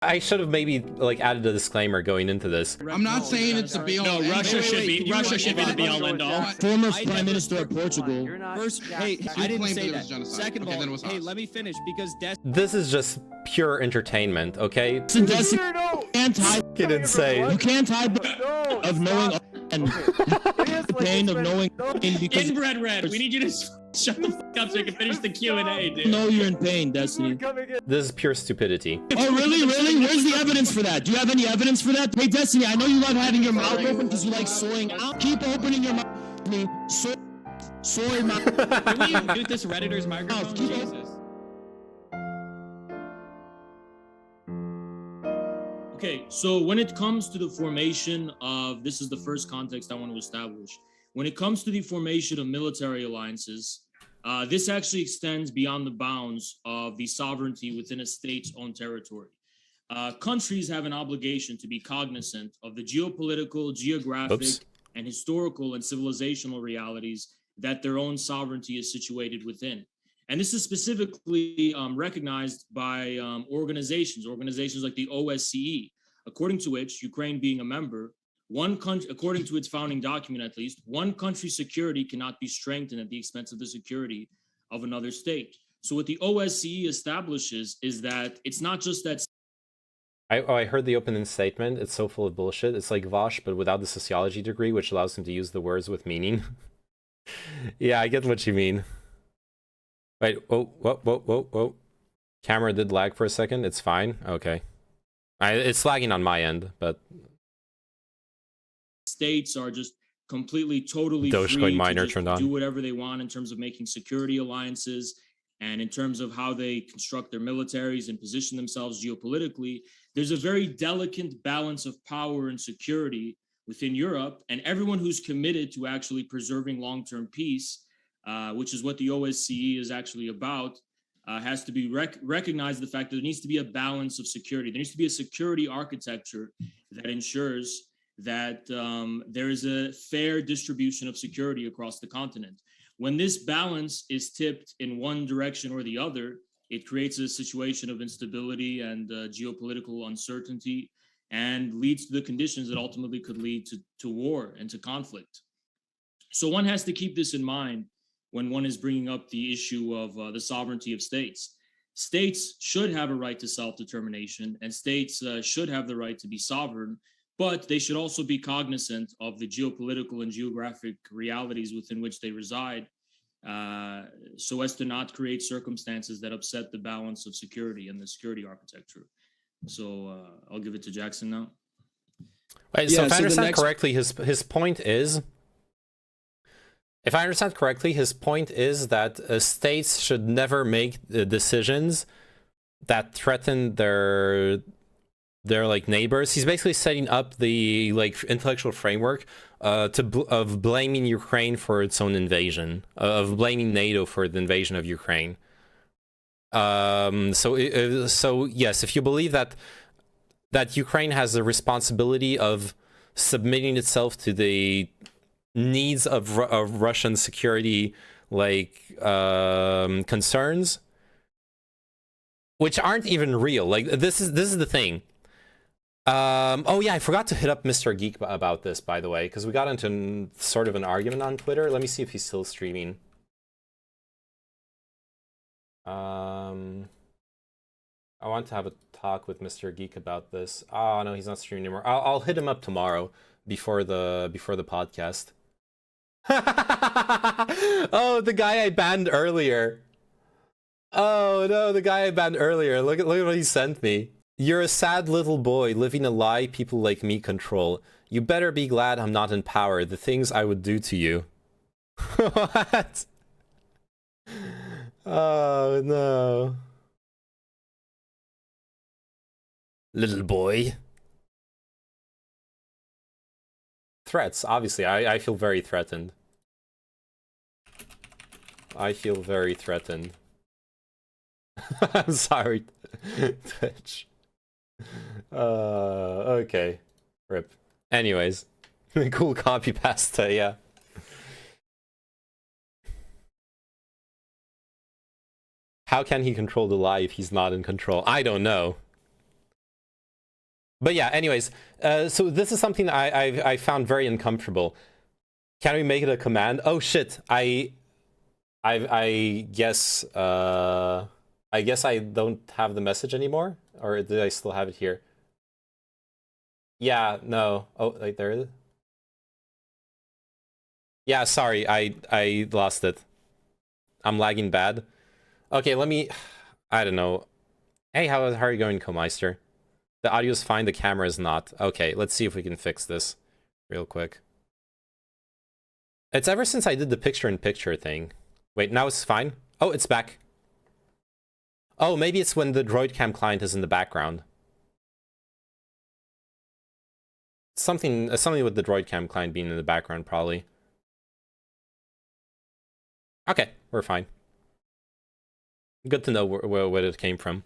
I should have maybe like added a disclaimer going into this. I'm not saying it's the be-all. No, Russia should be the be-all end-all. Former Prime Minister of Portugal. First, hey, I didn't say that. Second of all, hey, let me finish because this is just pure entertainment, okay? You can't hide. Get insane. You can't hide of knowing and pain of knowing because Inbred Red. We need you to shut the fuck up so you can finish the Q&A, dude. you know you're in pain, Destiny. This is pure stupidity. Oh, really? Really? Where's the evidence for that? Do you have any evidence for that? Hey, Destiny, I know you love having your mouth open because you like soying out. Keep opening your mouth. Me. Soy mouth. Can we mute this Redditor's microphone? Keep Jesus. Okay, so when it comes to the formation of, this is the first context I want to establish. When it comes to the formation of military alliances, this actually extends beyond the bounds of the sovereignty within a state's own territory. Countries have an obligation to be cognizant of the geopolitical, geographic, and historical and civilizational realities that their own sovereignty is situated within. And this is specifically recognized by organizations like the OSCE, according to which, Ukraine being a member, one country, according to its founding document at least, one country's security cannot be strengthened at the expense of the security of another state. So what the OSCE establishes is that it's not just that. I heard the opening statement. It's so full of bullshit. It's like Vosh, but without the sociology degree, which allows him to use the words with meaning. Yeah, I get what you mean. Wait, whoa. Camera did lag for a second. It's fine. Okay. It's lagging on my end, but... States are just completely, totally Dogecoin free miner to turned on. do whatever they want in terms of making security alliances and in terms of how they construct their militaries and position themselves geopolitically. There's a very delicate balance of power and security within Europe, and everyone who's committed to actually preserving long-term peace, which is what the OSCE is actually about, has to be recognized the fact that there needs to be a balance of security. There needs to be a security architecture that ensures that there is a fair distribution of security across the continent. When this balance is tipped in one direction or the other, it creates a situation of instability and geopolitical uncertainty and leads to the conditions that ultimately could lead to war and to conflict. So one has to keep this in mind when one is bringing up the issue of the sovereignty of states. States should have a right to self-determination, and states should have the right to be sovereign, but they should also be cognizant of the geopolitical and geographic realities within which they reside, so as to not create circumstances that upset the balance of security and the security architecture. So I'll give it to Jackson now. Wait, so if I understand correctly, his point is... If I understand correctly, his point is that states should never make decisions that threaten their like neighbors. He's basically setting up the like intellectual framework of blaming Ukraine for its own invasion, of blaming NATO for the invasion of Ukraine. So yes, if you believe that Ukraine has a responsibility of submitting itself to the needs of Russian security, like concerns, which aren't even real. Like this is the thing. Oh yeah, I forgot to hit up Mr. Geek about this, by the way, because we got into sort of an argument on Twitter. Let me see if he's still streaming. I want to have a talk with Mr. Geek about this. Oh no, he's not streaming anymore. I'll hit him up tomorrow before the podcast. Oh, the guy I banned earlier. Oh no, the guy I banned earlier. Look at what he sent me. You're a sad little boy living a lie people like me control. You better be glad I'm not in power. The things I would do to you. What? Oh no. Little boy. Threats, obviously. I feel very threatened. I feel very threatened. I'm sorry, Twitch. Okay. RIP. Anyways. Cool copy pasta, yeah. How can he control the lie if he's not in control? I don't know. But yeah, anyways, so this is something I found very uncomfortable. Can we make it a command? Oh shit! I guess I don't have the message anymore, or did I still have it here? Yeah, no. Oh, like there it is. Yeah, sorry, I lost it. I'm lagging bad. Okay, let me. I don't know. Hey, how are you going, Comeister? The audio's fine, the camera is not. Okay, let's see if we can fix this real quick. It's ever since I did the picture-in-picture thing. Wait, now it's fine? Oh, it's back. Oh, maybe it's when the DroidCam client is in the background. Something with the DroidCam client being in the background, probably. Okay, we're fine. Good to know where it came from.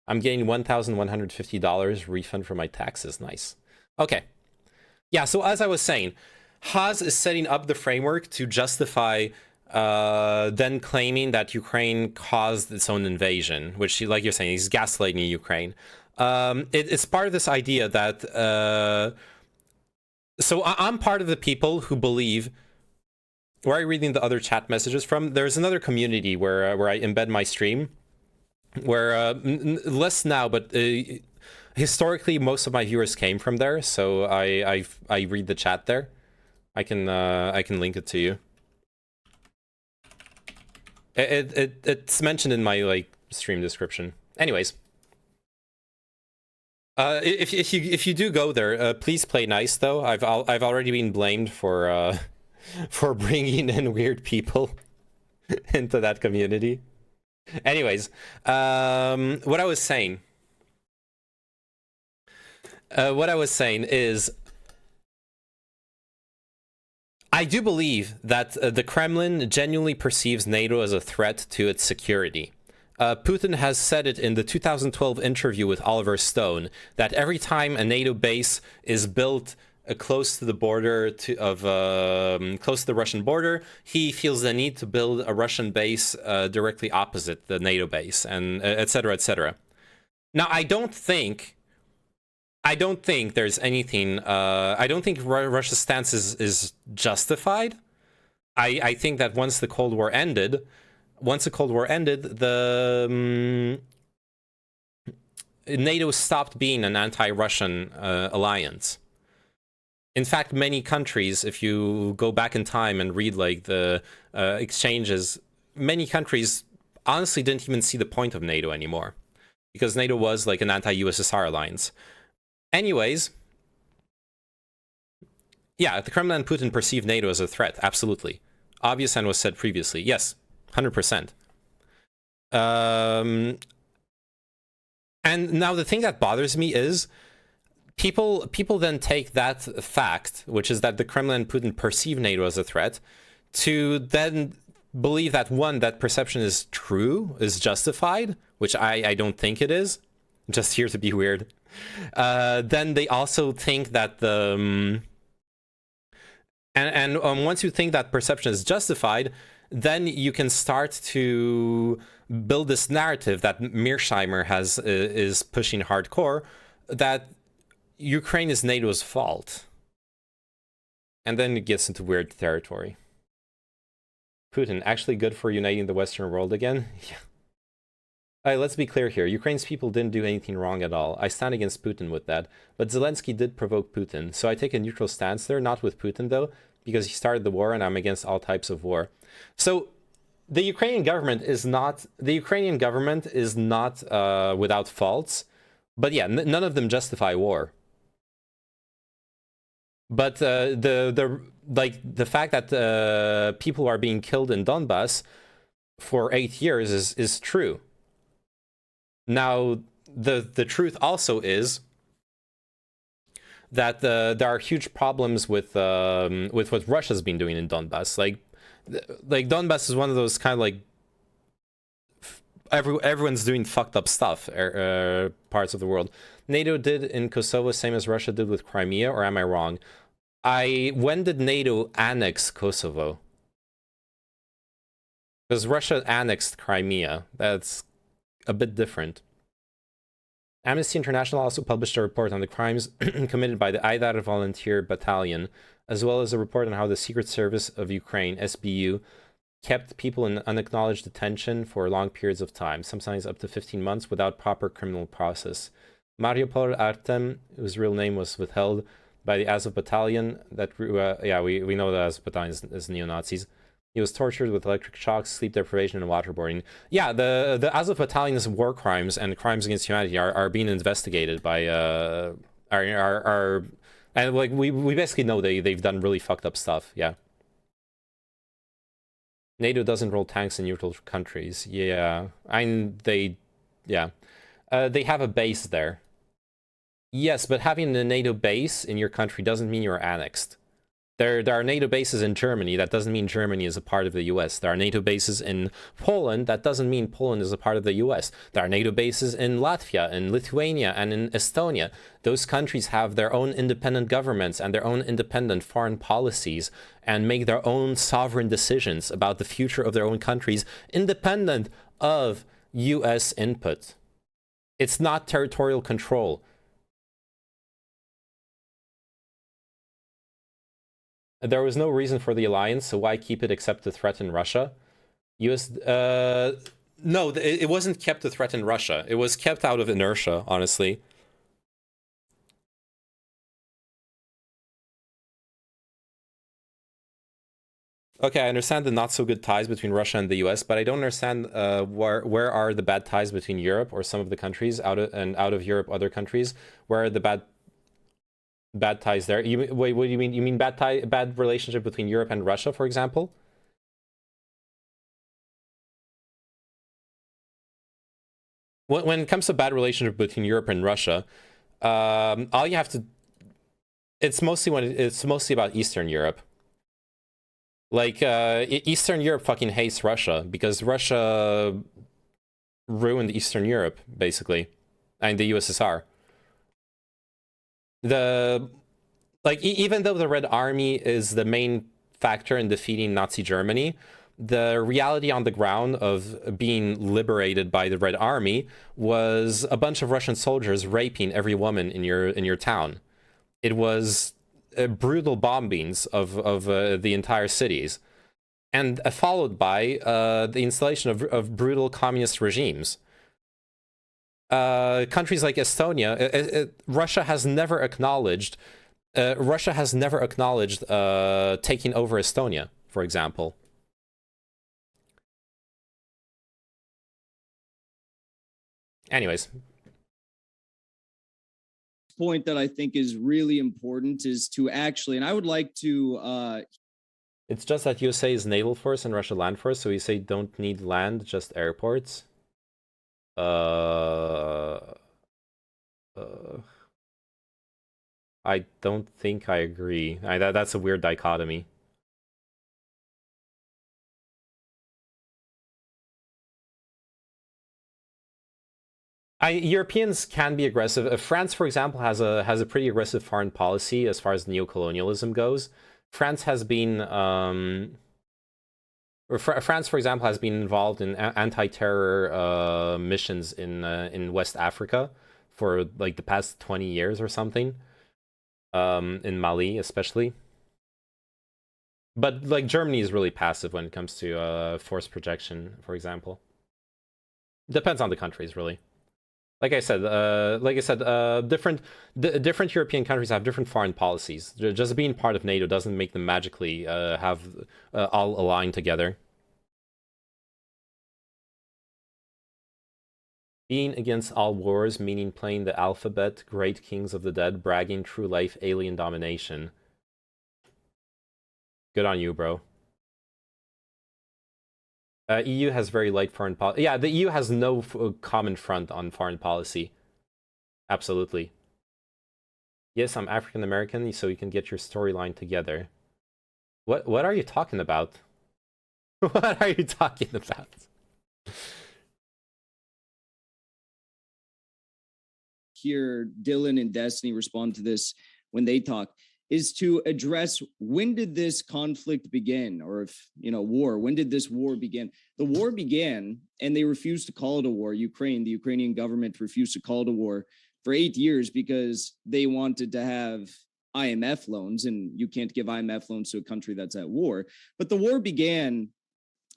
I'm getting $1,150 refund for my taxes. Nice. Okay. Yeah, so as I was saying, Haas is setting up the framework to justify then claiming that Ukraine caused its own invasion, which, like you're saying, he's gaslighting Ukraine. It's part of this idea that... so I'm part of the people who believe... Where are you reading the other chat messages from? There's another community where I embed my stream, where less now, but historically most of my viewers came from there, so I read the chat there. I can link it to you. It's mentioned in my stream description. Anyways, if you do go there, please play nice though. I've already been blamed for bringing in weird people into that community. Anyways, what I was saying is, I do believe that the Kremlin genuinely perceives NATO as a threat to its security. Putin has said it in the 2012 interview with Oliver Stone, that every time a NATO base is built close to the border close to the Russian border, he feels the need to build a Russian base directly opposite the NATO base, and etc., etc. Now, I don't think there's anything. I don't think Russia's stance is justified. I think that once the Cold War ended, the NATO stopped being an anti-Russian alliance. In fact, many countries, if you go back in time and read the exchanges, many countries honestly didn't even see the point of NATO anymore, because NATO was an anti-USSR alliance. Anyways, yeah, the Kremlin and Putin perceive NATO as a threat, absolutely. Obvious and was said previously, yes, 100%. And now the thing that bothers me is, people then take that fact, which is that the Kremlin and Putin perceive NATO as a threat, to then believe that, one, that perception is true, is justified, which I don't think it is. I'm just here to be weird. Then they also think that once you think that perception is justified, then you can start to build this narrative that Mearsheimer is pushing hardcore, that Ukraine is NATO's fault. And then it gets into weird territory. Putin, actually good for uniting the Western world again? Yeah. Alright, let's be clear here. Ukraine's people didn't do anything wrong at all. I stand against Putin with that. But Zelensky did provoke Putin. So I take a neutral stance there, not with Putin though, because he started the war and I'm against all types of war. So the Ukrainian government is not without faults. But yeah, none of them justify war. But the fact that people are being killed in Donbass for 8 years is true. Now, the truth also is that there are huge problems with what Russia's been doing in Donbass. Like Donbass is one of those kind of everyone's doing fucked up stuff parts of the world. NATO did in Kosovo same as Russia did with Crimea, or am I wrong? When did NATO annex Kosovo? Because Russia annexed Crimea. That's a bit different. Amnesty International also published a report on the crimes committed by the Aidar Volunteer Battalion, as well as a report on how the Secret Service of Ukraine, SBU, kept people in unacknowledged detention for long periods of time, sometimes up to 15 months, without proper criminal process. Mariupol Artem, whose real name was withheld by the Azov Battalion, we know the Azov Battalion is neo-Nazis. He was tortured with electric shocks, sleep deprivation, and waterboarding. Yeah, the Azov Battalion's war crimes and crimes against humanity are being investigated by and like we basically know they've done really fucked up stuff. Yeah. NATO doesn't roll tanks in neutral countries. Yeah, they have a base there. Yes, but having a NATO base in your country doesn't mean you're annexed. There are NATO bases in Germany. That doesn't mean Germany is a part of the US. There are NATO bases in Poland. That doesn't mean Poland is a part of the US. There are NATO bases in Latvia, in Lithuania, and in Estonia. Those countries have their own independent governments and their own independent foreign policies and make their own sovereign decisions about the future of their own countries, independent of US input. It's not territorial control. There was no reason for the alliance, so why keep it except to threaten Russia? No, it wasn't kept to threaten Russia. It was kept out of inertia, honestly. Okay, I understand the not so good ties between Russia and the US, but I don't understand where are the bad ties between Europe or some of the countries out of Europe, other countries? Where are the bad ties there? Wait, what do you mean? You mean bad relationship between Europe and Russia, for example? When it comes to bad relationship between Europe and Russia, all you have to, it's mostly about Eastern Europe. Like Eastern Europe fucking hates Russia because Russia ruined Eastern Europe basically, and the USSR. Even though the Red Army is the main factor in defeating Nazi Germany, the reality on the ground of being liberated by the Red Army was a bunch of Russian soldiers raping every woman in your town. It was brutal bombings of the entire cities, and followed by the installation of brutal communist regimes. Countries like Estonia, Russia has never acknowledged taking over Estonia, for example. Anyways, point that I think is really important is to actually, and I would like to it's just that USA is naval force and Russia land force, so you say don't need land, just airports. I don't think I agree. That's a weird dichotomy. Europeans can be aggressive. France, for example, has a pretty aggressive foreign policy as far as neocolonialism goes. France has been France, for example, has been involved in anti-terror missions in West Africa for like the past 20 years or something. In Mali, especially. But like Germany is really passive when it comes to force projection, for example. Depends on the countries, really. Like I said, different European countries have different foreign policies. Just being part of NATO doesn't make them magically have all aligned together. Being against all wars, meaning playing the alphabet, great kings of the dead, bragging true life, alien domination. Good on you, bro. EU has very light foreign policy. Yeah, the EU has no common front on foreign policy. Absolutely. Yes, I'm African American, so you can get your storyline together. What are you talking about? What are you talking about? Hear Dylan and Destiny respond to this when they talk. is to address when did this conflict begin, or if, war, when did this war begin? The war began, and they refused to call it a war. The Ukrainian government refused to call it a war for 8 years because they wanted to have IMF loans, and you can't give IMF loans to a country that's at war. But the war began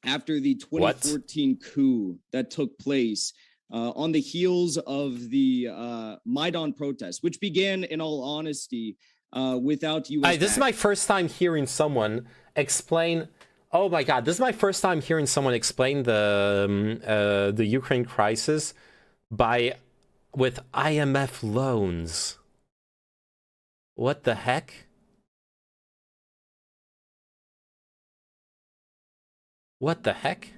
after the 2014 coup that took place on the heels of the Maidan protests, which began, in all honesty, without U.S. This is my first time hearing someone explain. Oh my God, this is my first time hearing someone explain the Ukraine crisis with IMF loans. What the heck? What the heck?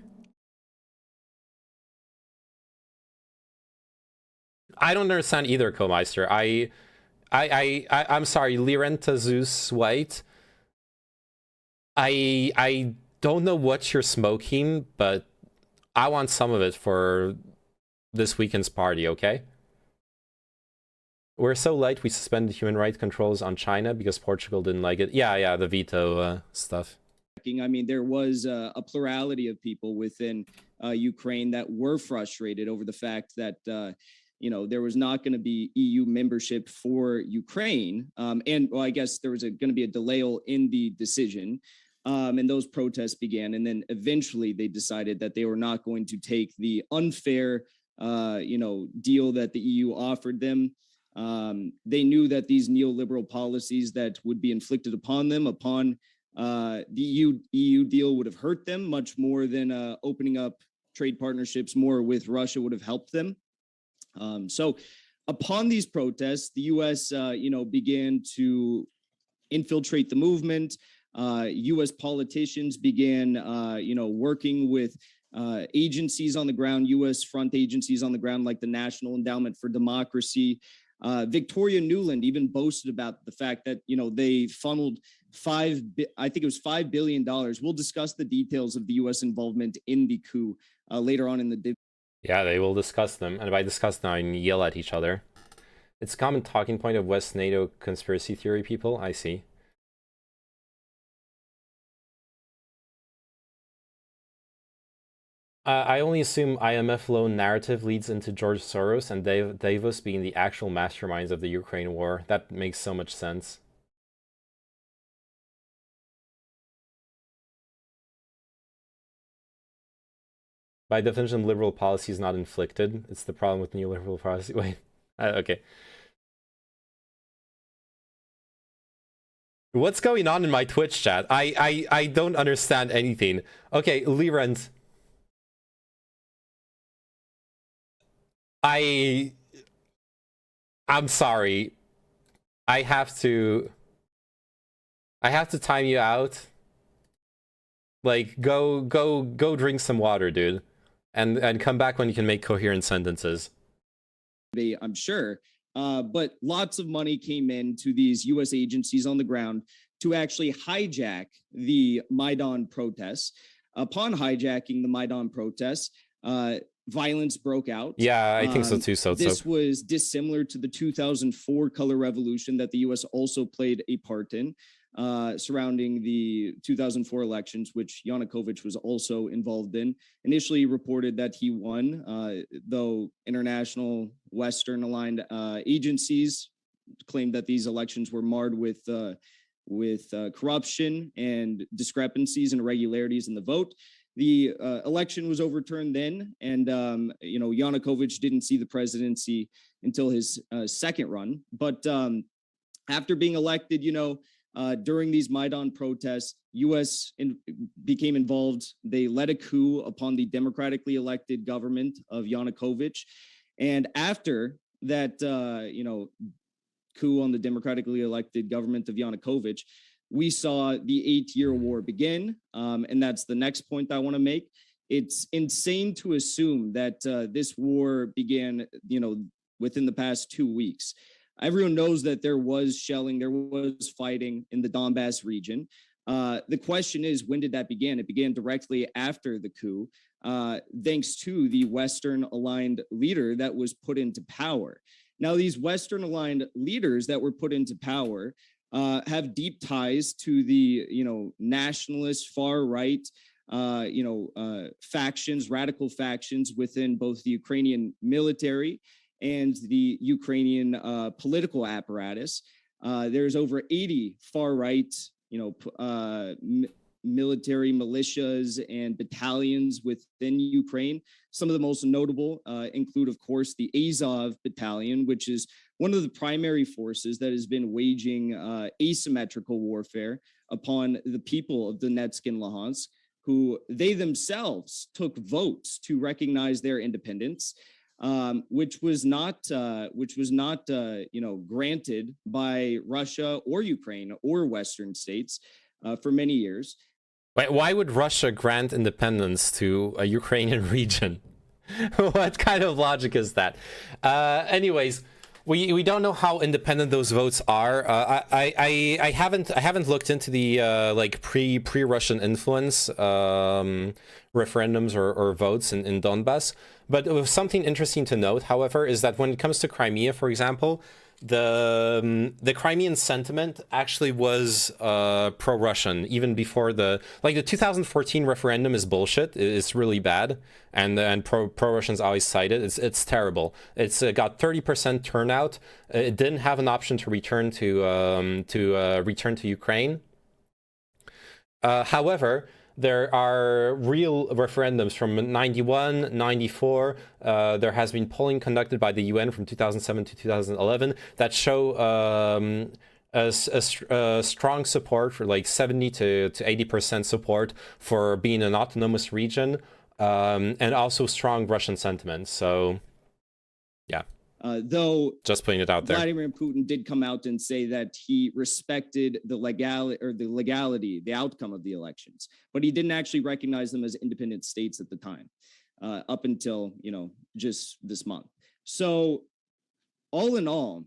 I don't understand either, Komeister. I'm sorry, Lirenta Zeus White. I don't know what you're smoking, but I want some of it for this weekend's party, okay? We're so light we suspended human rights controls on China because Portugal didn't like it. Yeah, the veto stuff. I mean, there was a plurality of people within Ukraine that were frustrated over the fact that there was not going to be EU membership for Ukraine. And well, I guess there was going to be a delay in the decision. And those protests began. And then eventually they decided that they were not going to take the unfair, deal that the EU offered them. They knew that these neoliberal policies that would be inflicted upon them, the EU deal would have hurt them much more than opening up trade partnerships more with Russia would have helped them. So upon these protests, the U.S., began to infiltrate the movement. U.S. politicians began, working with agencies on the ground, U.S. front agencies on the ground, like the National Endowment for Democracy. Victoria Nuland even boasted about the fact that, they funneled $5 billion. We'll discuss the details of the U.S. involvement in the coup later on in the Yeah, they will discuss them. And by discuss them, I mean yell at each other. It's a common talking point of West NATO conspiracy theory people. I see. I only assume IMF loan narrative leads into George Soros and Davos being the actual masterminds of the Ukraine war. That makes so much sense. By definition, liberal policy is not inflicted. It's the problem with neoliberal policy. Wait, okay. What's going on in my Twitch chat? I don't understand anything. Okay, Lirent. I'm sorry. I have to time you out. Like, go drink some water, dude. And come back when you can make coherent sentences. I'm sure. But lots of money came in to these U.S. agencies on the ground to actually hijack the Maidan protests. Upon hijacking the Maidan protests, violence broke out. Yeah, I think so too. This was dissimilar to the 2004 color revolution that the U.S. also played a part in, surrounding the 2004 elections, which Yanukovych was also involved in. Initially reported that he won, though international Western-aligned agencies claimed that these elections were marred with corruption and discrepancies and irregularities in the vote. The election was overturned then, and Yanukovych didn't see the presidency until his second run. But after being elected, during these Maidan protests, U.S. became involved. They led a coup upon the democratically elected government of Yanukovych, and after that, coup on the democratically elected government of Yanukovych, we saw the 8-year war begin, and that's the next point I want to make. It's insane to assume that this war began, within the past 2 weeks. Everyone knows that there was shelling, there was fighting in the Donbass region. The question is, when did that begin? It began directly after the coup, thanks to the Western-aligned leader that was put into power. Now, these Western-aligned leaders that were put into power have deep ties to the, nationalist far right, factions, radical factions within both the Ukrainian military and the Ukrainian political apparatus. There's over 80 far right, military militias and battalions within Ukraine. Some of the most notable include, of course, the Azov battalion, which is one of the primary forces that has been waging asymmetrical warfare upon the people of Donetsk and Luhansk, who they themselves took votes to recognize their independence, which was not granted by Russia or Ukraine or Western states for many years. Why would Russia grant independence to a Ukrainian region? What kind of logic is that? Anyways, we don't know how independent those votes are. I haven't looked into the like pre-Russian influence referendums or votes in Donbass. But something interesting to note, however, is that when it comes to Crimea, for example, the Crimean sentiment actually was pro-Russian even before the 2014 referendum is bullshit. It's really bad, and pro-Russians always cite it. It's terrible. It's got 30% turnout. It didn't have an option to return to Ukraine. However, there are real referendums from 91, 94. There has been polling conducted by the UN from 2007 to 2011 that show a strong support for like 70 to 80% support for being an autonomous region, and also strong Russian sentiment. So, yeah. Though just putting it out there, Vladimir Putin did come out and say that he respected the legality, the outcome of the elections, but he didn't actually recognize them as independent states at the time, up until just this month. So, all in all,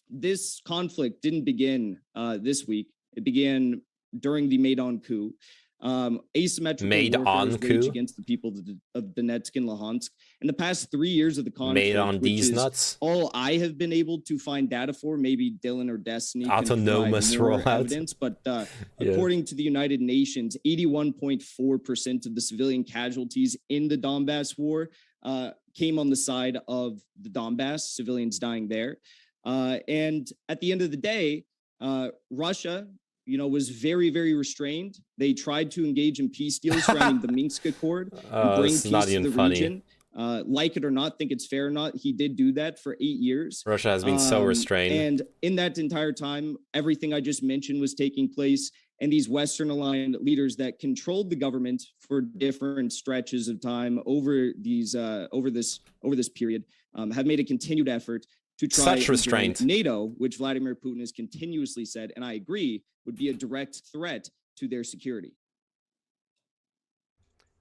this conflict didn't begin this week. It began during the Maidan coup. Asymmetrical warfare was waged against the people of Donetsk and Luhansk. In the past 3 years of the conflict, which is nuts. All I have been able to find data for, maybe Dylan or Destiny autonomous can provide more evidence, but according to the United Nations, 81.4% of the civilian casualties in the Donbass war came on the side of the Donbass, civilians dying there. And at the end of the day, Russia was very, very restrained. They tried to engage in peace deals surrounding the Minsk Accord and bring peace to the region. Like it or not, think it's fair or not, he did do that for 8 years. Russia has been so restrained. And in that entire time, everything I just mentioned was taking place. And these Western aligned leaders that controlled the government for different stretches of time over this period have made a continued effort to try and join NATO, which Vladimir Putin has continuously said, and I agree, would be a direct threat to their security.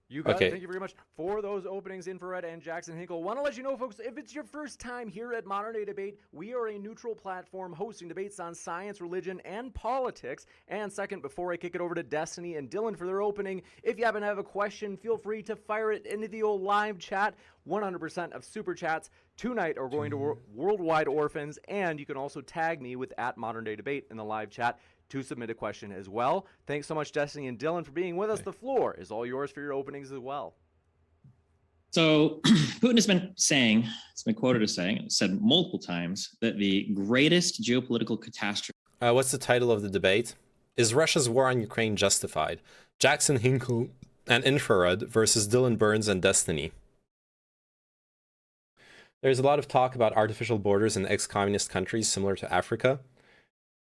You got it. Thank you very much for those openings, Infrared and Jackson Hinkle. Want to let you know, folks, if it's your first time here at Modern Day Debate, we are a neutral platform hosting debates on science, religion, and politics. And second, before I kick it over to Destiny and Dylan for their opening, if you happen to have a question, feel free to fire it into the old live chat. 100% of super chats tonight are going to Worldwide Orphans, and you can also tag me with @ModernDayDebate in the live chat to submit a question as well. Thanks so much, Destiny and Dylan, for being with us. The floor is all yours for your openings as well. So Putin has been saying, it's been quoted as saying, said multiple times, that the greatest geopolitical catastrophe. What's the title of the debate? Is Russia's war on Ukraine justified? Jackson Hinkle and Infrared versus Dylan Burns and Destiny. There's a lot of talk about artificial borders in ex-communist countries similar to Africa.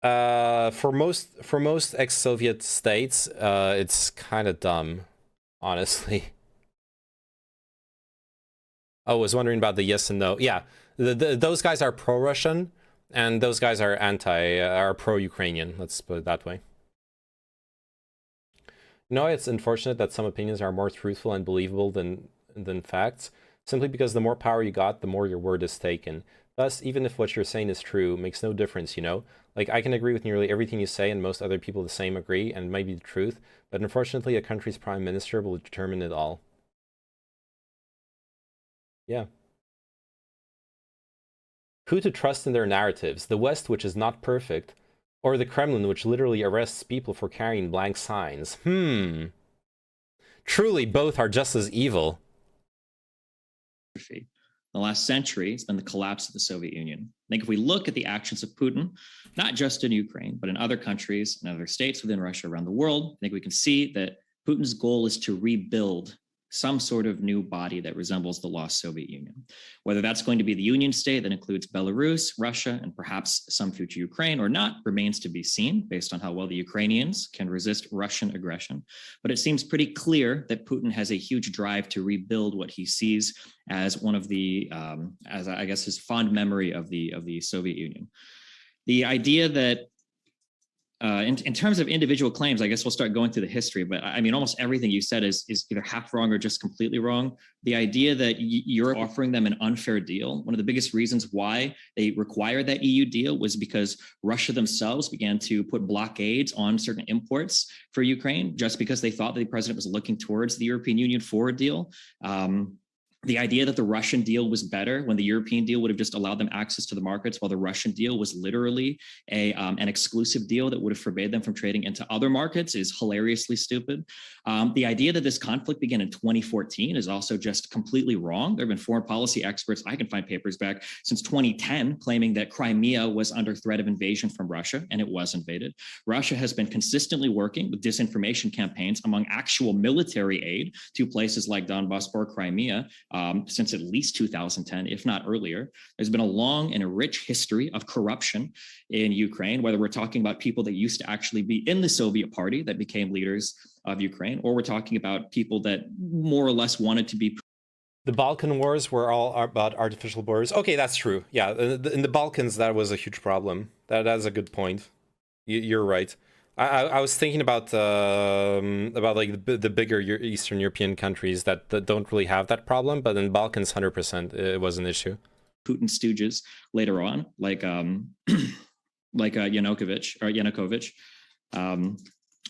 For most ex-Soviet states, it's kind of dumb, honestly. I was wondering about the yes and no. Yeah, those guys are pro-Russian, and those guys are pro-Ukrainian. Let's put it that way. No, it's unfortunate that some opinions are more truthful and believable than facts, simply because the more power you got, the more your word is taken. Thus, even if what you're saying is true, makes no difference, you know? Like, I can agree with nearly everything you say, and most other people the same agree, and it might be the truth, but unfortunately, a country's prime minister will determine it all. Yeah. Who to trust in their narratives? The West, which is not perfect, Or the Kremlin, which literally arrests people for carrying blank signs. Truly, both are just as evil. The last century has been the collapse of the Soviet Union. I think if we look at the actions of Putin, not just in Ukraine, but in other countries and other states within Russia around the world, I think we can see that Putin's goal is to rebuild some sort of new body that resembles the lost Soviet Union. Whether that's going to be the Union state that includes Belarus, Russia, and perhaps some future Ukraine or not remains to be seen based on how well the Ukrainians can resist Russian aggression. But it seems pretty clear that Putin has a huge drive to rebuild what he sees as one of the, as I guess his fond memory of the Soviet Union. The idea that in terms of individual claims, I guess we'll start going through the history, but I mean, almost everything you said is either half wrong or just completely wrong. The idea that you're offering them an unfair deal, one of the biggest reasons why they required that EU deal was because Russia themselves began to put blockades on certain imports for Ukraine, just because they thought that the president was looking towards the European Union for a deal. The idea that the Russian deal was better when the European deal would have just allowed them access to the markets, while the Russian deal was literally an exclusive deal that would have forbade them from trading into other markets is hilariously stupid. The idea that this conflict began in 2014 is also just completely wrong. There have been foreign policy experts, I can find papers back since 2010, claiming that Crimea was under threat of invasion from Russia, and it was invaded. Russia has been consistently working with disinformation campaigns among actual military aid to places like Donbass or Crimea, since at least 2010, if not earlier. There's been a long and a rich history of corruption in Ukraine, whether we're talking about people that used to actually be in the Soviet party that became leaders of Ukraine, or we're talking about people that more or less wanted to be. The Balkan Wars were all about artificial borders. Okay, that's true. Yeah, in the Balkans, that was a huge problem. That's a good point. You're right. I was thinking about like the bigger Eastern European countries that don't really have that problem, but in Balkans, 100% it was an issue. Putin stooges later on, like Yanukovych.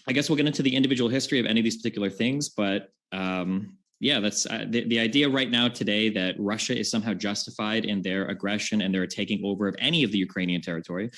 I guess we'll get into the individual history of any of these particular things, but yeah, that's the idea right now today that Russia is somehow justified in their aggression and their taking over of any of the Ukrainian territory,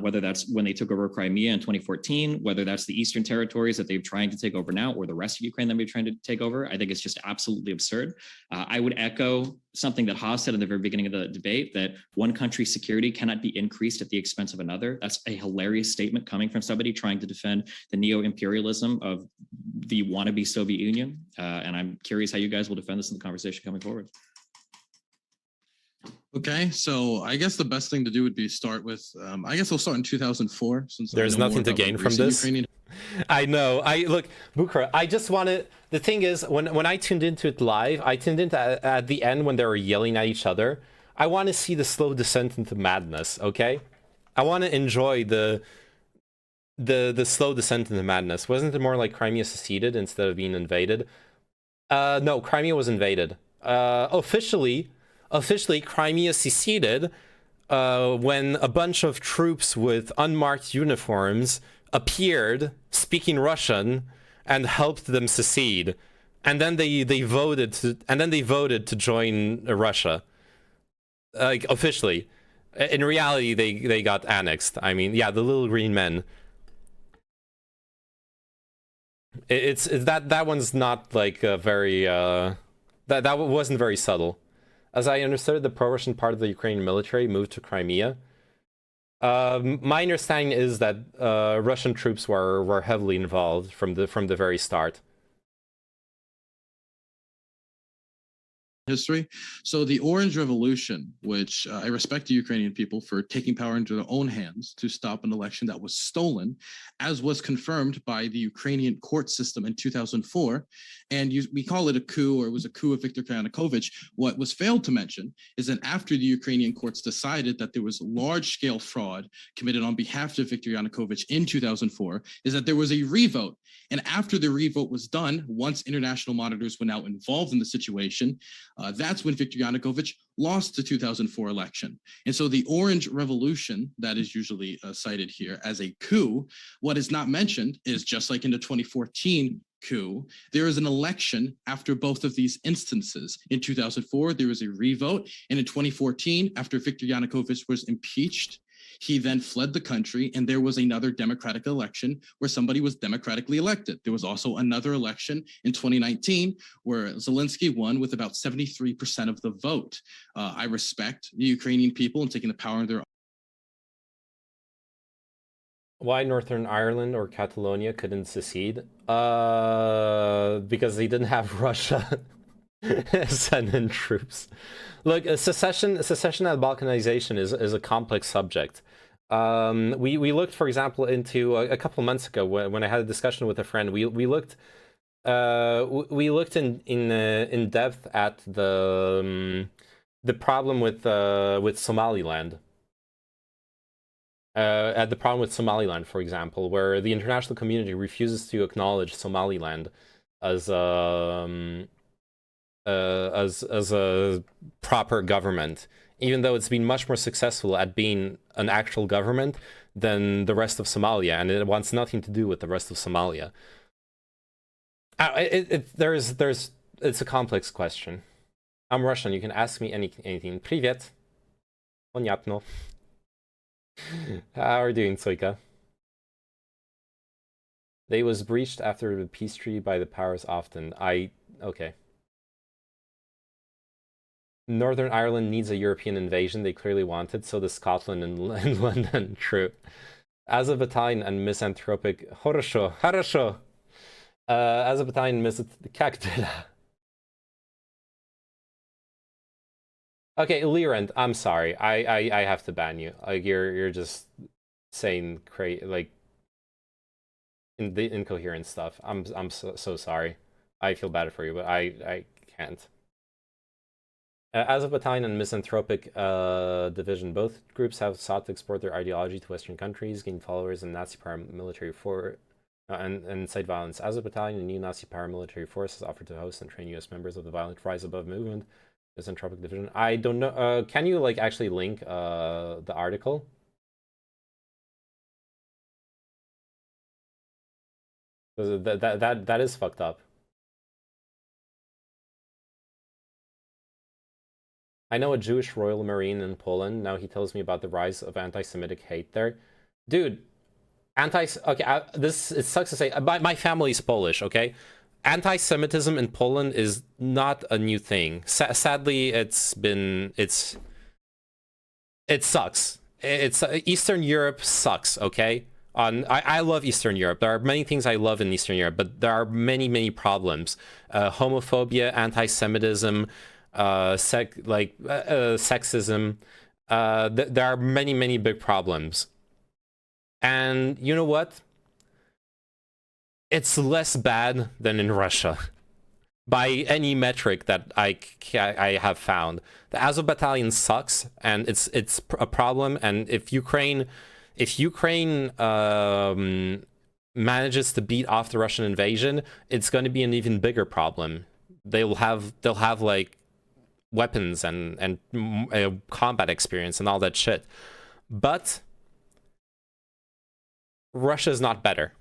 whether that's when they took over Crimea in 2014, whether that's the eastern territories that they're trying to take over now, or the rest of Ukraine that they're trying to take over. I think it's just absolutely absurd. I would echo something that Haas said in the very beginning of the debate, that one country's security cannot be increased at the expense of another. That's a hilarious statement coming from somebody trying to defend the neo-imperialism of the wannabe Soviet Union. And I'm curious how you guys will defend this in the conversation coming forward. Okay, so I guess the best thing to do would be start with, I guess I'll start in 2004. Since there's nothing to gain from this. I know. Look, Bukra, I just wanted, the thing is, when I tuned into it live, I tuned into at the end when they were yelling at each other. I want to see the slow descent into madness, okay? I want to enjoy the slow descent into madness. Wasn't it more like Crimea seceded instead of being invaded? No, Crimea was invaded. Officially, Crimea seceded when a bunch of troops with unmarked uniforms appeared speaking Russian and helped them secede, and then they voted to join Russia. Like officially, in reality, they got annexed. I mean, yeah, the little green men. It's that one's not like very that wasn't very subtle. As I understood, the pro-Russian part of the Ukrainian military moved to Crimea. My understanding is that Russian troops were heavily involved from the very start. History. So the Orange Revolution, which I respect the Ukrainian people for taking power into their own hands to stop an election that was stolen, as was confirmed by the Ukrainian court system in 2004. And we call it a coup, or it was a coup of Viktor Yanukovych. What was failed to mention is that after the Ukrainian courts decided that there was large-scale fraud committed on behalf of Viktor Yanukovych in 2004, is that there was a revote. And after the revote was done, once international monitors were now involved in the situation, that's when Viktor Yanukovych lost the 2004 election. And so the Orange Revolution, that is usually cited here as a coup, what is not mentioned is, just like in the 2014 coup, there is an election after both of these instances. In 2004, there was a revote. And in 2014, after Viktor Yanukovych was impeached, He then fled the country, and there was another democratic election where somebody was democratically elected. There was also another election in 2019 where Zelensky won with about 73% of the vote. I respect the Ukrainian people and taking the power in their. Why Northern Ireland or Catalonia couldn't secede? Because they didn't have Russia send in troops. Look, secession and Balkanization is a complex subject. We looked, for example, into a couple months ago when I had a discussion with a friend. We looked in depth at the problem with Somaliland. At the problem with Somaliland, for example, where the international community refuses to acknowledge Somaliland as a proper government, even though it's been much more successful at being an actual government than the rest of Somalia, and it wants nothing to do with the rest of Somalia. It's a complex question. I'm Russian. You can ask me anything. Привет. Понятно. How are you doing, Tsoika? They was breached after the peace treaty by the powers often. Okay. Northern Ireland needs a European invasion. They clearly want it. So does Scotland and London. True. As a battalion and misanthropic... Хорошо. As a battalion как дела? Okay, Lirand, I'm sorry. I have to ban you. Like you're just saying like incoherent stuff. I'm so sorry. I feel bad for you, but I can't. As a battalion and misanthropic division, both groups have sought to export their ideology to Western countries, gain followers in Nazi paramilitary and incite violence. As a battalion, a new Nazi paramilitary force has offered to host and train U.S. members of the violent Rise Above movement. Misanthropic division. I don't know. Can you like actually link the article? That is fucked up. I know a Jewish Royal Marine in Poland. Now he tells me about the rise of anti-Semitic hate there. Dude, okay, it sucks to say. My family's Polish, okay? Anti-Semitism in Poland is not a new thing. Sadly, it sucks. Eastern Europe sucks, okay? I love Eastern Europe. There are many things I love in Eastern Europe, but there are many problems. Homophobia, anti-Semitism, sexism. There are many big problems. And you know what? It's less bad than in Russia, by any metric that I have found. The Azov battalion sucks, and it's a problem. And if Ukraine manages to beat off the Russian invasion, it's going to be an even bigger problem. They'll have like weapons and combat experience and all that shit, but Russia's not better.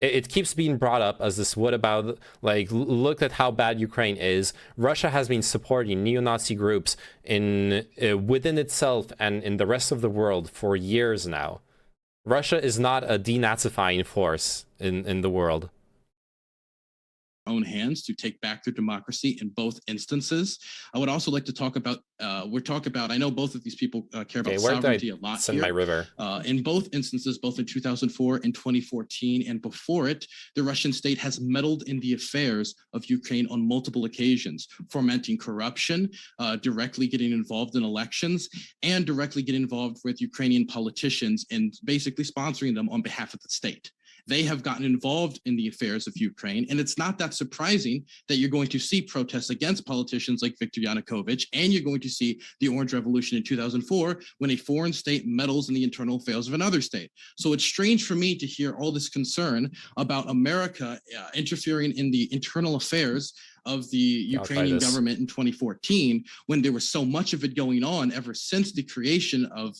It keeps being brought up as this, what about, like, look at how bad Ukraine is. Russia has been supporting neo-Nazi groups within itself and in the rest of the world for years now. Russia is not a denazifying force in the world. Own hands to take back their democracy in both instances. I would also like to talk about, I know both of these people care about sovereignty a lot send here. My river. In both instances, both in 2004 and 2014, and before it, the Russian state has meddled in the affairs of Ukraine on multiple occasions, fomenting corruption, directly getting involved in elections, and directly getting involved with Ukrainian politicians and basically sponsoring them on behalf of the state. They have gotten involved in the affairs of Ukraine, and it's not that surprising that you're going to see protests against politicians like Viktor Yanukovych, and you're going to see the Orange Revolution in 2004 when a foreign state meddles in the internal affairs of another state. So it's strange for me to hear all this concern about America interfering in the internal affairs of the Ukrainian government in 2014, when there was so much of it going on ever since the creation of,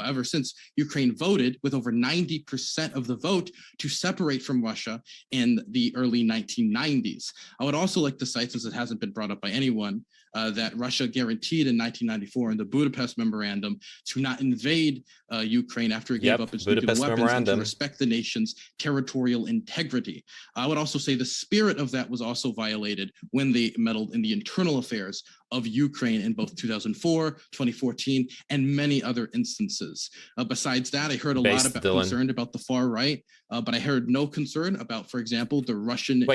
ever since Ukraine voted with over 90% of the vote to separate from Russia in the early 1990s. I would also like to cite, since it hasn't been brought up by anyone, that Russia guaranteed in 1994 in the Budapest Memorandum to not invade Ukraine after it gave up its nuclear weapons and to respect the nation's territorial integrity. I would also say the spirit of that was also violated when they meddled in the internal affairs of Ukraine in both 2004, 2014, and many other instances. Besides that, I heard a lot about concern about the far right, but I heard no concern about, for example, the Russian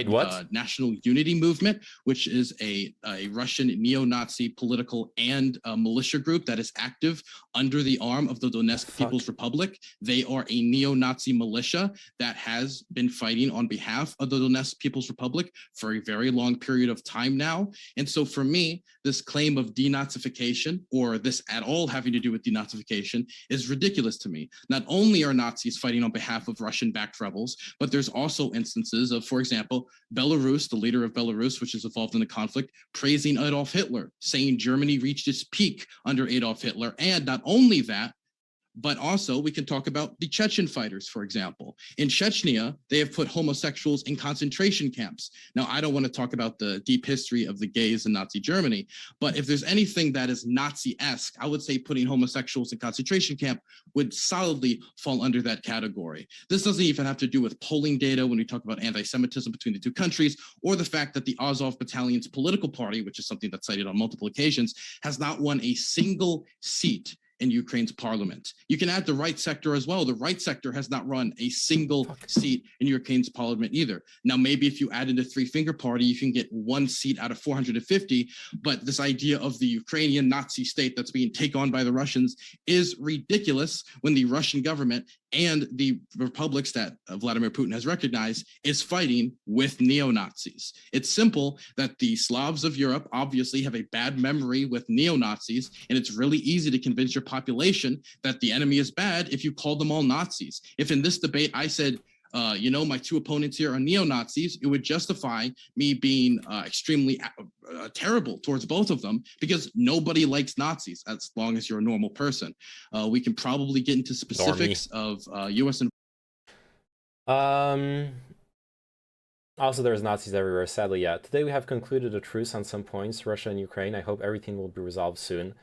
National Unity Movement, which is a Russian neo-Nazi political and militia group that is active under the arm of the Donetsk People's Republic. They are a neo-Nazi militia that has been fighting on behalf of the Donetsk People's Republic for a very long period of time now. And so for me, this claim of denazification, or this at all having to do with denazification, is ridiculous to me. Not only are Nazis fighting on behalf of Russian-backed rebels, but there's also instances of, for example, Belarus, the leader of Belarus, which is involved in the conflict, praising Adolf Hitler, saying Germany reached its peak under Adolf Hitler. And not only that, but also we can talk about the Chechen fighters, for example. In Chechnya, they have put homosexuals in concentration camps. Now, I don't want to talk about the deep history of the gays in Nazi Germany, but if there's anything that is Nazi-esque, I would say putting homosexuals in concentration camp would solidly fall under that category. This doesn't even have to do with polling data when we talk about anti-Semitism between the two countries, or the fact that the Azov Battalion's political party, which is something that's cited on multiple occasions, has not won a single seat in Ukraine's parliament. You can add the right sector as well. The right sector has not run a single seat in Ukraine's parliament either. Now, maybe if you add in the three-finger party, you can get one seat out of 450, but this idea of the Ukrainian Nazi state that's being taken on by the Russians is ridiculous when the Russian government and the republics that Vladimir Putin has recognized is fighting with neo-Nazis. It's simple that the Slavs of Europe obviously have a bad memory with neo-Nazis, and it's really easy to convince your population that the enemy is bad if you call them all Nazis. If in this debate I said, my two opponents here are neo-Nazis, it would justify me being extremely terrible towards both of them, because nobody likes Nazis as long as you're a normal person. We can probably get into specifics of U.S. Also, there's Nazis everywhere, sadly, yeah. Today we have concluded a truce on some points, Russia and Ukraine. I hope everything will be resolved soon.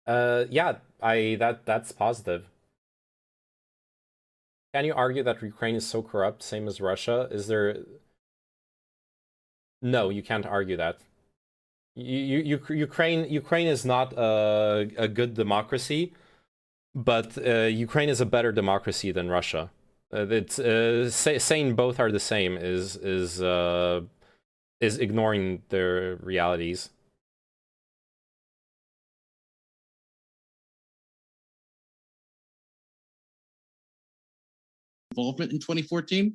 That's positive. Can you argue that Ukraine is so corrupt, same as Russia? Is there... No, you can't argue that. Ukraine is not a good democracy, but Ukraine is a better democracy than Russia. Saying both are the same is ignoring their realities. Involvement in 2014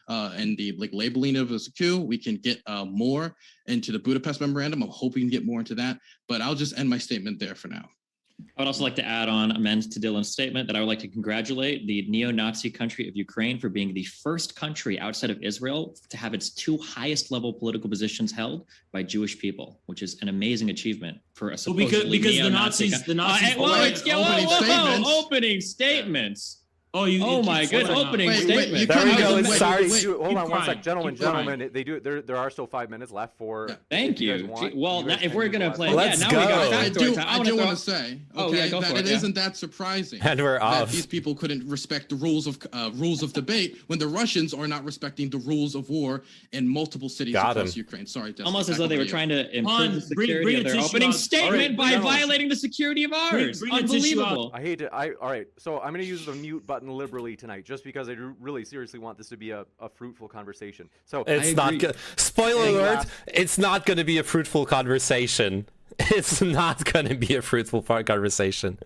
and the labeling of as a coup. We can get more into the Budapest Memorandum. I'm hoping we can get more into that, but I'll just end my statement there for now. I would also like to amend to Dylan's statement that I would like to congratulate the neo-Nazi country of Ukraine for being the first country outside of Israel to have its two highest level political positions held by Jewish people, which is an amazing achievement for a supposedly because neo-Nazi the Nazis opening statements. Oh my good opening statement. There we go. Sorry. Hold on one sec, gentlemen. They do. There are still 5 minutes left for. Yeah. Thank you. Well, if we're gonna play, let's now go. we got I factoid. do want to say, that it isn't that surprising And we're off. that these people couldn't respect the rules of debate when the Russians are not respecting the rules of war in multiple cities across Ukraine. Sorry, Desmond, almost as though they were trying to improve the security of their opening statement by violating the security of ours. Unbelievable. I hate it. All right. So I'm going to use the mute button liberally tonight, just because I really seriously want this to be a fruitful conversation. So it's not good. Spoiler alert! It's not going to be a fruitful conversation. It's not going to be a fruitful conversation.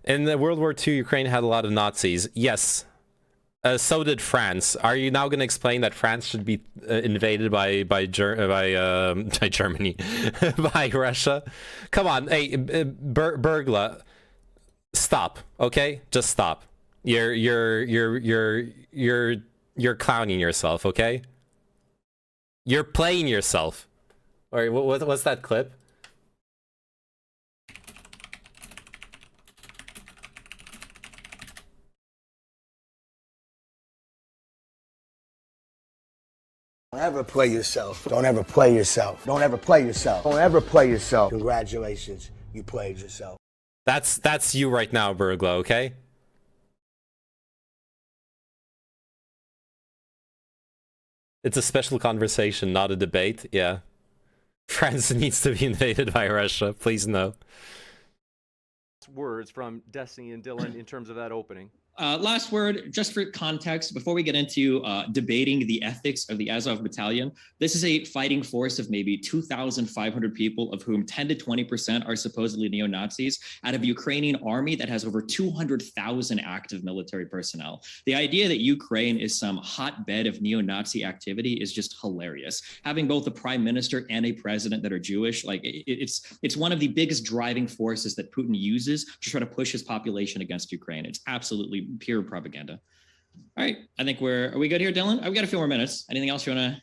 In the World War II, Ukraine had a lot of Nazis. Yes. So did France. Are you now going to explain that France should be invaded by Germany, by Russia? Come on, hey, Bergla, stop. Okay, just stop. You're clowning yourself. Okay, you're playing yourself. All right, what's that clip? Don't ever play yourself. Don't ever play yourself. Don't ever play yourself. Don't ever play yourself. Congratulations, you played yourself. That's you right now, Burglo, okay? It's a special conversation, not a debate. Yeah. France needs to be invaded by Russia. Please no. Words from Destiny and Dylan in terms of that opening. Last word, just for context, before we get into debating the ethics of the Azov Battalion, this is a fighting force of maybe 2,500 people, of whom 10 to 20% are supposedly neo-Nazis, out of a Ukrainian army that has over 200,000 active military personnel. The idea that Ukraine is some hotbed of neo-Nazi activity is just hilarious. Having both a prime minister and a president that are Jewish, like it's one of the biggest driving forces that Putin uses to try to push his population against Ukraine. It's absolutely pure propaganda. All right, I think are we good here, Dylan? I've got a few more minutes. Anything else you want to?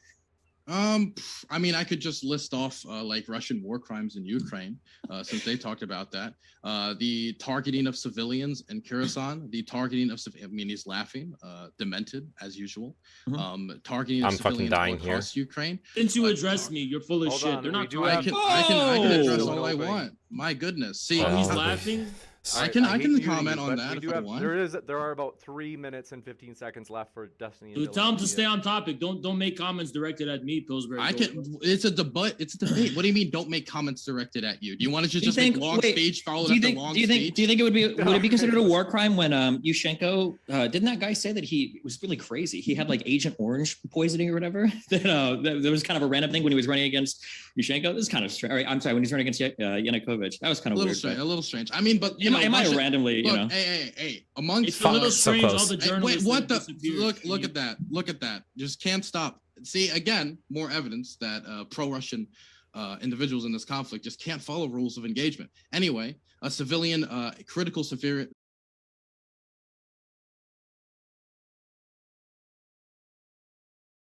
I mean, I could just list off like Russian war crimes in Ukraine, since they talked about that. The targeting of civilians in Kherson, the targeting of, I mean, he's laughing, demented as usual. Targeting of civilians across Ukraine. Since you address me, you're full of Hold shit. on, They're not I can address all I want. My goodness. See, he's laughing. I can comment on that if I want. There are about 3 minutes and 15 seconds left for Destiny. And Tell him to stay on topic. Don't make comments directed at me, Pillsbury. It's a debate. It's a debate. What do you mean? Don't make comments directed at you? Do you want to just make long speech followed after long speech? Do you think would it be considered a war crime when Yushchenko didn't that guy say that he was really crazy? He had like Agent Orange poisoning or whatever. That was kind of a random thing when he was running against Yushchenko. This is kind of strange. I'm sorry, when he's running against Yanukovych. That was kind of weird. A little strange. I mean, but am I randomly? Look, you know, hey. Amongst it's a little strange. All the journalists. Wait, what the? Look at that. Look at that. Just can't stop. See, again, more evidence that pro-Russian individuals in this conflict just can't follow rules of engagement. Anyway, a civilian critical severe.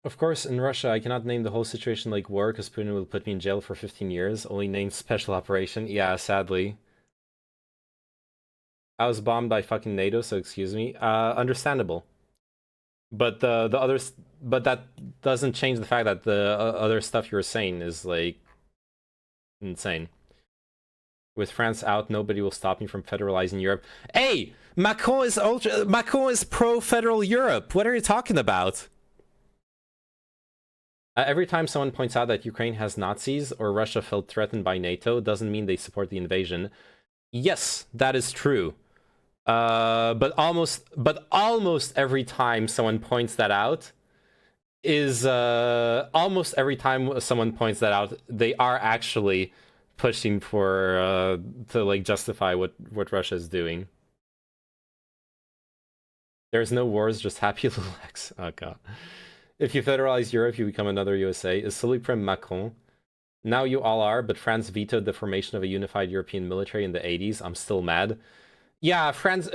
Of course, in Russia, I cannot name the whole situation like war because Putin will put me in jail for 15 years. Only name special operation. Yeah, sadly. I was bombed by fucking NATO, so excuse me. Understandable. But but that doesn't change the fact that the other stuff you're saying is like insane. With France out, nobody will stop me from federalizing Europe. Hey, Macron is pro-federal Europe. What are you talking about? Every time someone points out that Ukraine has Nazis or Russia felt threatened by NATO, doesn't mean they support the invasion. Yes, that is true. But almost every time someone points that out is almost every time someone points that out, they are actually pushing for to like justify what Russia is doing. There's no wars, just happy little X. Oh god. If you federalize Europe, you become another USA. Is Celui Prime Macron? Now you all are, but France vetoed the formation of a unified European military in the 80s. I'm still mad. Yeah, France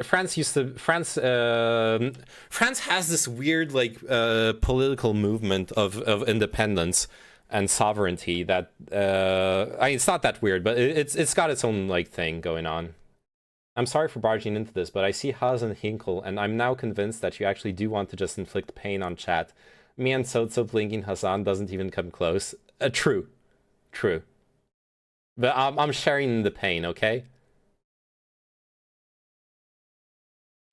has this weird like political movement of independence and sovereignty that I mean, it's not that weird, but it's got its own like thing going on. I'm sorry for barging into this, but I see Haz and Hinkle, and I'm now convinced that you actually do want to just inflict pain on chat. Me and Sotsop linking Hassan doesn't even come close. True. But I'm sharing the pain, okay?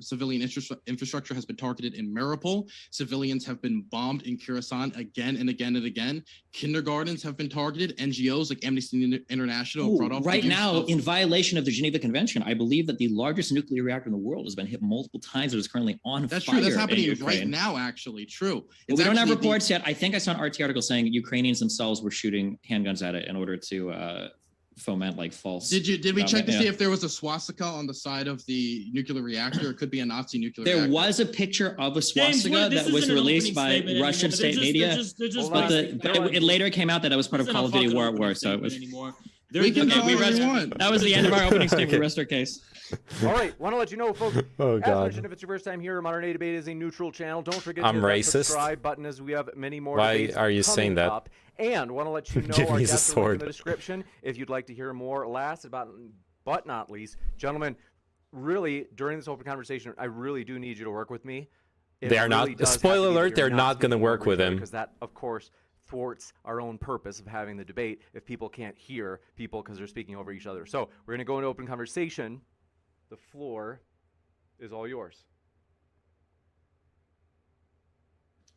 Civilian infrastructure has been targeted in Mariupol. Civilians have been bombed in Kherson again and again and again. Kindergartens have been targeted. NGOs like Amnesty International brought off right now in violation of the Geneva Convention. I believe that the largest nuclear reactor in the world has been hit multiple times. It is currently on fire. That's true. That's happening right now, actually. True. We don't have reports yet. I think I saw an RT article saying Ukrainians themselves were shooting handguns at it in order to foment like false. Did we check to see if there was a swastika on the side of the nuclear reactor? It could be a Nazi nuclear reactor. There was a picture of a swastika that was released by Russian state media, but it later came out that it was part of Call of Duty War at War. So it was. That was the end of our opening statement. We rest our case. All right, want to let you know, folks. Oh God! As mentioned, if it's your first time here, Modern Day Debate is a neutral channel. Don't forget to hit that subscribe button, as we have many more. Why are you saying that? Up. And want to let you know our guests are in the description if you'd like to hear more. Last but not least, gentlemen, really during this open conversation, I really do need you to work with me. They are not. Spoiler alert: they're not going to work with him because that, of course, thwarts our own purpose of having the debate if people can't hear people because they're speaking over each other. So we're going to go into open conversation. The floor is all yours.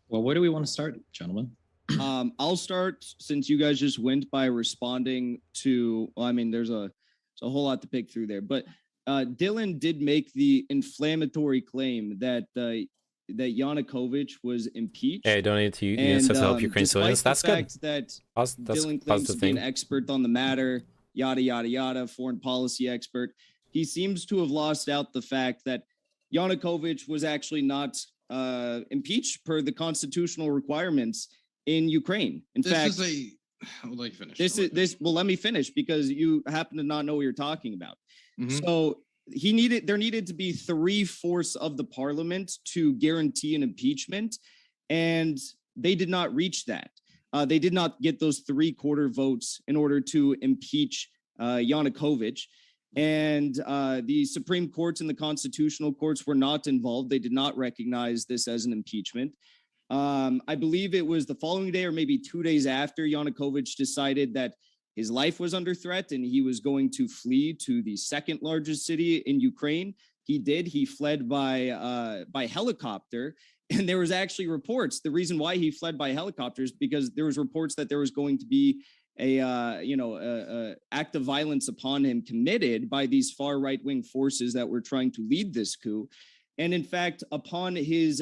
Well, where do we want to start, gentlemen? I'll start since you guys just went by responding to, well, I mean, there's a whole lot to pick through there, but Dylan did make the inflammatory claim that that Yanukovych was impeached. Hey, donate to UNICEF to help Ukraine civilians. That's good. That That's Dylan claims positive to be an thing. expert on the matter, yada, yada, yada, foreign policy expert. He seems to have lost out the fact that Yanukovych was actually not impeached per the constitutional requirements in Ukraine. In fact, I would like to finish. Well, let me finish because you happen to not know what you're talking about. Mhm. So there needed to be 3/4 of the parliament to guarantee an impeachment, and they did not reach that. They did not get those 3/4 votes in order to impeach Yanukovych. And the Supreme Courts and the constitutional courts were not involved. They did not recognize this as an impeachment. I believe it was the following day or maybe 2 days after Yanukovych decided that his life was under threat and he was going to flee to the second largest city in Ukraine. He did. He fled by helicopter. And there was actually reports. The reason why he fled by helicopter is because there was reports that there was going to be a act of violence upon him committed by these far right-wing forces that were trying to lead this coup. And in fact, upon his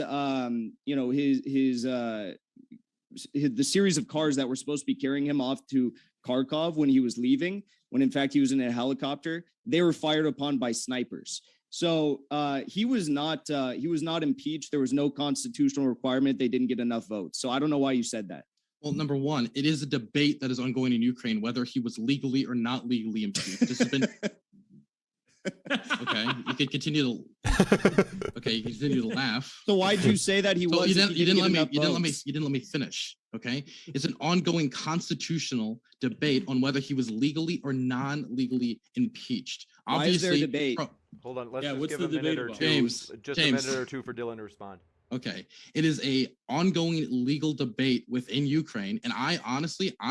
the series of cars that were supposed to be carrying him off to Kharkov when he was leaving, when in fact he was in a helicopter, they were fired upon by snipers. So he was not impeached. There was no constitutional requirement. They didn't get enough votes. So I don't know why you said that. Well, number one, it is a debate that is ongoing in Ukraine, whether he was legally or not legally impeached. This has been okay. You can continue to you can continue to laugh. So why'd you say that he So was? you didn't let me finish. Okay, it's an ongoing constitutional debate on whether he was legally or non-legally impeached. Why is there a debate? Hold on. Let's Yeah, just what's give the a minute debate or about? two. James, Just James. a minute or two for Dylan to respond. Okay, it is a ongoing legal debate within Ukraine, and I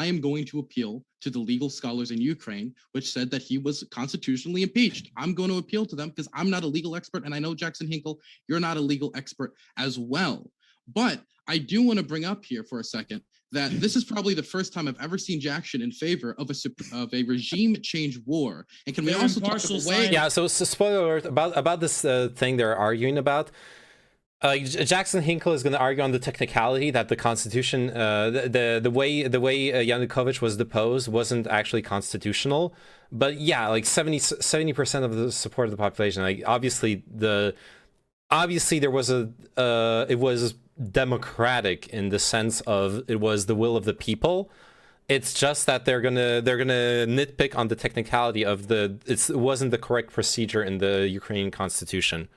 am going to appeal to the legal scholars in Ukraine, which said that he was constitutionally impeached. I'm going to appeal to them because I'm not a legal expert, and I know Jackson Hinkle, you're not a legal expert as well. But I do want to bring up here for a second that this is probably the first time I've ever seen Jackson in favor of a regime change war. And can we They're also talk impartial about the way? science. Yeah, so spoiler alert about this thing they're arguing about. Jackson Hinkle is going to argue on the technicality that the Constitution, the way Yanukovych was deposed wasn't actually constitutional. But yeah, like 70% of the support of the population. Like obviously there was it was democratic in the sense of it was the will of the people. It's just that they're gonna nitpick on the technicality of it wasn't the correct procedure in the Ukrainian constitution.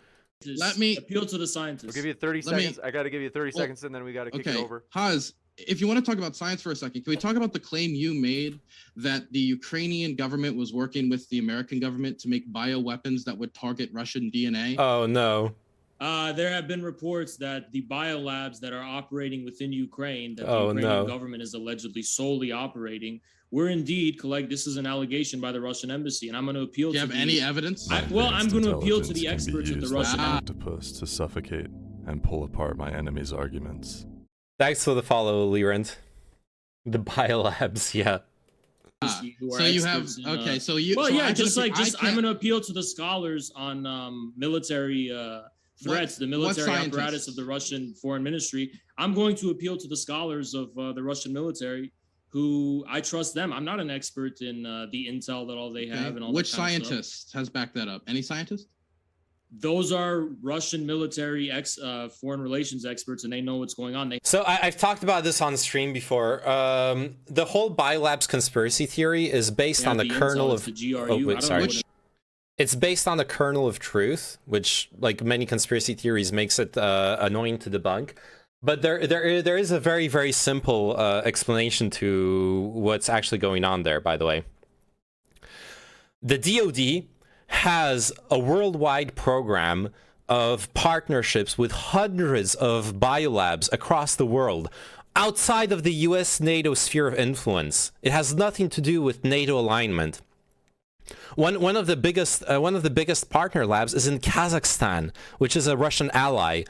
Let me appeal to the scientists. We'll give you 30 Let me- seconds. I got to give you 30 Well, seconds, and then we got to kick it Okay, over. Haz, if you want to talk about science for a second, can we talk about the claim you made that the Ukrainian government was working with the American government to make bioweapons that would target Russian DNA? Oh no. There have been reports that the biolabs that are operating within Ukraine, that the Oh, Ukrainian no. government is allegedly solely operating, were indeed this is an allegation by the Russian embassy, and I'm going to appeal Do you to have any evidence? I'm going to appeal to the experts at the Russian octopus to suffocate and pull apart my enemy's arguments. Thanks for the follow, Lirand. The biolabs, yeah. embassy. Who are So you have experts in, okay. So you. Well, so yeah, I just can- I I'm can't- going to appeal to the scholars on military threats, the military scientists? apparatus of the Russian foreign ministry. I'm going to appeal to the scholars of the Russian military, who I trust them. I'm not an expert in the intel that all they Okay. have and all Which that kind of stuff. scientist has backed that up? Any scientist? Those are Russian military foreign relations experts, and they know what's going on. So I've talked about this on stream before. The whole biolabs conspiracy theory is based on the kernel of. the GRU. Oh, I wait, don't sorry. know what it- It's based on the kernel of truth, which, like many conspiracy theories, makes it annoying to debunk. But there is a very, very simple explanation to what's actually going on there, by the way. The DoD has a worldwide program of partnerships with hundreds of biolabs across the world, outside of the US-NATO sphere of influence. It has nothing to do with NATO alignment. One of the biggest partner labs is in Kazakhstan, which is a Russian ally.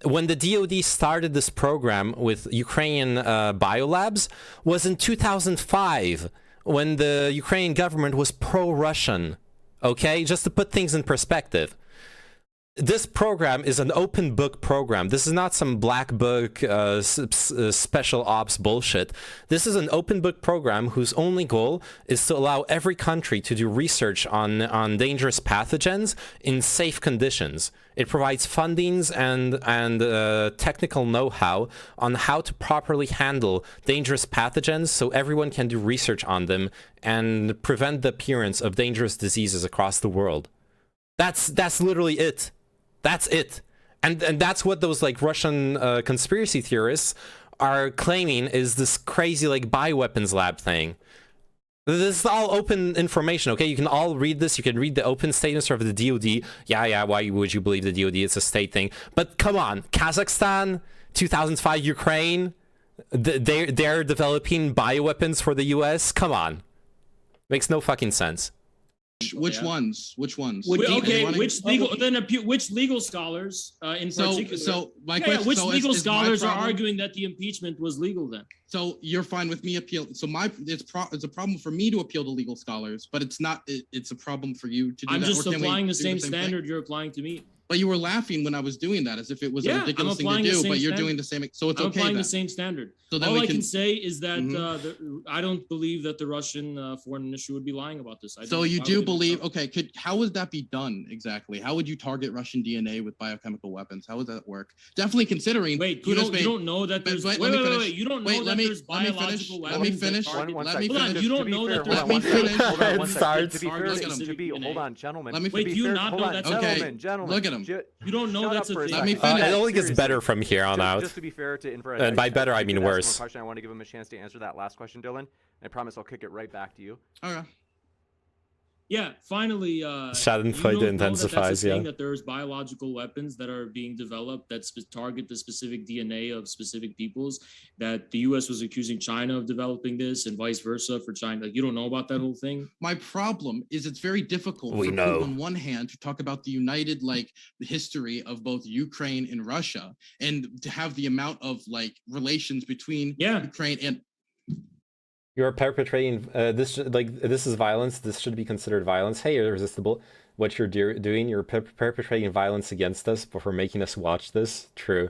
When the DoD started this program with Ukrainian biolabs was in 2005, when the Ukrainian government was pro-Russian. Okay, just to put things in perspective. This program is an open book program. This is not some black book special ops bullshit. This is an open book program whose only goal is to allow every country to do research on dangerous pathogens in safe conditions. It provides fundings and technical know-how on how to properly handle dangerous pathogens so everyone can do research on them and prevent the appearance of dangerous diseases across the world. That's literally it. That's it. And that's what those like Russian conspiracy theorists are claiming is this crazy like bioweapons lab thing. This is all open information, okay? You can all read this. You can read the open statements of the DoD. Yeah, why would you believe the DoD? It's a state thing. But come on, Kazakhstan, 2005 Ukraine, they're developing bioweapons for the US? Come on. Makes no fucking sense. Which ones? Which legal scholars in particular? So my question. question. Which so legal is scholars are arguing that the impeachment was legal then? So you're fine with me appeal. So it's a problem for me to appeal to legal scholars, but it's not. It's a problem for you to do I'm that. just Or can we applying the do same thing? standard you're applying to me. But you were laughing when I was doing that, as if it was a ridiculous thing to do. But you're doing the same. So it's I'm okay. applying then. the same standard. So then all we I can say is that I don't believe that the Russian foreign ministry would be lying about this. So you do believe? Okay. How would that be done exactly? How would you target Russian DNA with biochemical weapons? How would that work? Definitely considering. Wait, you don't know that there's. Wait. You don't know that there's biological weapons. Let me finish. Hold finish. You don't know that there's. Let me finish. Hold on, gentlemen. Let me Wait, do you not know that's gentlemen. Look at him. You don't know that's a thing. Let me finish. It only gets better from here on out. Just to be fair to Infrared. And by better, I mean worse. I want to give him a chance to answer that last question, Dylan. I promise I'll kick it right back to you. Okay. Yeah, finally, Schadenfreude intensifies, yeah. That there's biological weapons that are being developed that target the specific DNA of specific peoples, that the U.S. was accusing China of developing this and vice versa for China. Like, you don't know about that whole thing? My problem is it's very difficult for people on one hand to talk about the united, like, the history of both Ukraine and Russia, and to have the amount of, like, relations between Ukraine and... You're perpetrating this is violence. This should be considered violence. Hey, irresistible. What you're doing, you're perpetrating violence against us for making us watch this. True.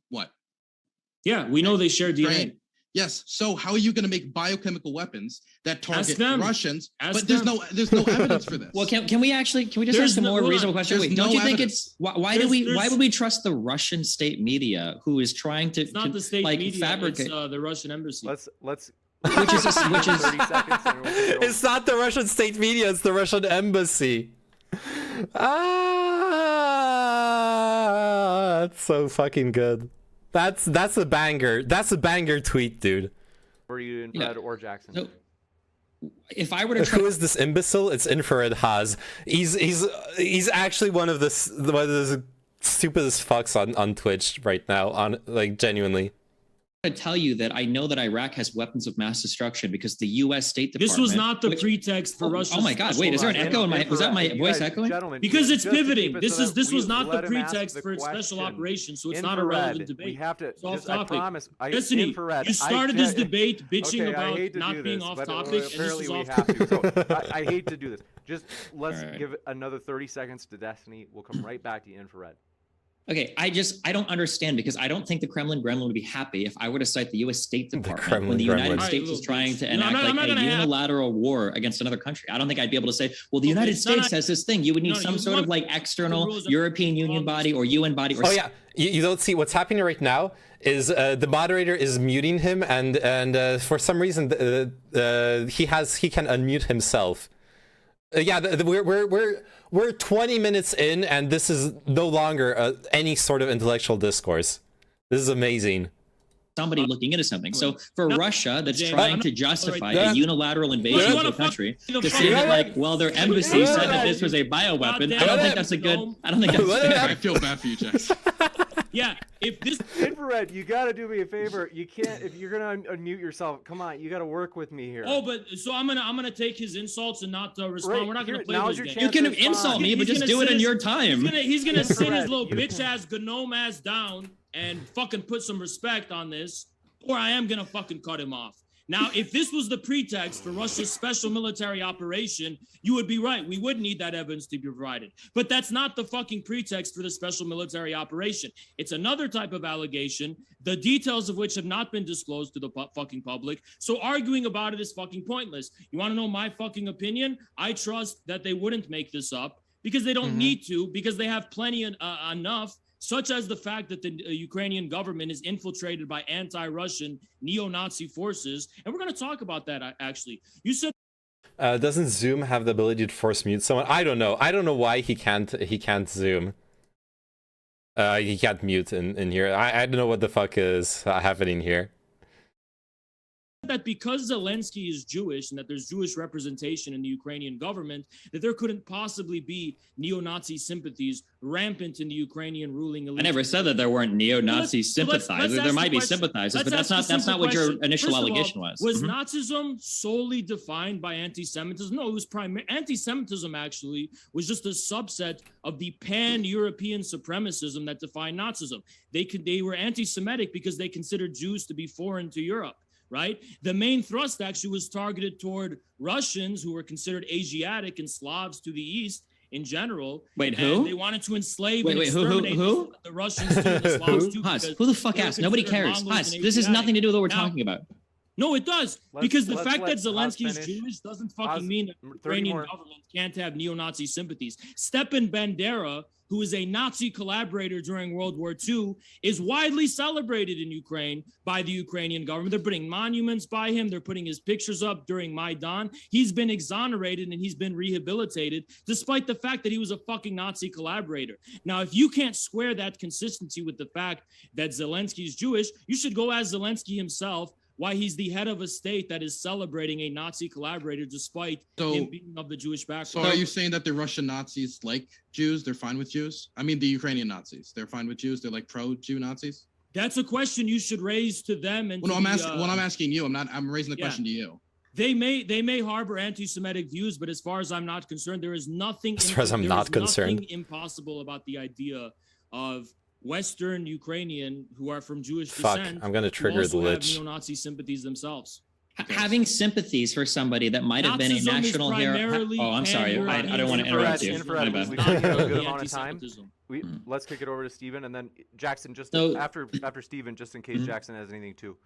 What? Yeah, we know they share DNA. Right. Yes. So how are you going to make biochemical weapons that target Russians? But there's no evidence for this. Well, can we just ask a more reasonable question? Wait, don't you think it's why would we trust the Russian state media who is trying to not the state media, fabricate? It's the Russian embassy. Let's which is 30 seconds. It's not the Russian state media. It's the Russian embassy. That's so fucking good. That's a banger. That's a banger tweet, dude. Were you Infrared or Jackson? So, if I were to who is this imbecile? It's Infrared Haas. He's actually one of the stupidest fucks on Twitch right now. On like genuinely. To tell you that I know that Iraq has weapons of mass destruction because the U.S. State Department. This was not the pretext for Russia. Oh my God! Wait, is there an echo in my? Was that my voice echoing? Because it's pivoting. This was not the pretext for its special operation, so it's not a relevant debate. We have to. It's off topic. I promise. Destiny, you started this debate bitching about not being off topic, and this is off topic. So I hate to do this. Just let's give it another 30 seconds to Destiny. We'll come right back to you, Infrared. Okay, I don't understand because I don't think the Kremlin Gremlin would be happy if I were to cite the U.S. State Department when the United States is trying to enact a unilateral war against another country. I don't think I'd be able to say, well, the United States has this thing. You would need some sort of like external European Union body or UN body. Or you don't see what's happening right now is the moderator is muting him and for some reason he can unmute himself. We're 20 minutes in, and this is no longer any sort of intellectual discourse. This is amazing. Somebody looking into something. So for Russia, that's trying to justify a unilateral invasion of the country, to say that like, well, their embassy said that this was a bioweapon. I don't think that's a good. I don't think that's. I feel bad for you, Jax. Yeah, if this Infrared, you gotta do me a favor. You can't if you're gonna unmute yourself. Come on, you gotta work with me here. Oh, but so I'm gonna take his insults and not respond. Right, We're not here, gonna play now's those your games. chance. You can Respond. insult me, but He's just gonna do it sit in his- your time. He's gonna sit his Infrared, little you bitch ass gnome ass down and fucking put some respect on this, or I am gonna fucking cut him off. Now, if this was the pretext for Russia's special military operation, you would be right. We would need that evidence to be provided. But that's not the fucking pretext for the special military operation. It's another type of allegation, the details of which have not been disclosed to the fucking public. So arguing about it is fucking pointless. You want to know my fucking opinion? I trust that they wouldn't make this up because they don't need to, because they have plenty enough, such as the fact that the Ukrainian government is infiltrated by anti-Russian neo-Nazi forces. And we're going to talk about that, actually. You said... Doesn't Zoom have the ability to force mute someone? I don't know. I don't know why he can't Zoom. He can't mute in here. I don't know what the fuck is happening here. That because Zelensky is Jewish and that there's Jewish representation in the Ukrainian government, that there couldn't possibly be neo-Nazi sympathies rampant in the Ukrainian ruling elite. I never said that there weren't neo-Nazi sympathizers. There might be sympathizers, but that's not what your initial allegation was. Was Nazism solely defined by anti-Semitism? No, it was anti-Semitism actually was just a subset of the pan-European supremacism that defined Nazism. They were anti-Semitic because they considered Jews to be foreign to Europe. Right? The main thrust actually was targeted toward Russians who were considered Asiatic and Slavs to the east in general. Wait, who? They wanted to enslave wait, and exterminate who? the Russians too, the Slavs too. Huss, who the fuck asked? Nobody cares. Huss, this has nothing to do with what we're talking about. No, it does. Because the fact that let Huss Zelensky is finish. Jewish doesn't fucking Huss, mean that the 30 Ukrainian more. government can't have neo-Nazi sympathies. Stepan Bandera, who is a Nazi collaborator during World War II, is widely celebrated in Ukraine by the Ukrainian government. They're putting monuments by him. They're putting his pictures up during Maidan. He's been exonerated and he's been rehabilitated, despite the fact that he was a fucking Nazi collaborator. Now, if you can't square that consistency with the fact that Zelensky is Jewish, you should go ask Zelensky himself why he's the head of a state that is celebrating a Nazi collaborator despite him being of the Jewish background. So are you saying that the Russian Nazis like Jews? They're fine with Jews? I mean, the Ukrainian Nazis, they're fine with Jews? They're like pro-Jew Nazis? That's a question you should raise to them. And Well, no, I'm asking you. I'm raising the question to you. They may harbor anti-Semitic views, but as far as I'm not concerned, there is nothing. As far as I'm not concerned, nothing impossible about the idea of Western Ukrainian who are from Jewish descent. I'm gonna trigger the lich. Have neo-Nazi sympathies themselves. Having sympathies for somebody that might have been a national hero. Oh, I'm sorry. I don't want to interrupt you. Infrared, My we bad. got a good amount of time. Let's kick it over to Steven, and then Jackson, just after Steven, just in case Jackson has anything too.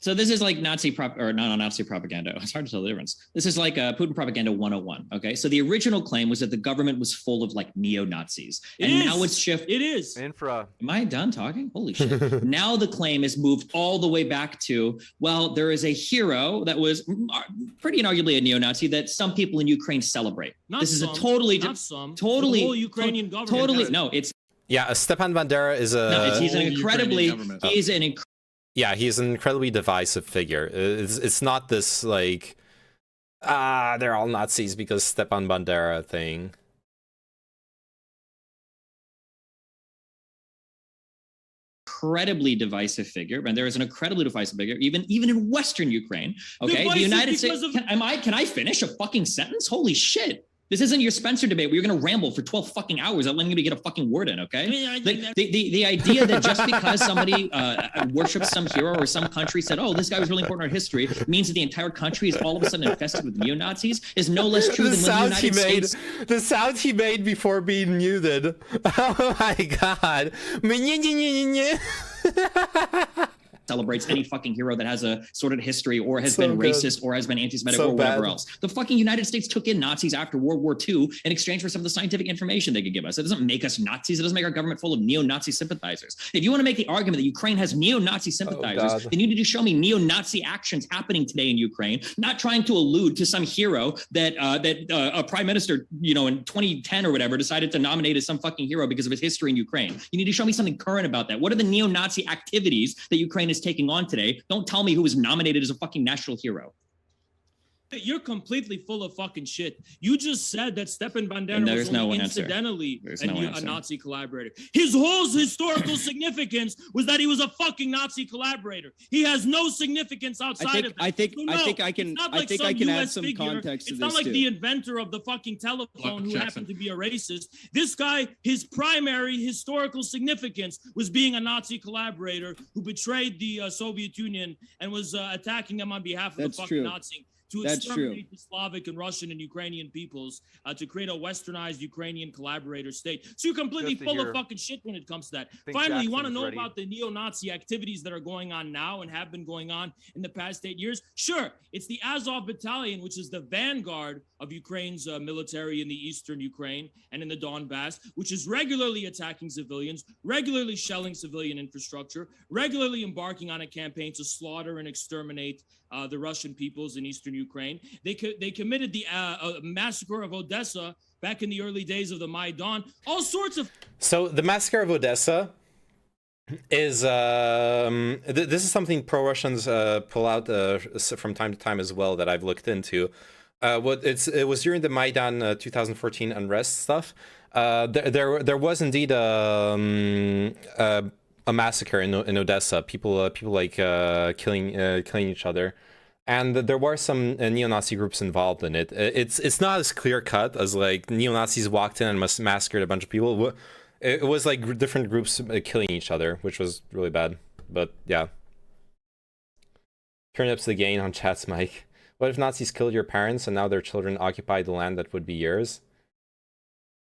So this is like Nazi propaganda. It's hard to tell the difference. This is like Putin propaganda 101. Okay, so the original claim was that the government was full of like neo-Nazis, now it's shifted. It is. Infra. Am I done talking? Holy shit! Now the claim is moved all the way back to, well, there is a hero that was pretty inarguably a neo-Nazi that some people in Ukraine celebrate. This is a totally not some. Totally the whole Ukrainian government. Totally no. It's yeah. Stepan Bandera is a. No, he's an incredibly. Yeah, he's an incredibly divisive figure. It's not this like, they're all Nazis because Stepan Bandera thing. Incredibly divisive figure, and there is an incredibly divisive figure, even in Western Ukraine. Okay, the United States. Can I finish a fucking sentence? Holy shit! This isn't your Spencer debate where you're going to ramble for 12 fucking hours. I'm letting you get a fucking word in, okay? The idea that just because somebody worships some hero or some country said, oh, this guy was really important in our history, means that the entire country is all of a sudden infested with neo-Nazis is no less true than when the United States... The sound he made before being muted. Oh my god. Celebrates any fucking hero that has a sordid history or has been racist or has been anti-Semitic or whatever else. The fucking United States took in Nazis after World War II in exchange for some of the scientific information they could give us. It doesn't make us Nazis. It doesn't make our government full of neo-Nazi sympathizers. If you want to make the argument that Ukraine has neo-Nazi sympathizers, then you need to show me neo-Nazi actions happening today in Ukraine, not trying to allude to some hero that a prime minister, in 2010 or whatever, decided to nominate as some fucking hero because of his history in Ukraine. You need to show me something current about that. What are the neo-Nazi activities that Ukraine is taking on today? Don't tell me who was nominated as a fucking national hero. You're completely full of fucking shit. You just said that Stepan Bandera And was there's only no answer. incidentally There's a, no a answer. Nazi collaborator. His whole historical significance was that he was a fucking Nazi collaborator. He has no significance outside of that. I think So no, I can it's not I like think some I can add US some figure. context to It's this not like too. the inventor of the fucking telephone who Jackson. happened to be a racist. This guy, his primary historical significance was being a Nazi collaborator who betrayed the Soviet Union and was attacking them on behalf of That's the fucking true. Nazis. To That's exterminate the Slavic and Russian and Ukrainian peoples, to create a westernized Ukrainian collaborator state. So you're completely Just to full of hear- fucking shit when it comes to that. think Finally, you want to Jackson's know ready. about the neo-Nazi activities that are going on now and have been going on in the past 8 years? Sure, it's the Azov Battalion, which is the vanguard of Ukraine's military in the eastern Ukraine and in the Donbass, which is regularly attacking civilians, regularly shelling civilian infrastructure, regularly embarking on a campaign to slaughter and exterminate the Russian peoples in eastern Ukraine. They committed the massacre of Odessa back in the early days of the Maidan. All sorts of. So the massacre of Odessa is this is something pro-Russians pull out from time to time as well that I've looked into. It was during the Maidan 2014 unrest stuff. There was indeed a massacre in Odessa. People like killing each other, and there were some neo-Nazi groups involved in it. It's not as clear cut as like neo-Nazis walked in and massacred a bunch of people. It was like different groups killing each other, which was really bad. But yeah, turn up the gain on chat's mic. What if Nazis killed your parents and now their children occupy the land that would be yours?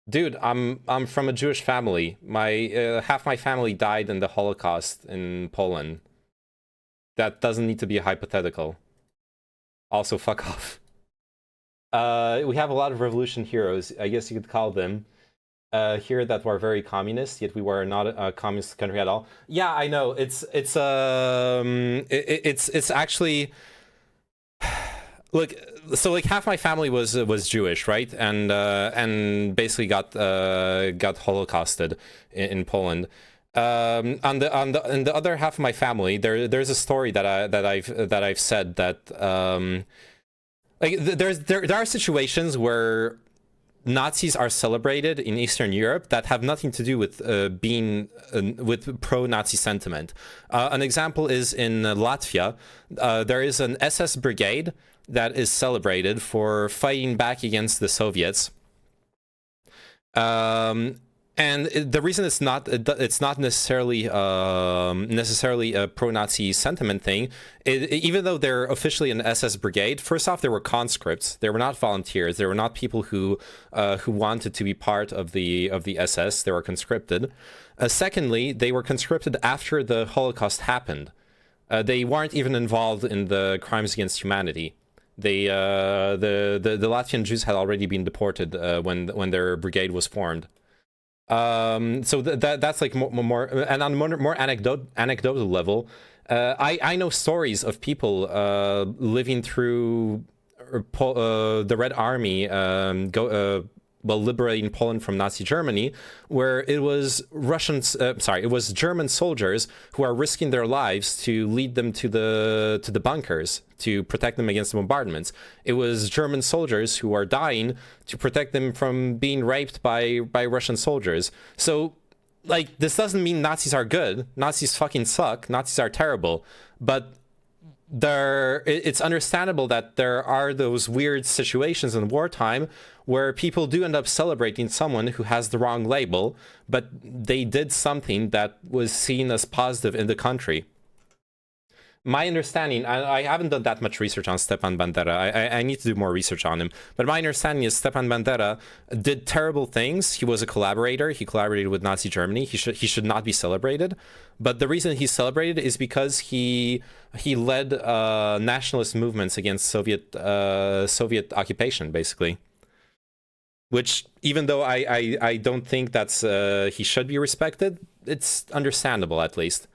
Dude, I'm from a Jewish family. My half my family died in the Holocaust in Poland. That doesn't need to be a hypothetical. Also, fuck off. We have a lot of revolution heroes, I guess you could call them, here that were very communist, yet we were not a communist country at all. Yeah, I know. It's actually. Look, so like half my family was Jewish, right? And basically got holocaused in Poland. In the other half of my family, there's a story that I've said that like there are situations where Nazis are celebrated in Eastern Europe that have nothing to do with being with pro-Nazi sentiment. An example is in Latvia. There is an SS brigade that is celebrated for fighting back against the Soviets. And the reason it's not necessarily a pro-Nazi sentiment thing, even though they're officially an SS brigade. First off, they were conscripts; they were not volunteers. They were not people who wanted to be part of the SS. They were conscripted. Secondly, they were conscripted after the Holocaust happened. They weren't even involved in the crimes against humanity. The Latvian Jews had already been deported when their brigade was formed. So that's like more and on more anecdotal level. I know stories of people living through the Red Army liberating Poland from Nazi Germany, where it was it was German soldiers who are risking their lives to lead them to the bunkers to protect them against the bombardments. It was German soldiers who are dying to protect them from being raped by Russian soldiers. So, like, this doesn't mean Nazis are good. Nazis fucking suck. Nazis are terrible. But it's understandable that there are those weird situations in wartime where people do end up celebrating someone who has the wrong label, but they did something that was seen as positive in the country. My understanding, I haven't done that much research on Stepan Bandera. I need to do more research on him. But my understanding is Stepan Bandera did terrible things. He was a collaborator. He collaborated with Nazi Germany. He should not be celebrated. But the reason he's celebrated is because he led nationalist movements against Soviet occupation, basically. Which, even though I don't think that's he should be respected, it's understandable at least.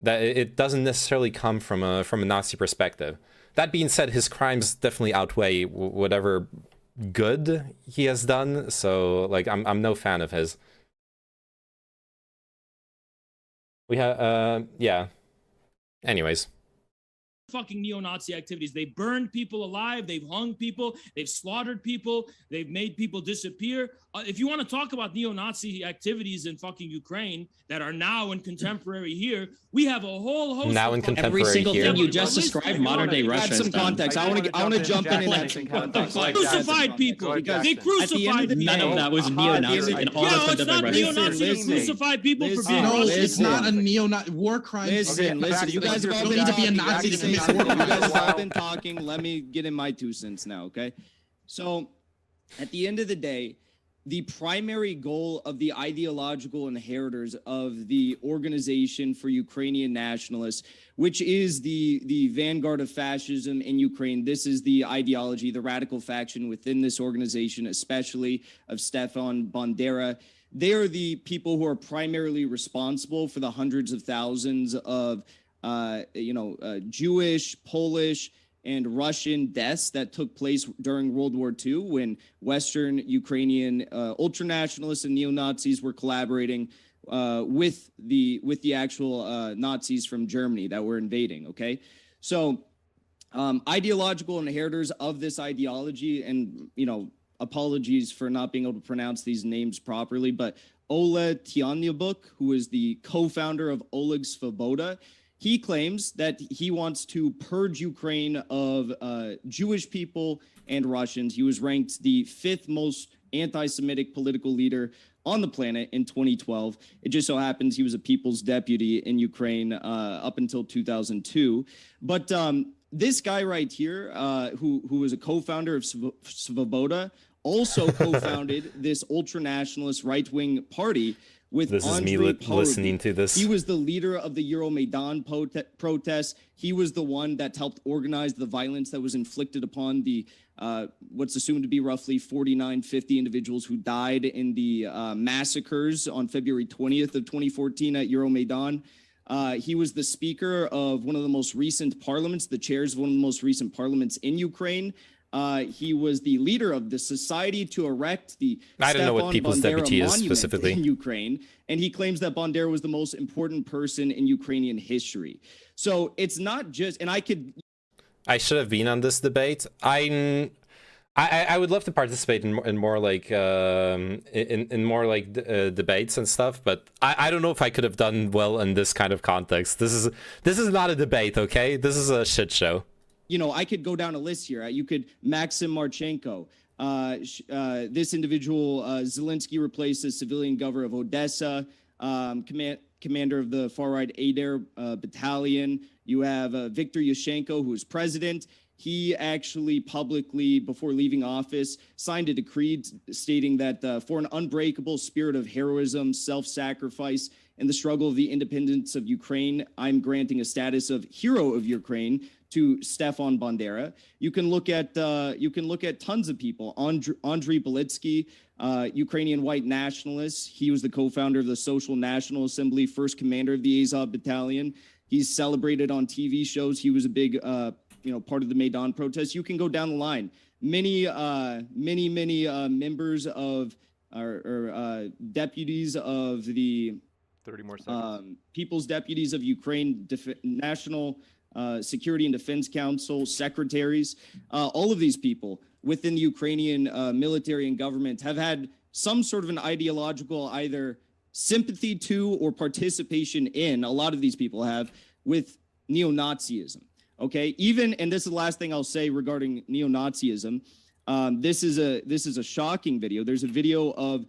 That it doesn't necessarily come from a Nazi perspective. That being said, his crimes definitely outweigh whatever good he has done. So, like, I'm no fan of his. We have yeah. Anyways, fucking neo-Nazi activities. They burned people alive. They've hung people. They've slaughtered people. They've made people disappear. If you want to talk about neo-Nazi activities in fucking Ukraine that are now in contemporary here, we have a whole host Now of in fucking- contemporary Every single here. thing you just described, modern day Russia Add has some done. context. I want to jump in and add some context. They crucified people. They crucified people. None of that was neo-Nazi in all Yeah, of it's not Russia. neo-Nazi to crucify people for being No, Russian. it's not a neo-Nazi war crime. Listen. You guys have all You been don't need to be a talking. Nazi to commit You war guys have all crimes. been talking. Let me get in my 2 cents now, okay? So, at the end of the day, the primary goal of the ideological inheritors of the Organization for Ukrainian Nationalists, which is the vanguard of fascism in Ukraine. This is the ideology, the radical faction within this organization, especially of Stefan Bandera. They are the people who are primarily responsible for the hundreds of thousands of, Jewish, Polish, and Russian deaths that took place during World War II when Western Ukrainian ultranationalists and neo-Nazis were collaborating with the actual Nazis from Germany that were invading. Okay, so ideological inheritors of this ideology, and apologies for not being able to pronounce these names properly, but Oleg Tianyabuk, who is the co-founder of Oleg Svoboda. He claims that he wants to purge Ukraine of Jewish people and Russians. He was ranked the 5th most anti-Semitic political leader on the planet in 2012. It just so happens he was a people's deputy in Ukraine up until 2002. But this guy right here, who was a co-founder of Svoboda, also co-founded this ultra-nationalist right-wing party with This is me Andrei listening to this. He was the leader of the Euromaidan protests. He was the one that helped organize the violence that was inflicted upon the what's assumed to be roughly 50 individuals who died in the massacres on February 20th of 2014 at Euromaidan. He was the speaker of one of the most recent parliaments, the chairs of one of the most recent parliaments in Ukraine. He was the leader of the Society to Erect the I don't know what People's Bandera Deputy is Monument specifically. in Ukraine, and he claims that Bandera was the most important person in Ukrainian history. So it's not just, and I should have been on this debate. I would love to participate in more like debates and stuff, but I don't know if I could have done well in this kind of context. This is not a debate, okay? This is a shit show. I could go down a list here. You could Maxim Marchenko. This individual, Zelensky, replaced as civilian governor of Odessa, commander of the far-right Adair battalion. You have Viktor Yushchenko, who is president. He actually publicly, before leaving office, signed a decree stating that for an unbreakable spirit of heroism, self-sacrifice, and the struggle of the independence of Ukraine, I'm granting a status of hero of Ukraine to Stefan Bandera. You can look at tons of people. Andriy Belitsky, Ukrainian white nationalist. He was the co-founder of the Social National Assembly, first commander of the Azov Battalion. He's celebrated on TV shows. He was a big part of the Maidan protests. You can go down the line. Many members of or deputies of the 30 more seconds. People's Deputies of Ukraine, National Security and Defense Council, secretaries, all of these people within the Ukrainian military and government have had some sort of an ideological either sympathy to or participation in, a lot of these people have, with neo-Nazism. Okay, and this is the last thing I'll say regarding neo-Nazism. This is a shocking video. There's a video of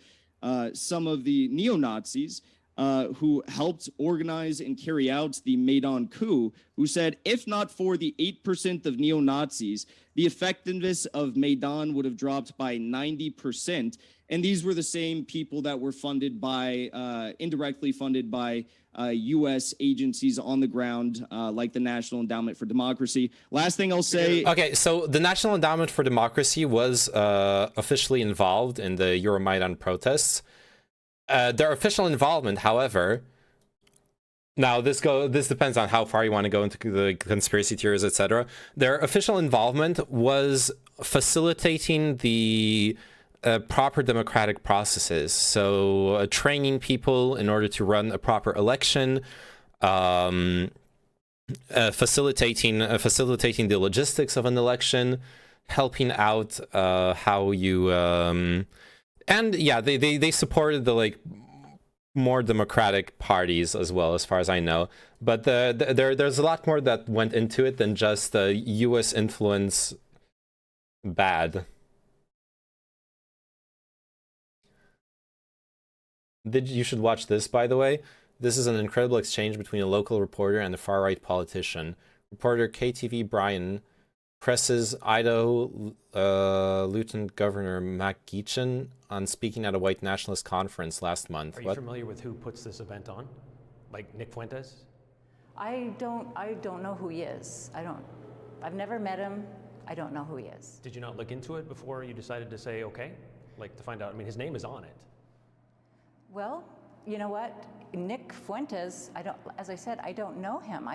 some of the neo-Nazis who helped organize and carry out the Maidan coup, who said, if not for the 8% of neo-Nazis, the effectiveness of Maidan would have dropped by 90%. And these were the same people that were funded by, indirectly funded by U.S. agencies on the ground, like the National Endowment for Democracy. Last thing I'll say. Okay, so the National Endowment for Democracy was officially involved in the Euromaidan protests. Their official involvement, however, now this depends on how far you want to go into the conspiracy theories, etc. Their official involvement was facilitating the proper democratic processes, so training people in order to run a proper election, facilitating the logistics of an election, helping out how you and yeah, they supported the like more democratic parties as well, as far as I know. But there's a lot more that went into it than just the U.S. influence bad. You should watch this, by the way. This is an incredible exchange between a local reporter and a far-right politician. Reporter KTV Brian presses Idaho Lieutenant Governor MacLeod on speaking at a white nationalist conference last month. Are you familiar with who puts this event on? Like Nick Fuentes? I don't know who he is. I've never met him. I don't know who he is. Did you not look into it before you decided to say okay? Like to find out, I mean, his name is on it. Well, you know what? Nick Fuentes, as I said, I don't know him.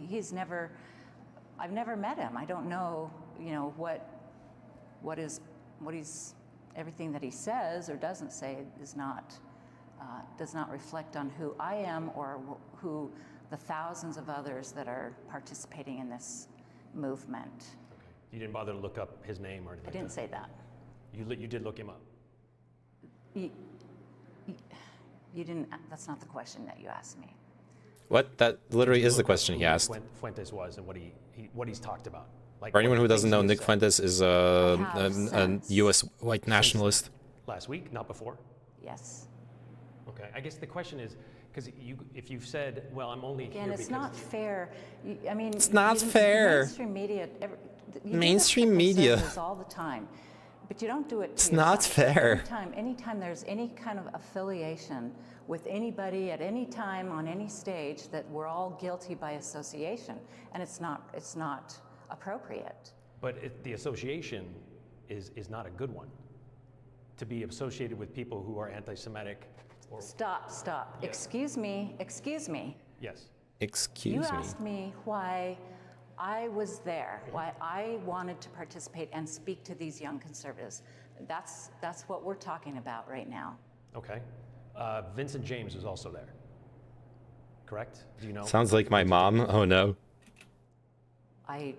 He's never, I've never met him. I don't know, you know, what he's, everything that he says or doesn't say is not, does not reflect on who I am or who the thousands of others that are participating in this movement. Okay. You didn't bother to look up his name or anything? I didn't say that. You did look him up? You didn't, that's not the question that you asked me. What? That literally is the question he asked. Fuentes was and what he's talked about. Like, for anyone who doesn't know, Nick Fuentes is a U.S. white nationalist. Last week, not before? Yes. Okay, I guess the question is, because if you've said, well, I'm only Again, here it's because... not fair. I mean... It's not fair. Mainstream media... Mainstream media. all the time. But you don't do it to It's yourself. not fair. Anytime there's any kind of affiliation with anybody at any time on any stage, that we're all guilty by association, and it's not appropriate. But the association is not a good one. To be associated with people who are anti-Semitic or... Stop. Yes. Excuse me. Yes. Excuse me. You asked me why I was there, why I wanted to participate and speak to these young conservatives. That's what we're talking about right now. Okay. Vincent James was also there, correct? Do you know? Sounds like my mom. Oh no. I've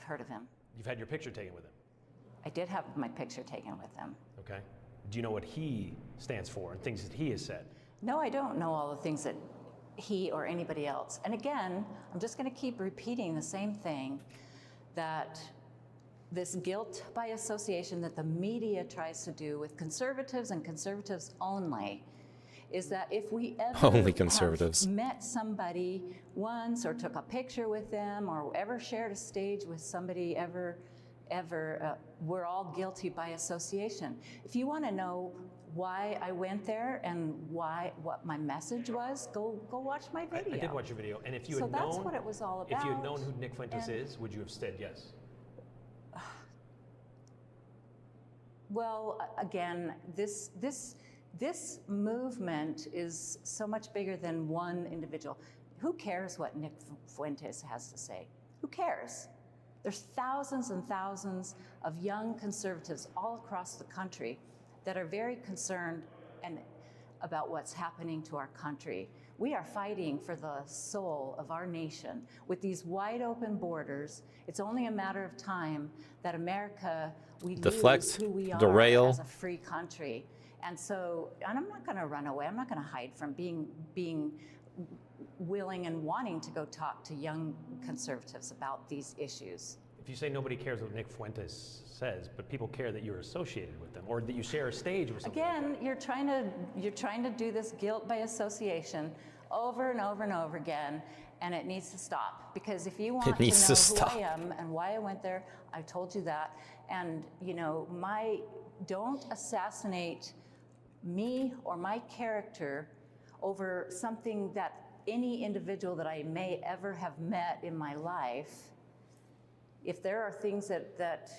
heard of him. You've had your picture taken with him? I did have my picture taken with him. Okay. Do you know what he stands for and things that he has said? No, I don't know all the things that he or anybody else. And again, I'm just going to keep repeating the same thing, that this guilt by association that the media tries to do with conservatives and conservatives only is that if we ever only conservatives have met somebody once or took a picture with them or ever shared a stage with somebody ever, we're all guilty by association. If you want to know why I went there and what my message was, go watch my video. I did watch your video, and if you so had known, that's what it was all about. If you had known who Nick Fuentes is, would you have said yes? Well, again, this movement is so much bigger than one individual. Who cares what Nick Fuentes has to say? Who cares? There's thousands and thousands of young conservatives all across the country that are very concerned about what's happening to our country. We are fighting for the soul of our nation. With these wide open borders, it's only a matter of time that America, we lose who we are as a free country. And I'm not gonna run away. I'm not gonna hide from being willing and wanting to go talk to young conservatives about these issues. If you say nobody cares what Nick Fuentes says, but people care that you're associated with them or that you share a stage with something. Again, you're trying to do this guilt by association over and over and over again, and it needs to stop. Because if you want to know who I am and why I went there, I told you that. And you know, don't assassinate me or my character over something that any individual that I may ever have met in my life. If there are things that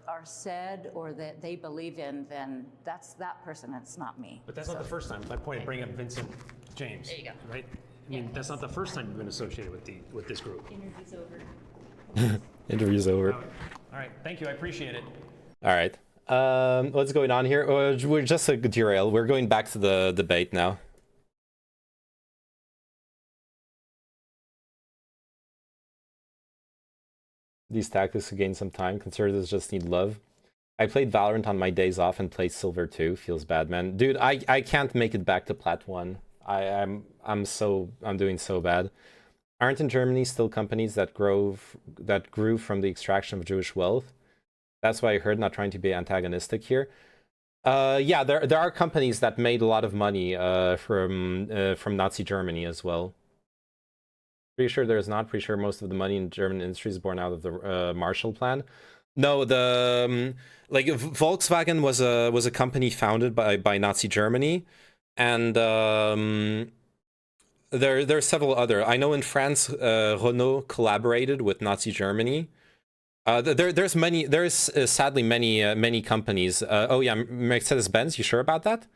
are said or that they believe in, then that's that person, it's not me. But that's not the first time. My point of bringing up Vincent James. There you go. Right? I mean, that's not the first time you've been associated with this group. Interview's over. Interview's over. All right. Thank you. I appreciate it. All right. What's going on here? We're just a derail. We're going back to the debate now. these tactics to gain some time. Conservatives just need love. I played Valorant on my days off and played Silver 2. Feels bad, man. Dude, I can't make it back to Plat 1. I'm doing so bad. Aren't in Germany still companies that grew from the extraction of Jewish wealth? That's what I heard, not trying to be antagonistic here. Yeah, there are companies that made a lot of money from Nazi Germany as well. Pretty sure there's not. Pretty sure most of the money in German industry is born out of the Marshall Plan. No, the like Volkswagen was a company founded by Nazi Germany, and there are several other. I know in France, Renault collaborated with Nazi Germany. There's sadly many companies. Oh yeah, Mercedes-Benz. You sure about that?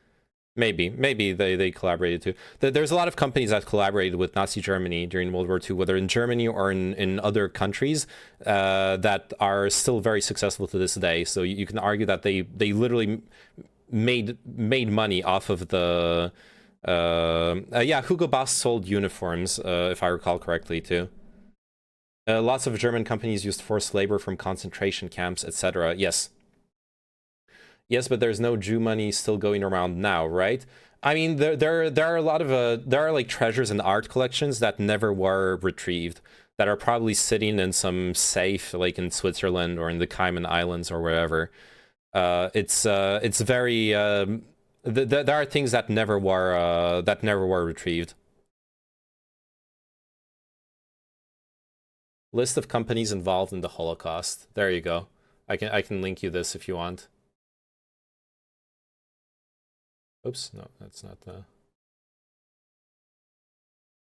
Maybe they collaborated too. There's a lot of companies that collaborated with Nazi Germany during World War II, whether in Germany or in other countries, that are still very successful to this day. So you can argue that they literally made money off of the. Yeah, Hugo Boss sold uniforms, if I recall correctly too. Lots of German companies used forced labor from concentration camps, etc. Yes. Yes, but there's no Jew money still going around now, right? I mean, there are a lot of there are like treasures and art collections that never were retrieved, that are probably sitting in some safe, like in Switzerland or in the Cayman Islands or wherever. It's very there are things that never were retrieved. List of companies involved in the Holocaust. There you go. I can link you this if you want. Oops, no, that's not the...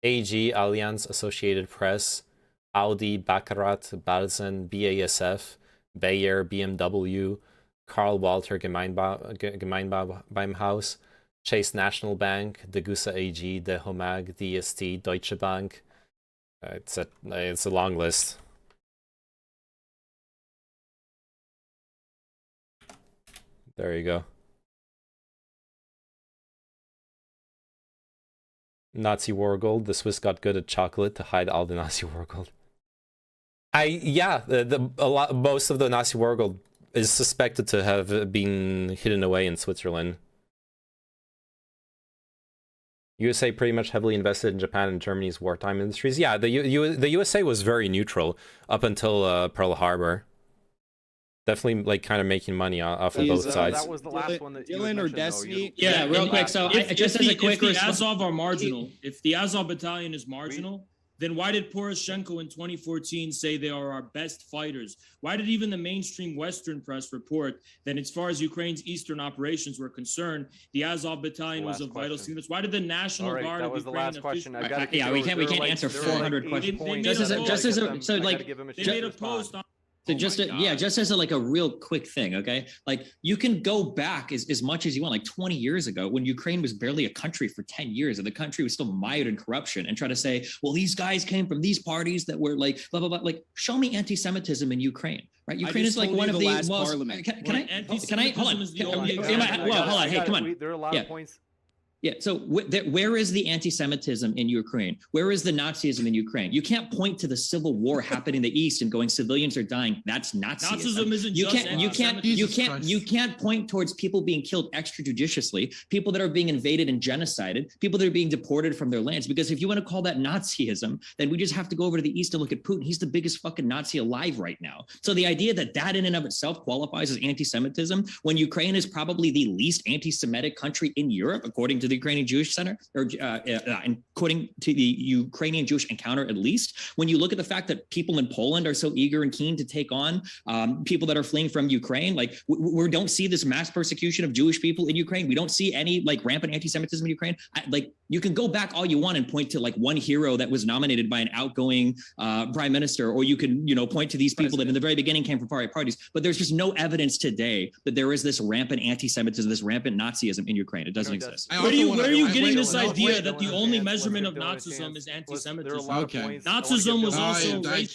AG, Allianz, Associated Press, Audi, Baccarat, Balzen, BASF, Bayer, BMW, Karl Walter Gemeinbaumhaus, Chase National Bank, Degussa AG, Dehomag, DST, Deutsche Bank. It's a long list. There you go. Nazi war gold. The Swiss got good at chocolate to hide all the Nazi war gold. Most of the Nazi war gold is suspected to have been hidden away in Switzerland. USA pretty much heavily invested in Japan and Germany's wartime industries. Yeah, the USA was very neutral up until Pearl Harbor. Definitely, like, kind of making money off of both sides. That was the last one that Dylan or Destiny. Yeah, real quick. So just as a quick if the Azov are marginal, if the Azov battalion is marginal, then why did Poroshenko in 2014 say they are our best fighters? Why did even the mainstream Western press report that as far as Ukraine's eastern operations were concerned, the Azov battalion was of vital significance? Why did the National Guard of Ukraine... That was the last question. Yeah, we can't answer 400 questions. They made a post on... So just as a real quick thing, okay? Like, you can go back as much as you want, like 20 years ago when Ukraine was barely a country for 10 years and the country was still mired in corruption, and try to say, well, these guys came from these parties that were like, blah, blah, blah. Like, show me anti-Semitism in Ukraine, right? Ukraine is like one of the last most... parliament. Can I, hold on. Hey, come on. There are a lot of points. Yeah, so where is the anti-Semitism in Ukraine? Where is the Nazism in Ukraine? You can't point to the civil war happening in the East and going, civilians are dying. That's Nazism. Nazism isn't you can't point towards people being killed extrajudiciously, people that are being invaded and genocided, people that are being deported from their lands. Because if you want to call that Nazism, then we just have to go over to the East and look at Putin. He's the biggest fucking Nazi alive right now. So the idea that in and of itself qualifies as anti-Semitism, when Ukraine is probably the least anti-Semitic country in Europe, according to the Ukrainian Jewish Center, or according to the Ukrainian Jewish Encounter, at least, when you look at the fact that people in Poland are so eager and keen to take on people that are fleeing from Ukraine, like we don't see this mass persecution of Jewish people in Ukraine. We don't see any like rampant anti-Semitism in Ukraine. Like, you can go back all you want and point to like one hero that was nominated by an outgoing prime minister, or you can, point to these people that in the very beginning came from far right parties. But there's just no evidence today that there is this rampant anti-Semitism, this rampant Nazism in Ukraine. It doesn't exist. Where are you getting this idea that the only measurement of Nazism is anti-Semitism? Okay. Nazism was also... Thank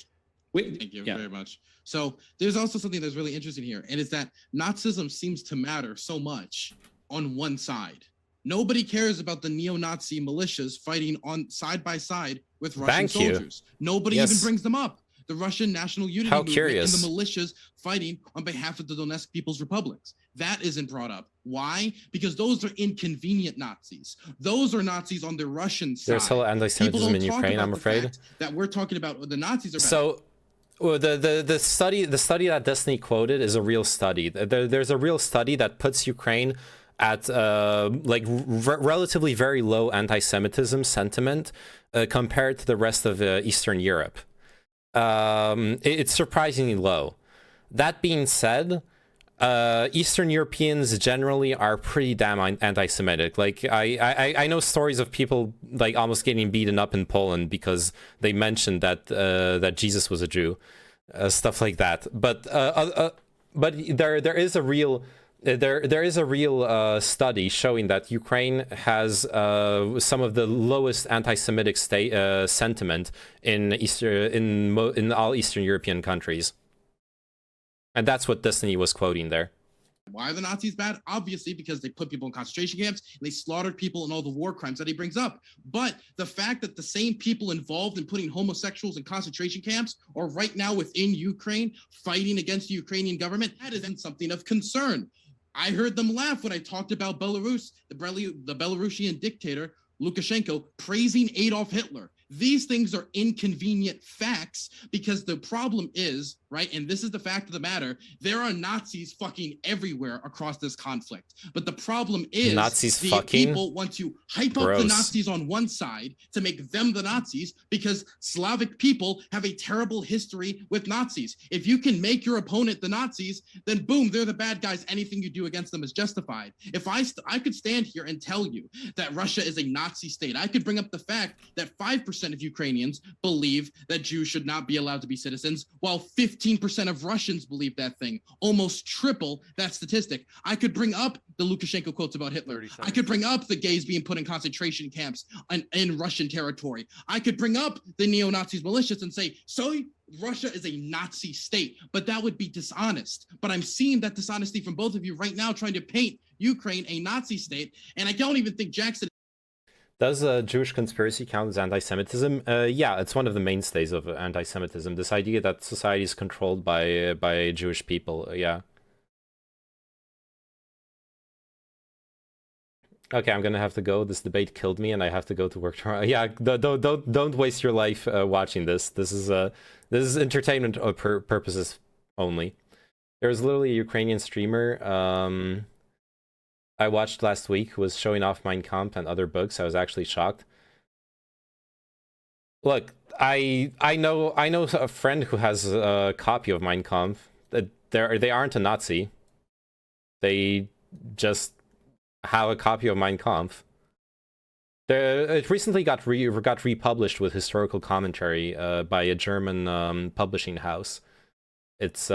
you very much. So there's also something that's really interesting here, and it's that Nazism seems to matter so much on one side. Nobody cares about the neo-Nazi militias fighting on side by side with Russian soldiers. Nobody even brings them up. the Russian National Unity How Movement curious. and the militias fighting on behalf of the Donetsk People's Republics. That isn't brought up. Why? Because those are inconvenient Nazis. Those are Nazis on the Russian side. There's still anti-Semitism in talk Ukraine, about I'm the afraid. fact that we're talking about the Nazis are bad. So, well, the study that Destiny quoted is a real study. There's a real study that puts Ukraine at like relatively very low anti-Semitism sentiment compared to the rest of Eastern Europe. It's surprisingly low. That being said, Eastern Europeans generally are pretty damn anti-Semitic. Like I know stories of people like almost getting beaten up in Poland because they mentioned that that Jesus was a Jew, stuff like that. But there is a real study showing that Ukraine has some of the lowest anti-Semitic sentiment in all Eastern European countries. And that's what Destiny was quoting there. Why are the Nazis bad? Obviously, because they put people in concentration camps and they slaughtered people and all the war crimes that he brings up. But the fact that the same people involved in putting homosexuals in concentration camps are right now within Ukraine fighting against the Ukrainian government, that isn't something of concern. I heard them laugh when I talked about Belarus, the Belarusian dictator, Lukashenko, praising Adolf Hitler. These things are inconvenient facts because the problem is, right, and this is the fact of the matter, there are Nazis fucking everywhere across this conflict. But the problem is Nazis the fucking? people want to hype Gross. up the Nazis on one side to make them the Nazis because Slavic people have a terrible history with Nazis. If you can make your opponent the Nazis, then boom, they're the bad guys. Anything you do against them is justified. If I could stand here and tell you that Russia is a Nazi state, I could bring up the fact that 5% of Ukrainians believe that Jews should not be allowed to be citizens, while 15% of Russians believe that thing, almost triple that statistic. I could bring up the Lukashenko quotes about Hitler. I could bring up the gays being put in concentration camps in Russian territory. I could bring up the neo-Nazis militias and say, so Russia is a Nazi state, but that would be dishonest. But I'm seeing that dishonesty from both of you right now trying to paint Ukraine a Nazi state, and I don't even think Jackson. Does Jewish conspiracy count as anti-Semitism? Yeah, it's one of the mainstays of anti-Semitism. This idea that society is controlled by Jewish people. Yeah. Okay, I'm gonna have to go. This debate killed me, and I have to go to work tomorrow. Yeah, don't waste your life watching this. This is entertainment purposes only. There's literally a Ukrainian streamer. I watched last week who was showing off Mein Kampf and other books. I was actually shocked. Look, I know a friend who has a copy of Mein Kampf. They aren't a Nazi. They just have a copy of Mein Kampf. It recently got republished with historical commentary by a German publishing house. It's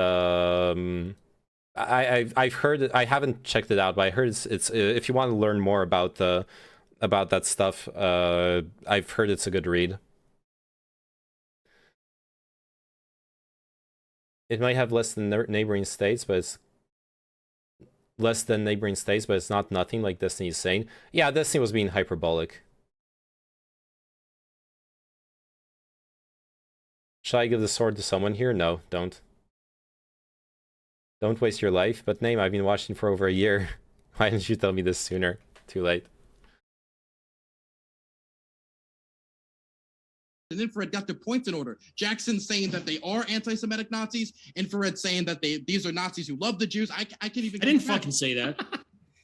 I've heard it. I haven't checked it out, but I heard it's if you want to learn more about that stuff, I've heard it's a good read. It might have less than neighboring states, but it's less than neighboring states, but it's not nothing like Destiny is saying. Yeah, Destiny was being hyperbolic. Should I give the sword to someone here? No, don't. Don't waste your life. But Name, I've been watching for over a year. Why didn't you tell me this sooner? Too late. And Infrared got their points in order. Jackson saying that they are anti-Semitic Nazis. Infrared saying that these are Nazis who love the Jews. I can't even. I didn't fucking say that.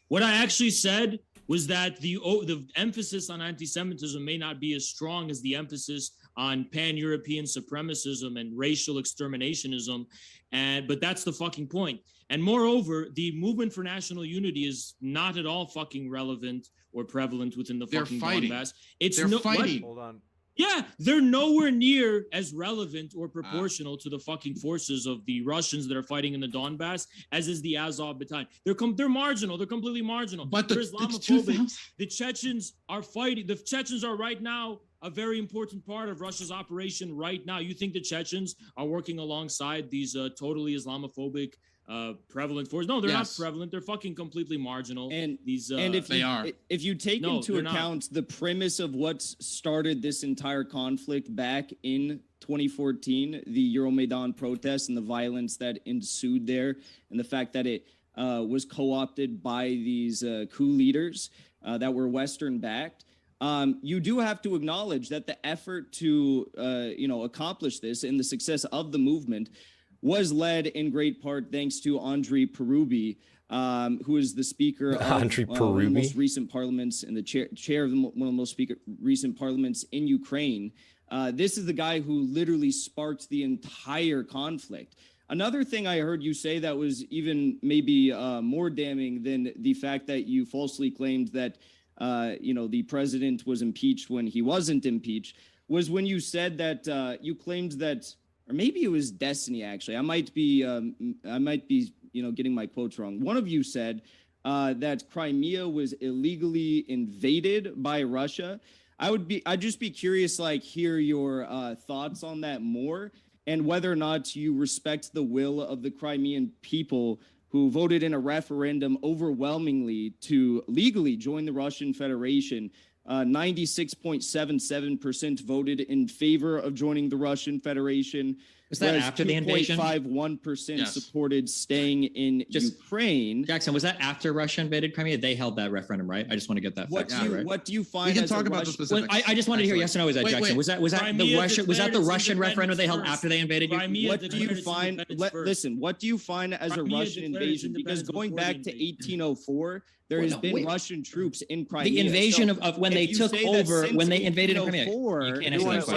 What I actually said was that the emphasis on anti-Semitism may not be as strong as the emphasis on pan-European supremacism and racial exterminationism, but that's the fucking point. And moreover, the movement for national unity is not at all fucking relevant or prevalent within the fucking Donbass. They're fighting. Hold on. Yeah, they're nowhere near as relevant or proportional to the fucking forces of the Russians that are fighting in the Donbass as is the Azov battalion. They're marginal. They're completely marginal. But they're Islamophobic. The Chechens are fighting. The Chechens are right now a very important part of Russia's operation right now. You think the Chechens are working alongside these totally Islamophobic prevalent forces? No, they're not prevalent. They're fucking completely marginal. And these if you take into account the premise of what started this entire conflict back in 2014, the Euromaidan protests and the violence that ensued there, and the fact that it was co-opted by these coup leaders that were Western-backed. You do have to acknowledge that the effort to, accomplish this and the success of the movement was led in great part thanks to Andrei Parubi, who is the speaker of one of the most recent parliaments and the chair of one of the most recent parliaments in Ukraine. This is the guy who literally sparked the entire conflict. Another thing I heard you say that was even maybe more damning than the fact that you falsely claimed that the president was impeached when he wasn't impeached was when you said that you claimed that, or maybe it was Destiny actually. I might be getting my quotes wrong. One of you said that Crimea was illegally invaded by Russia. I'd just be curious, hear your thoughts on that more, and whether or not you respect the will of the Crimean people who voted in a referendum overwhelmingly to legally join the Russian Federation. 96.77% voted in favor of joining the Russian Federation. Was that after the invasion? 2.51% supported staying in Ukraine. Jackson, was that after Russia invaded Crimea? They held that referendum, right? I just want to get that fact right. What do you find? We can talk about the specifics. I just wanted to hear yes or no. Is that Jackson? Was that the Russian referendum they held after they invaded Ukraine? What do you find? Listen, what do you find as a Russian invasion? Because going back to 1804. There has been Russian troops in Crimea. The invasion of when they took over, when they invaded Crimea. You can't answer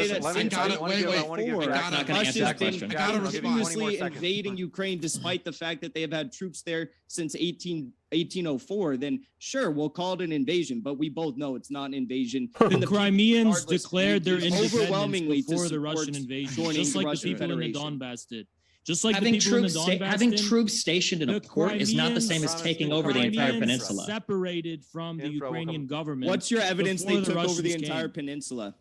that question. Russia's been continuously invading Ukraine despite the fact that they have had troops there since 1804. Then sure, we'll call it an invasion, but we both know it's not an invasion. The Crimeans declared their independence before the Russian invasion, just like the people in the Donbass did. Just like having troops stationed in a port is not the same as taking over the entire peninsula. Separated from the Ukrainian government. What's your evidence they took over the entire peninsula?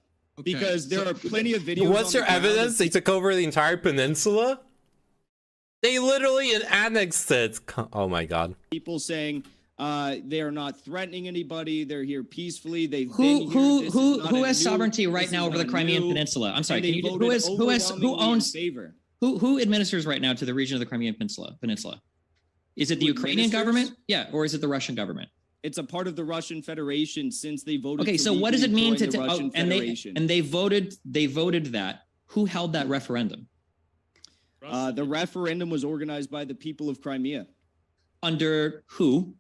Because there are plenty of videos. What's your evidence they took over the entire peninsula? They literally annexed it. Oh my god. People saying they are not threatening anybody. They're here peacefully. Who has sovereignty right now over the Crimean Peninsula? I'm sorry. Who administers right now to the region of the Crimean Peninsula? Is it the Ukrainian government? Yeah, or is it the Russian government? It's a part of the Russian Federation since they voted. Okay, so what does it mean to and they voted that? Who held that referendum? The referendum was organized by the people of Crimea. Under who?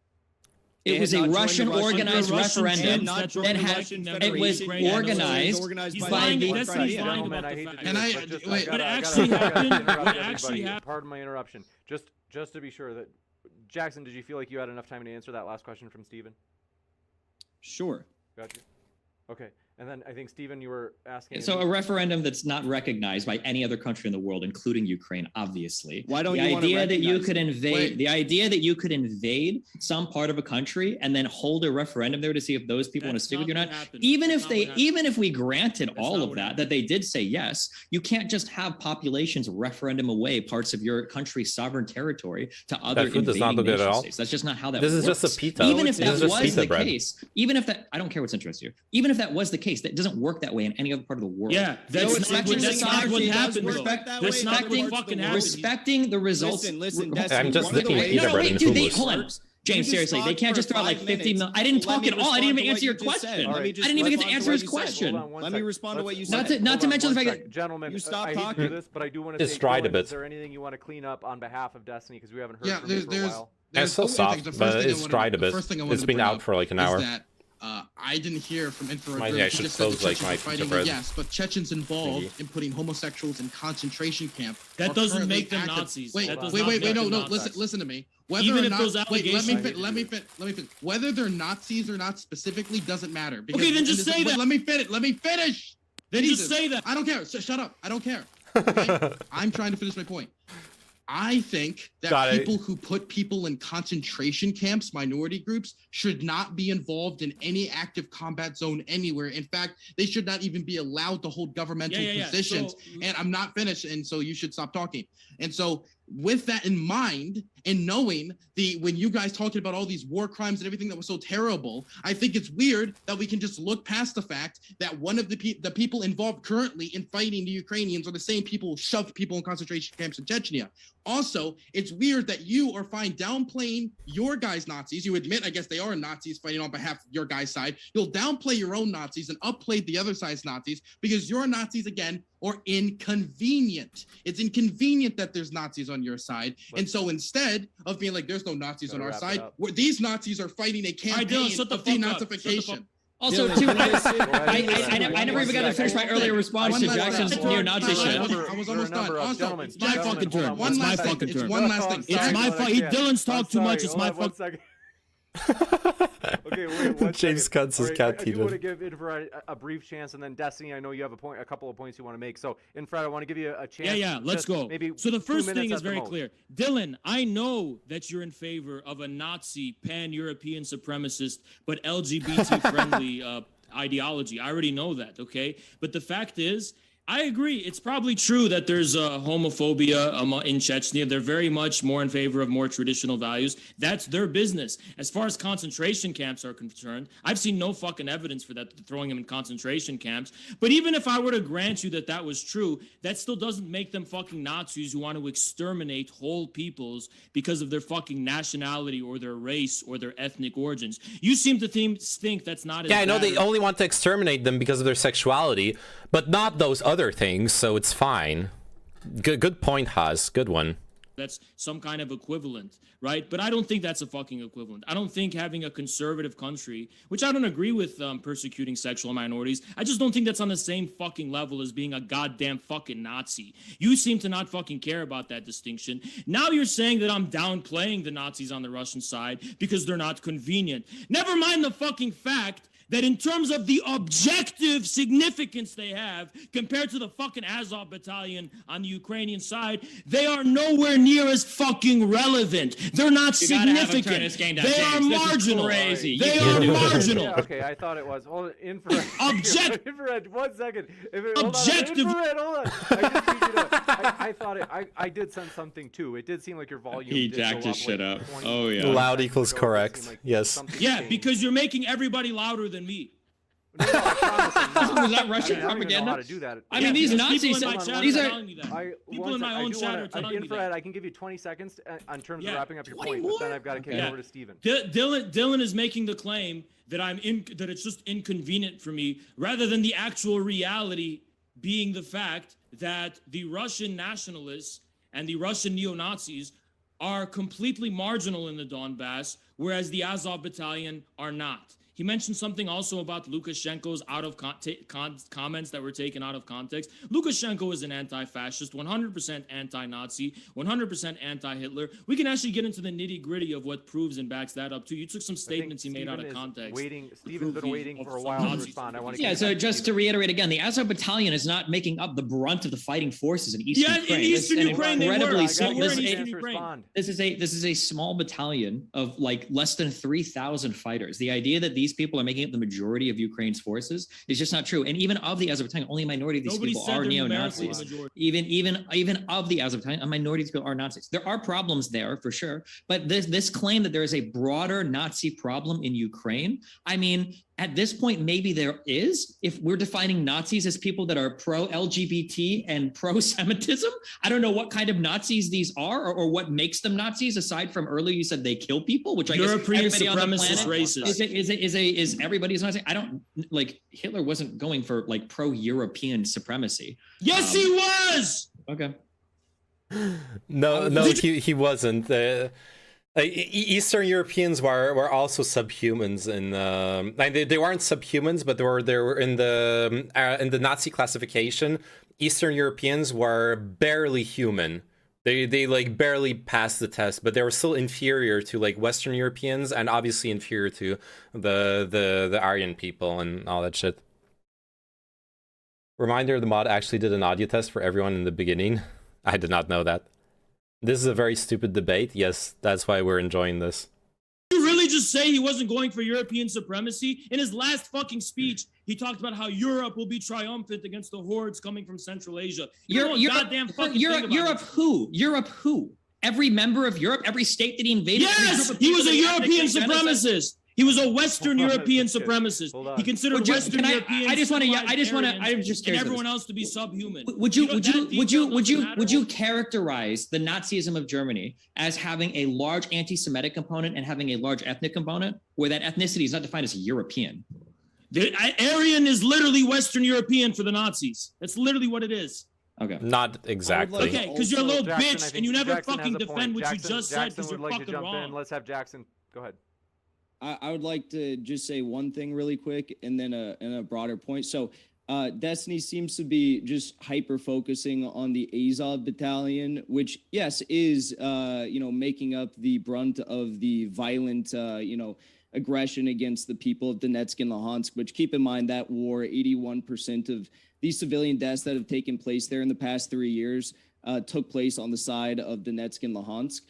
It was a Russian organized referendum that it was organized by the What actually happened? Pardon my interruption. Just to be sure that Jackson, did you feel like you had enough time to answer that last question from Steven? Sure. Gotcha. Okay. And then I think, Stephen, you were asking. So a referendum that's not recognized by any other country in the world, including Ukraine, obviously. Why don't the you idea that you could invade the idea that you could invade some part of a country and then hold a referendum there to see if those people want to stick with you or not. Even if we granted all of that they did say yes, you can't just have populations referendum away parts of your country's sovereign territory to other invading nation states. That's just not how that works. This is just a pita. Even if that was the case, I don't care what's interesting you. Even if that was the case, that doesn't work that way in any other part of the world. Yeah, that's not what happened. Respecting the results. Listen, I'm just looking at pita bread and hummus. Hold on. James, seriously, they can't just throw out like 50 million. I didn't talk at all. I didn't even answer your question. I didn't even get to answer his question. Let me respond to what you said. Not to mention the fact that, gentlemen, you stop talking. talking. This, but I do want to say, is there anything you want to clean up on behalf of Destiny, because we haven't heard from you for a while? It's so soft, but it's dried a bit. It's been out for like an hour. I didn't hear from infrared. Maybe I should close like my pizza bread. Yes, but Chechens involved in putting homosexuals in concentration camp. That doesn't make them Nazis. Wait, no, listen to me. Whether Even or if not, those wait, allegations. let me finish. Whether they're Nazis or not specifically doesn't matter. Okay, then just say that. Let me finish. Then just say that. I don't care. Shut up. I don't care. Okay? I'm trying to finish my point. I think that people who put people in concentration camps, minority groups, should not be involved in any active combat zone anywhere. In fact, they should not even be allowed to hold governmental positions. And I'm not finished, and so you should stop talking. And so with that in mind, and knowing when you guys talking about all these war crimes and everything that was so terrible, I think it's weird that we can just look past the fact that one of the people involved currently in fighting the Ukrainians are the same people who shoved people in concentration camps in Chechnya. Also, it's weird that you are fine downplaying your guys' Nazis. You admit, I guess they are Nazis fighting on behalf of your guys' side. You'll downplay your own Nazis and upplay the other side's Nazis because your Nazis, again, are inconvenient. It's inconvenient that there's Nazis on your side. And so instead of being like, there's no Nazis on our side, these Nazis are fighting a campaign of denazification. Also, too, I never even got to finish my earlier response to Jackson's neo-Nazi shit. I was almost done. Also, it's my fucking turn. It's my fucking turn. One last thing. It's my fucking. Dylan's talked too much. It's my fucking. Okay, wait, James Kunz is cat I do want to give Infrared a brief chance, and then Destiny, I know you have a couple of points you want to make. So, Infrared, I want to give you a chance. Yeah, let's go. Maybe so the first thing is very very clear. Dylan, I know that you're in favor of a Nazi, pan-European supremacist, but LGBT-friendly ideology. I already know that, okay? But the fact is, I agree. It's probably true that there's homophobia in Chechnya. They're very much more in favor of more traditional values. That's their business. As far as concentration camps are concerned, I've seen no fucking evidence for that, throwing them in concentration camps. But even if I were to grant you that that was true, that still doesn't make them fucking Nazis who want to exterminate whole peoples because of their fucking nationality or their race or their ethnic origins. You seem to think that's not as I know bad they or- only want to exterminate them because of their sexuality, but not those other things, so it's fine. Good point, Haas. Good one. That's some kind of equivalent, right? But I don't think that's a fucking equivalent. I don't think having a conservative country, which I don't agree with persecuting sexual minorities, I just don't think that's on the same fucking level as being a goddamn fucking Nazi. You seem to not fucking care about that distinction. Now you're saying that I'm downplaying the Nazis on the Russian side because they're not convenient. Never mind the fucking fact that in terms of the objective significance they have compared to the fucking Azov battalion on the Ukrainian side, they are nowhere near as fucking relevant. They're not significant. They are marginal. They are marginal. Yeah, okay, I thought it was. Hold on, Infrared. Object. Infrared, 1 second. Objective. Infrared, hold on. I thought I did sense something too. It did seem like your volume. He did jacked go his up, shit like, up. 20 Oh yeah. Loud equals correct. Like Yes. Yeah, changed. because you're making everybody louder than me. No, I promise I'm not. Was that Russian I don't even know propaganda? how to do that. I mean, these because Nazis. people in my chat These are are. telling me that. People in my own chat are telling me Infrared, that. I can give you 20 seconds on terms Yeah, of wrapping up your 20 point, more? but then I've got to kick it over to Steven. Dylan is making the claim that that it's just inconvenient for me, rather than the actual reality being the fact that the Russian nationalists and the Russian neo-Nazis are completely marginal in the Donbass, whereas the Azov battalion are not. He mentioned something also about Lukashenko's comments that were taken out of context. Lukashenko is an anti-fascist, 100% anti-Nazi, 100% anti-Hitler. We can actually get into the nitty-gritty of what proves and backs that up too. You took some statements he made out of context. Steven's been waiting for a while to respond. I want to. Yeah, so just to reiterate again, the Azov battalion is not making up the brunt of the fighting forces in Eastern Ukraine. In Eastern Ukraine, they were. This is a small battalion of like less than 3,000 fighters. The idea that these people are making up the majority of Ukraine's forces is just not true. And even of the Azov battalion, only a minority of these people are neo-Nazis. Even of the Azov battalion, a minority of these people are Nazis. There are problems there for sure, but this claim that there is a broader Nazi problem in Ukraine, I mean, at this point, maybe there is, if we're defining Nazis as people that are pro-LGBT and pro-Semitism. I don't know what kind of Nazis these are or what makes them Nazis, aside from earlier you said they kill people, which I guess European everybody on the supremacist planet, is everybody's Nazi? I don't, like, Hitler wasn't going for, like, pro-European supremacy. Yes, he was! Okay. No, he wasn't. Eastern Europeans were also subhumans, and they weren't subhumans, but they were in the Nazi classification. Eastern Europeans were barely human. They like barely passed the test, but they were still inferior to like Western Europeans, and obviously inferior to the Aryan people and all that shit. Reminder: the mod actually did an audio test for everyone in the beginning. I did not know that. This is a very stupid debate. Yes, that's why we're enjoying this. You really just say he wasn't going for European supremacy? In his last fucking speech, he talked about how Europe will be triumphant against the hordes coming from Central Asia. Europe who? every member of Europe, every state that he invaded. Yes, he was a European supremacist. He was a Western European supremacist. He considered Western Europeans. I just want to. I'm just curious. And everyone else to be subhuman. Would you characterize the Nazism of Germany as having a large anti-Semitic component and having a large ethnic component, where that ethnicity is not defined as European? Aryan is literally Western European for the Nazis. That's literally what it is. Okay. Not exactly. Okay, because you're a little Jackson, bitch and you never fucking defend what you just said Jackson because you're would like to fucking jump wrong. in. Let's have Jackson. Go ahead. I would like to just say one thing really quick and then a broader point. So Destiny seems to be just hyper focusing on the Azov battalion, which yes is making up the brunt of the violent aggression against the people of Donetsk and Luhansk. Which, keep in mind, that war, 81% of these civilian deaths that have taken place there in the past 3 years took place on the side of Donetsk and Luhansk.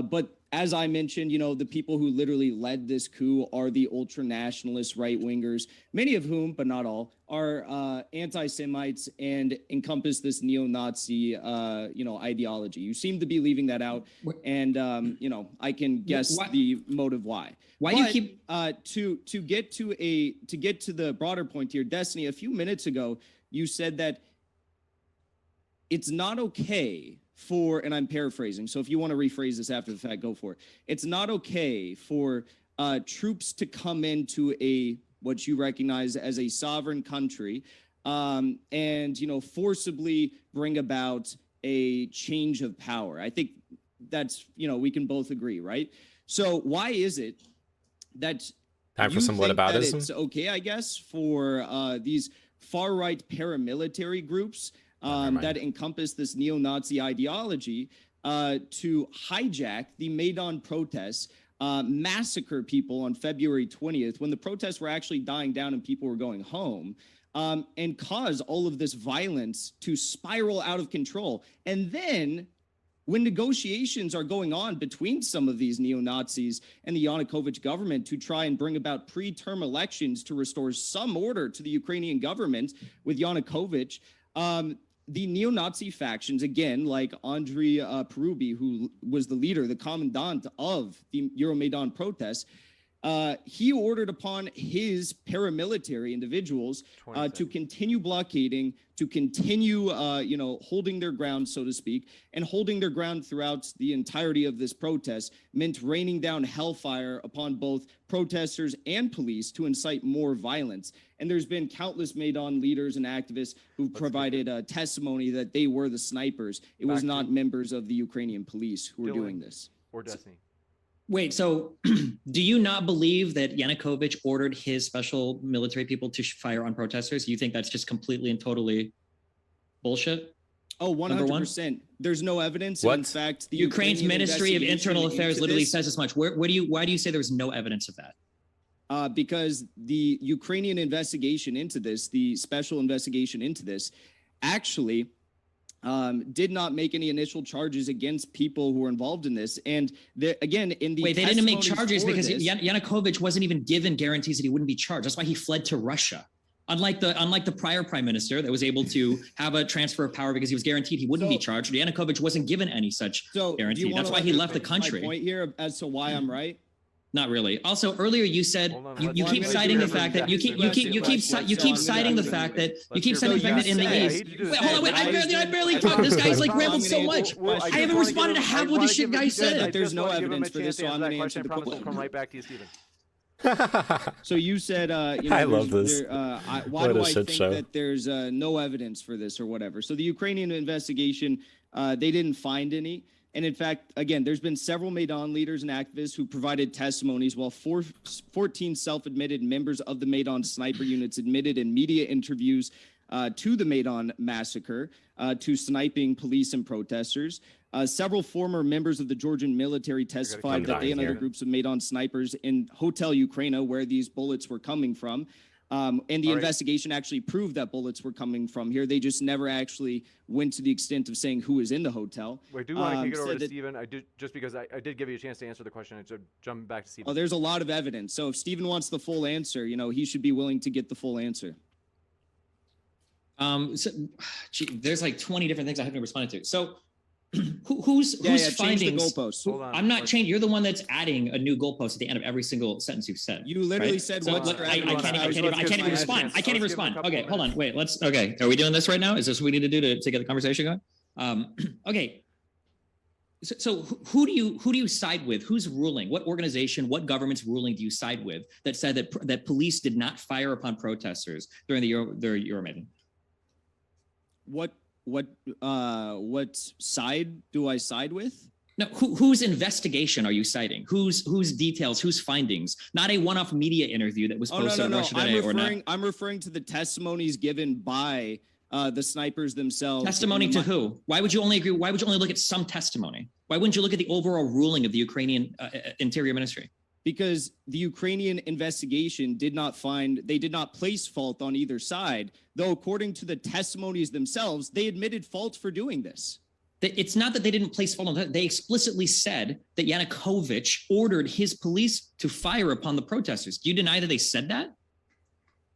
But as I mentioned, the people who literally led this coup are the ultra-nationalist right-wingers, many of whom, but not all, are anti-Semites and encompass this neo-Nazi, ideology. You seem to be leaving that out, and I can guess the motive why. Why do you keep to get to the broader point here, Destiny? A few minutes ago, you said that it's not okay for, and I'm paraphrasing, so if you want to rephrase this after the fact, go for it. It's not okay for troops to come into what you recognize as a sovereign country and forcibly bring about a change of power. I think that's, we can both agree, right? So why is it that time for some whataboutism? It's okay, I guess, for these far-right paramilitary groups that encompass this neo-Nazi ideology to hijack the Maidan protests, massacre people on February 20th when the protests were actually dying down and people were going home, and cause all of this violence to spiral out of control. And then when negotiations are going on between some of these neo-Nazis and the Yanukovych government to try and bring about pre-term elections to restore some order to the Ukrainian government with Yanukovych, the neo-Nazi factions, again, like Andrei Parubi, who was the leader, the commandant of the Euromaidan protests, he ordered upon his paramilitary individuals to continue blockading, to continue, holding their ground, so to speak, and holding their ground throughout the entirety of this protest meant raining down hellfire upon both protesters and police to incite more violence. And there's been countless Maidan leaders and activists who provided testimony that they were the snipers. It was not members of the Ukrainian police who were doing this. Or Destiny. Wait, so do you not believe that Yanukovych ordered his special military people to fire on protesters? You think that's just completely and totally bullshit? Oh, 100%. There's no evidence. What? In fact, the Ukraine's Ukrainian Ministry of Internal Affairs literally this, says as much. Why do you say there's no evidence of that? Because the Ukrainian investigation into this, the special investigation into this, actually did not make any initial charges against people who were involved in this. And again, in the they didn't make charges because Yanukovych wasn't even given guarantees that he wouldn't be charged. That's why he fled to Russia. Unlike the prior prime minister that was able to have a transfer of power because he was guaranteed he wouldn't be charged, Yanukovych wasn't given any such guarantee. That's why he left the country. My point here as to why I'm right. Not really. Also, earlier you said you keep citing the fact that you keep citing the fact that in the East. Wait, hold on, wait. I barely talked. This guy's like rambled so much. I haven't responded to half what this shit guy said. There's no evidence for this, so I'm going to answer the question. We'll come right back to you, Stephen. So you said, I love this. Why do I think that there's no evidence for this or whatever? So the Ukrainian investigation, they didn't find any. And in fact, again, there's been several Maidan leaders and activists who provided testimonies, while 14 self-admitted members of the Maidan sniper units admitted in media interviews to the Maidan massacre, to sniping police and protesters. Several former members of the Georgian military testified that they and other groups of Maidan snipers in Hotel Ukraina, where these bullets were coming from, and the investigation actually proved that bullets were coming from here. They just never actually went to the extent of saying who was in the hotel. I do want to kick it over to Stephen. Just because I did give you a chance to answer the question. So jump back to Stephen. Oh, there's a lot of evidence. So if Stephen wants the full answer, he should be willing to get the full answer. There's like 20 different things I haven't responded to. So Whose change findings? the goalpost. Hold on. I'm not changing. You're the one that's adding a new goalpost at the end of every single sentence you've said. You literally right? said So what's look, your I can't even respond. I can't even respond. Okay, hold on. Wait. Okay. Are we doing this right now? Is this what we need to do to get the conversation going? Okay. So who do you side with? Who's ruling? What organization? What government's ruling do you side with that said that police did not fire upon protesters during the Euromaidan? What side do I side with? No, whose investigation are you citing? Whose details? Whose findings? Not a one-off media interview that was posted on Russia Today. I'm referring to the testimonies given by the snipers themselves. Testimony to who? Why would you only agree? Why would you only look at some testimony? Why wouldn't you look at the overall ruling of the Ukrainian Interior Ministry? Because the Ukrainian investigation did not place fault on either side, though according to the testimonies themselves, they admitted fault for doing this. It's not that they didn't place fault on that. They explicitly said that Yanukovych ordered his police to fire upon the protesters. Do you deny that they said that?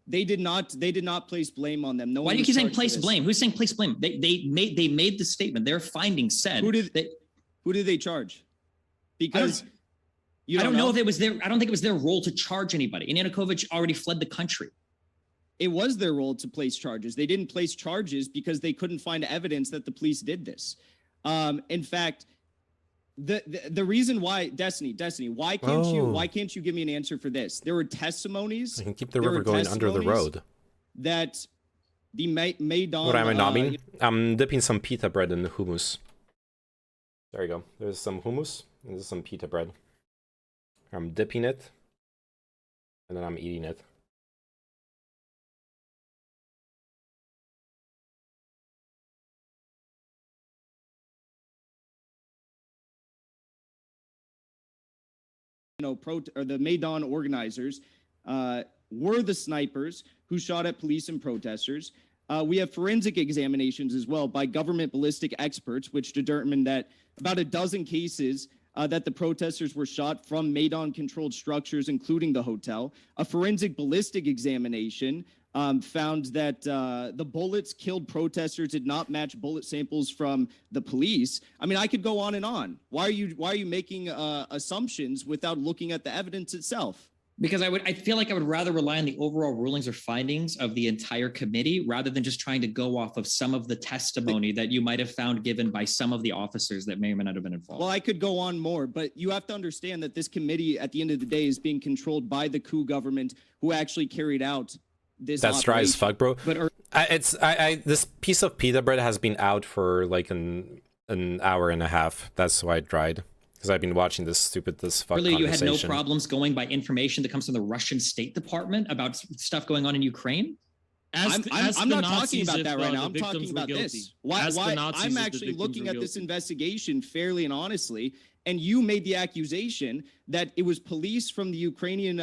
They did not place blame on them. No. Why do you keep saying place blame? Who's saying place blame? They made the statement. Their findings said. Who did they charge? Because I don't know if it was their. I don't think it was their role to charge anybody. And Yanukovych already fled the country. It was their role to place charges. They didn't place charges because they couldn't find evidence that the police did this. In fact, the reason why Destiny, why can't you give me an answer for this? There were testimonies. I can keep the river going under the road. That the Maidan. What am I nobbing? I'm dipping some pita bread in the hummus. There you go. There's some hummus and there's some pita bread. I'm dipping it and then I'm eating it. The Maidan organizers were the snipers who shot at police and protesters. We have forensic examinations as well by government ballistic experts, which determined that about a dozen cases that the protesters were shot from Maidan-controlled structures, including the hotel. A forensic ballistic examination found that the bullets killed protesters did not match bullet samples from the police. I mean, I could go on and on. Why are you making assumptions without looking at the evidence itself? Because I feel like I would rather rely on the overall rulings or findings of the entire committee rather than just trying to go off of some of the testimony that you might have found given by some of the officers that may or may not have been involved. Well, I could go on more, but you have to understand that this committee at the end of the day is being controlled by the coup government who actually carried out this That's dry as fuck, bro. But this piece of pita bread has been out for like an hour and a half. That's why it dried. Because I've been watching this fuck really, conversation. You had no problems going by information that comes from the Russian State Department about stuff going on in Ukraine? I'm not talking about that right now. I'm talking about this. Why I'm actually looking at this investigation fairly and honestly, and you made the accusation that it was police from the Ukrainian,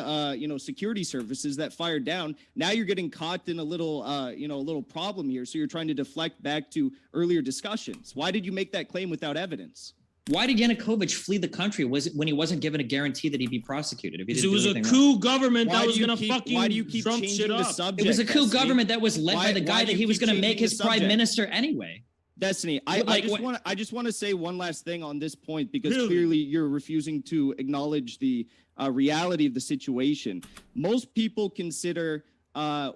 security services that fired down. Now you're getting caught in a little problem here. So you're trying to deflect back to earlier discussions. Why did you make that claim without evidence? Why did Yanukovych flee the country? Was it when he wasn't given a guarantee that he'd be prosecuted? If he didn't it was a coup government that was going to fucking Trump shit up. It was a coup government that was led by the guy that he was going to make his prime minister anyway. Destiny, I just want to say one last thing on this point because clearly you're refusing to acknowledge the reality of the situation. Most people consider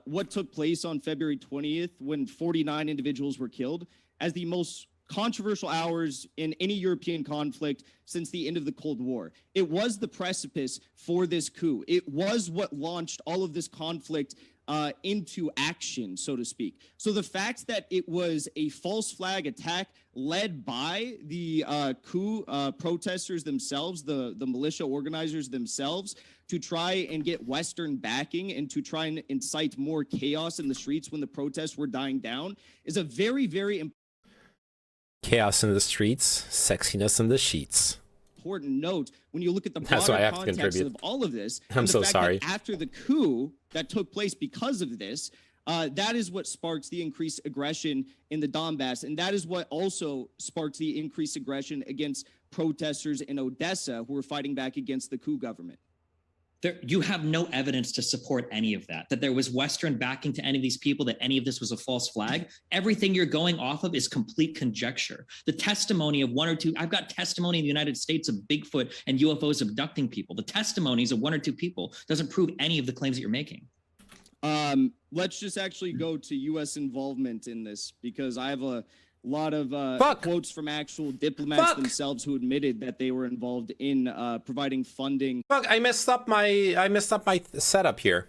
what took place on February 20th when 49 individuals were killed as the most controversial hours in any European conflict since the end of the Cold War. It was the precipice for this coup. It was what launched all of this conflict into action, so to speak. So the fact that it was a false flag attack led by the coup protesters themselves, the militia organizers themselves, to try and get Western backing and to try and incite more chaos in the streets when the protests were dying down is a very, very important chaos in the streets, sexiness in the sheets. Important note when you look at the broader context of all of this. I'm so sorry. After the coup that took place because of this, that is what sparks the increased aggression in the Donbass, and that is what also sparks the increased aggression against protesters in Odessa who are fighting back against the coup government. You have no evidence to support any of that, that there was Western backing to any of these people, that any of this was a false flag. Everything you're going off of is complete conjecture. The testimony of one or two, I've got testimony in the United States of Bigfoot and UFOs abducting people. The testimonies of one or two people doesn't prove any of the claims that you're making. Let's just actually go to U.S. involvement in this, because I have a lot of quotes from actual diplomats themselves who admitted that they were involved in providing funding. Fuck! I messed up my setup here.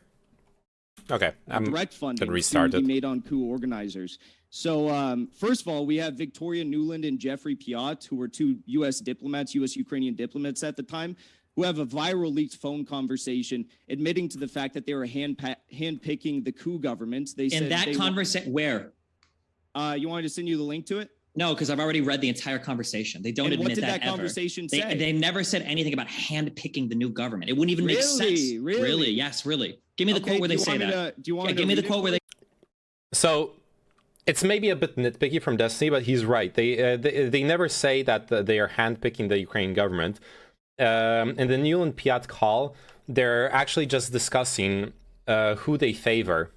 Okay, I'm direct funding gonna restart it. Made on coup organizers. So first of all, we have Victoria Nuland and Jeffrey Piot, who were two U.S. diplomats, U.S. Ukrainian diplomats at the time, who have a viral leaked phone conversation admitting to the fact that they were handpicking the coup government. They said in that conversation, where? You want me to send you the link to it? No, because I've already read the entire conversation. They don't admit that ever. What did that conversation say? They never said anything about handpicking the new government. It wouldn't even make sense. Really? Yes, really. Give me the quote where they say that. Do you want give me the quote where they... So, it's maybe a bit nitpicky from Destiny, but he's right. They never say that they are handpicking the Ukrainian government. In the Nuland Piat call, they're actually just discussing who they favor.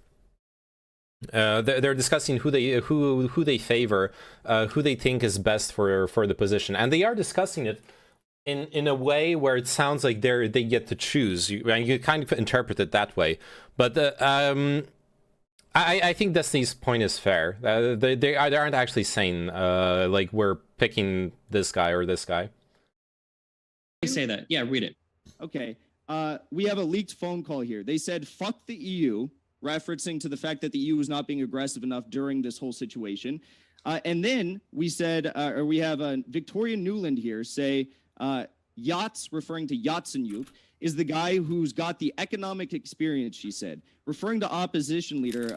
They're discussing who they favor, who they think is best for the position, and they are discussing it in a way where it sounds like they get to choose. You kind of interpret it that way, but I think Destiny's point is fair. They aren't actually saying like we're picking this guy or this guy. They say that. Yeah, read it. Okay. We have a leaked phone call here. They said, "Fuck the EU." Referencing to the fact that the EU was not being aggressive enough during this whole situation. And then we said, or we have Victoria Nuland here say, Yats, referring to Yatsenyuk, is the guy who's got the economic experience, she said, referring to opposition leader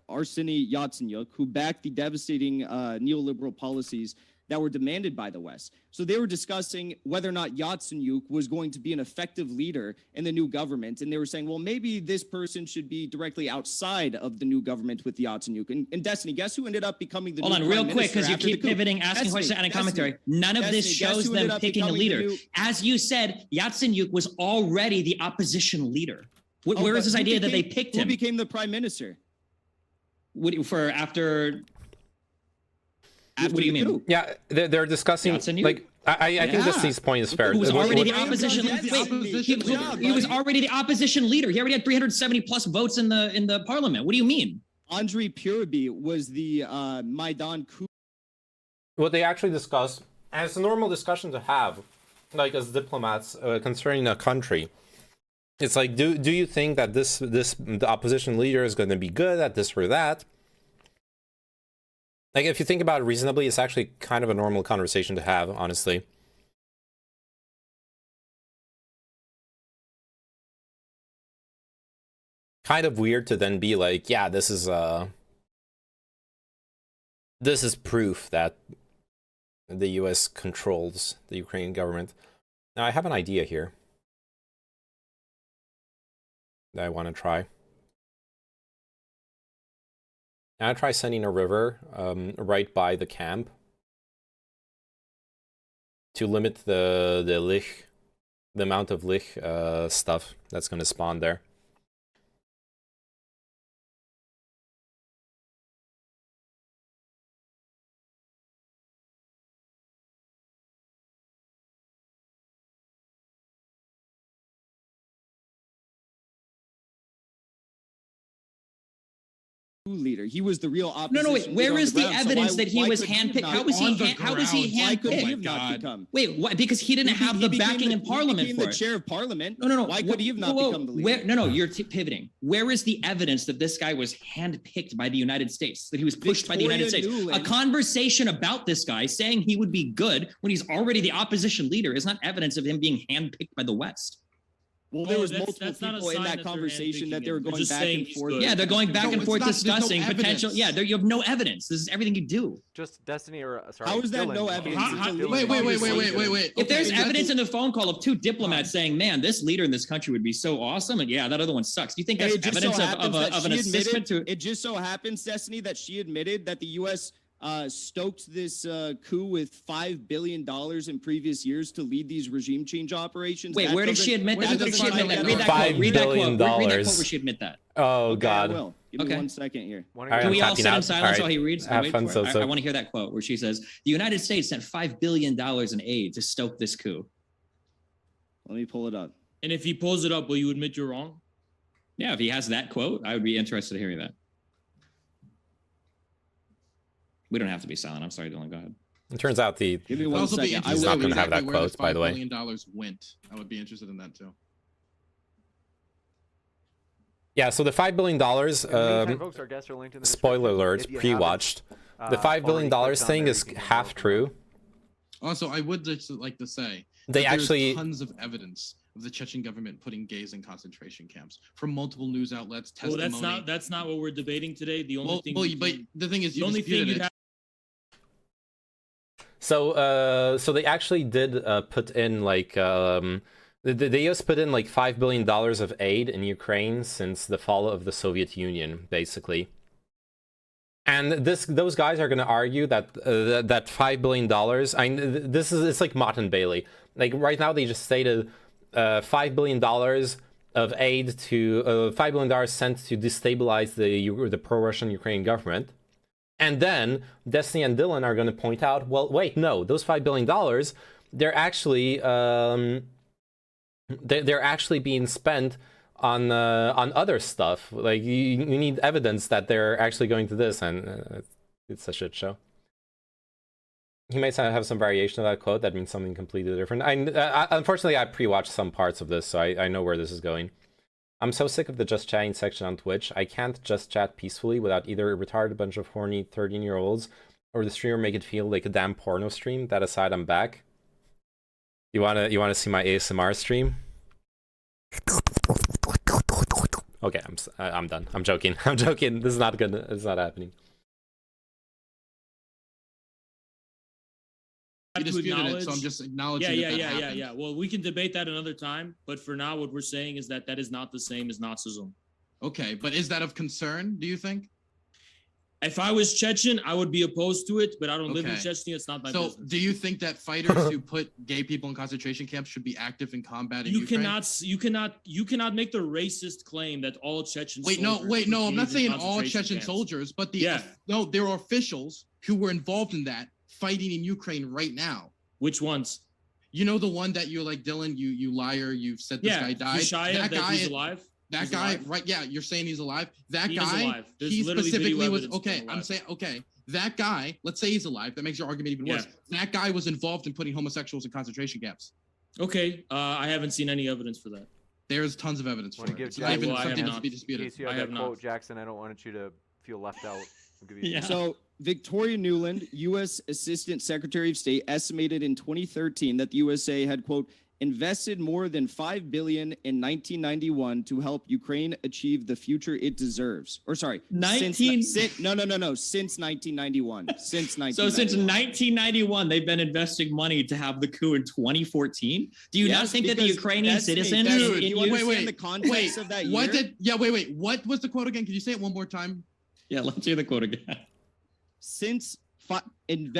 Arseniy Yatsenyuk, who backed the devastating neoliberal policies that were demanded by the West. So they were discussing whether or not Yatsenyuk was going to be an effective leader in the new government. And they were saying, well, maybe this person should be directly outside of the new government with Yatsenyuk. And Destiny, guess who ended up becoming the new Hold on, real quick, because you keep pivoting, asking questions, and commentary. None of this shows them picking a leader. As you said, Yatsenyuk was already the opposition leader. Where is this idea that they picked him? Who became the prime minister? For after... What do you mean? Yeah, they're discussing. Like, I think Destiny's point is fair. He was already the opposition. He was already the opposition leader. He already had 370 plus votes in the parliament. What do you mean? Andrei Puriby was the Maidan coup. What they actually discussed, and it's a normal discussion to have, like as diplomats concerning a country. It's like, do you think that the opposition leader is going to be good at this or that? Like, if you think about it reasonably, it's actually kind of a normal conversation to have, honestly. Kind of weird to then be like, yeah, this is proof that the US controls the Ukrainian government. Now, I have an idea here that I want to try. I'll try sending a river right by the camp to limit the amount of lich stuff that's going to spawn there. Leader. He was the real opposition. No, wait. Where is the evidence that he was handpicked? How was he handpicked? Wait, what? Because he didn't have the backing in Parliament for it. He became the chair of Parliament. No. Why could he have not become the leader? No, you're pivoting. Where is the evidence that this guy was handpicked by the United States? That he was pushed by the United States? A conversation about this guy saying he would be good when he's already the opposition leader is not evidence of him being handpicked by the West. Well, there was multiple people in that conversation that they were going back and forth. Yeah, they're going back and forth discussing potential. Yeah, you have no evidence. This is everything you do. Just Destiny or sorry. How is that no evidence? Wait. If there's evidence in the phone call of two diplomats saying, "Man, this leader in this country would be so awesome," and yeah, that other one sucks. Do you think that's evidence of an assistment to? It just so happens, Destiny, that she admitted that the U.S. stoked this coup with $5 billion in previous years to lead these regime change operations. Wait, where did she admit that? Read that quote. $5 Read that quote billion. where she admit that. Oh, Okay, God. I will. Give me 1 second here. Can we all sit in out. silence All while he reads? Have Wait fun, for it. so. I want to hear that quote where she says, the United States sent $5 billion in aid to stoke this coup. Let me pull it up. And if he pulls it up, will you admit you're wrong? Yeah, if he has that quote, I would be interested in hearing that. We don't have to be silent. I'm sorry, Dylan. Go ahead. It turns out the Give me 1 second. He's not going to have that quote, by the way. $5 billion went. I would be interested in that too. Yeah, so the $5 billion, spoiler alert, pre-watched. The $5 billion thing is half true. Also, I would just like to say They that actually- there's tons of evidence of the Chechen government putting gays in concentration camps from multiple news outlets. Well, Testimony. that's not what we're debating today. The only thing. But the thing is, the you only thing disputed you'd it. have. So they actually did put in like the US put in like $5 billion of aid in Ukraine since the fall of the Soviet Union, basically. And those guys are going to argue that that $5 billion. It's like Mott and Bailey. Like right now, they just stated $5 billion of aid to $5 billion sent to destabilize the pro-Russian Ukrainian government. And then Destiny and Dylan are going to point out, well, wait, no, those $5 billion, they're actually they're actually being spent on other stuff. Like you need evidence that they're actually going to this, and it's a shit show. He might have some variation of that quote that means something completely different. Unfortunately, I pre-watched some parts of this, so I know where this is going. I'm so sick of the just chatting section on Twitch. I can't just chat peacefully without either a retarded bunch of horny 13-year-olds or the streamer make it feel like a damn porno stream. That aside, I'm back. You wanna see my ASMR stream? Okay, I'm done. I'm joking. I'm joking. This is not good. It's not happening. You disputed it, so I'm just acknowledging. Yeah. Well, we can debate that another time, but for now, what we're saying is that is not the same as Nazism. Okay, but is that of concern? Do you think? If I was Chechen, I would be opposed to it, but I don't live in Chechnya. It's not my business. So, do you think that fighters who put gay people in concentration camps should be active in combat in Ukraine? You cannot make the racist claim that all Chechen. Wait, no. I'm not saying all Chechen soldiers, but there are officials who were involved in that fighting in Ukraine right now. Which ones? You know the one that you're like, Dylan, you liar, you've said this guy died. That guy is alive. That guy, right? Yeah, you're saying he's alive. That he guy, is alive. he specifically was okay. I'm saying that guy. Let's say he's alive. That makes your argument even worse. That guy was involved in putting homosexuals in concentration camps. Okay, I haven't seen any evidence for that. There's tons of evidence for it. It's not even something to be disputed. In case you have that quote, Jackson, I don't want you to feel left out. So Victoria Nuland, U.S. Assistant Secretary of State, estimated in 2013 that the USA had, quote, invested more than $5 billion in 1991 to help Ukraine achieve the future it deserves. Or sorry, since 1991. Since 1991. So since 1991, they've been investing money to have the coup in 2014. Do you not think that the Ukrainian citizens? Wait. The context of that year? What was the quote again? Can you say it one more time? Yeah, let's hear the quote again. Since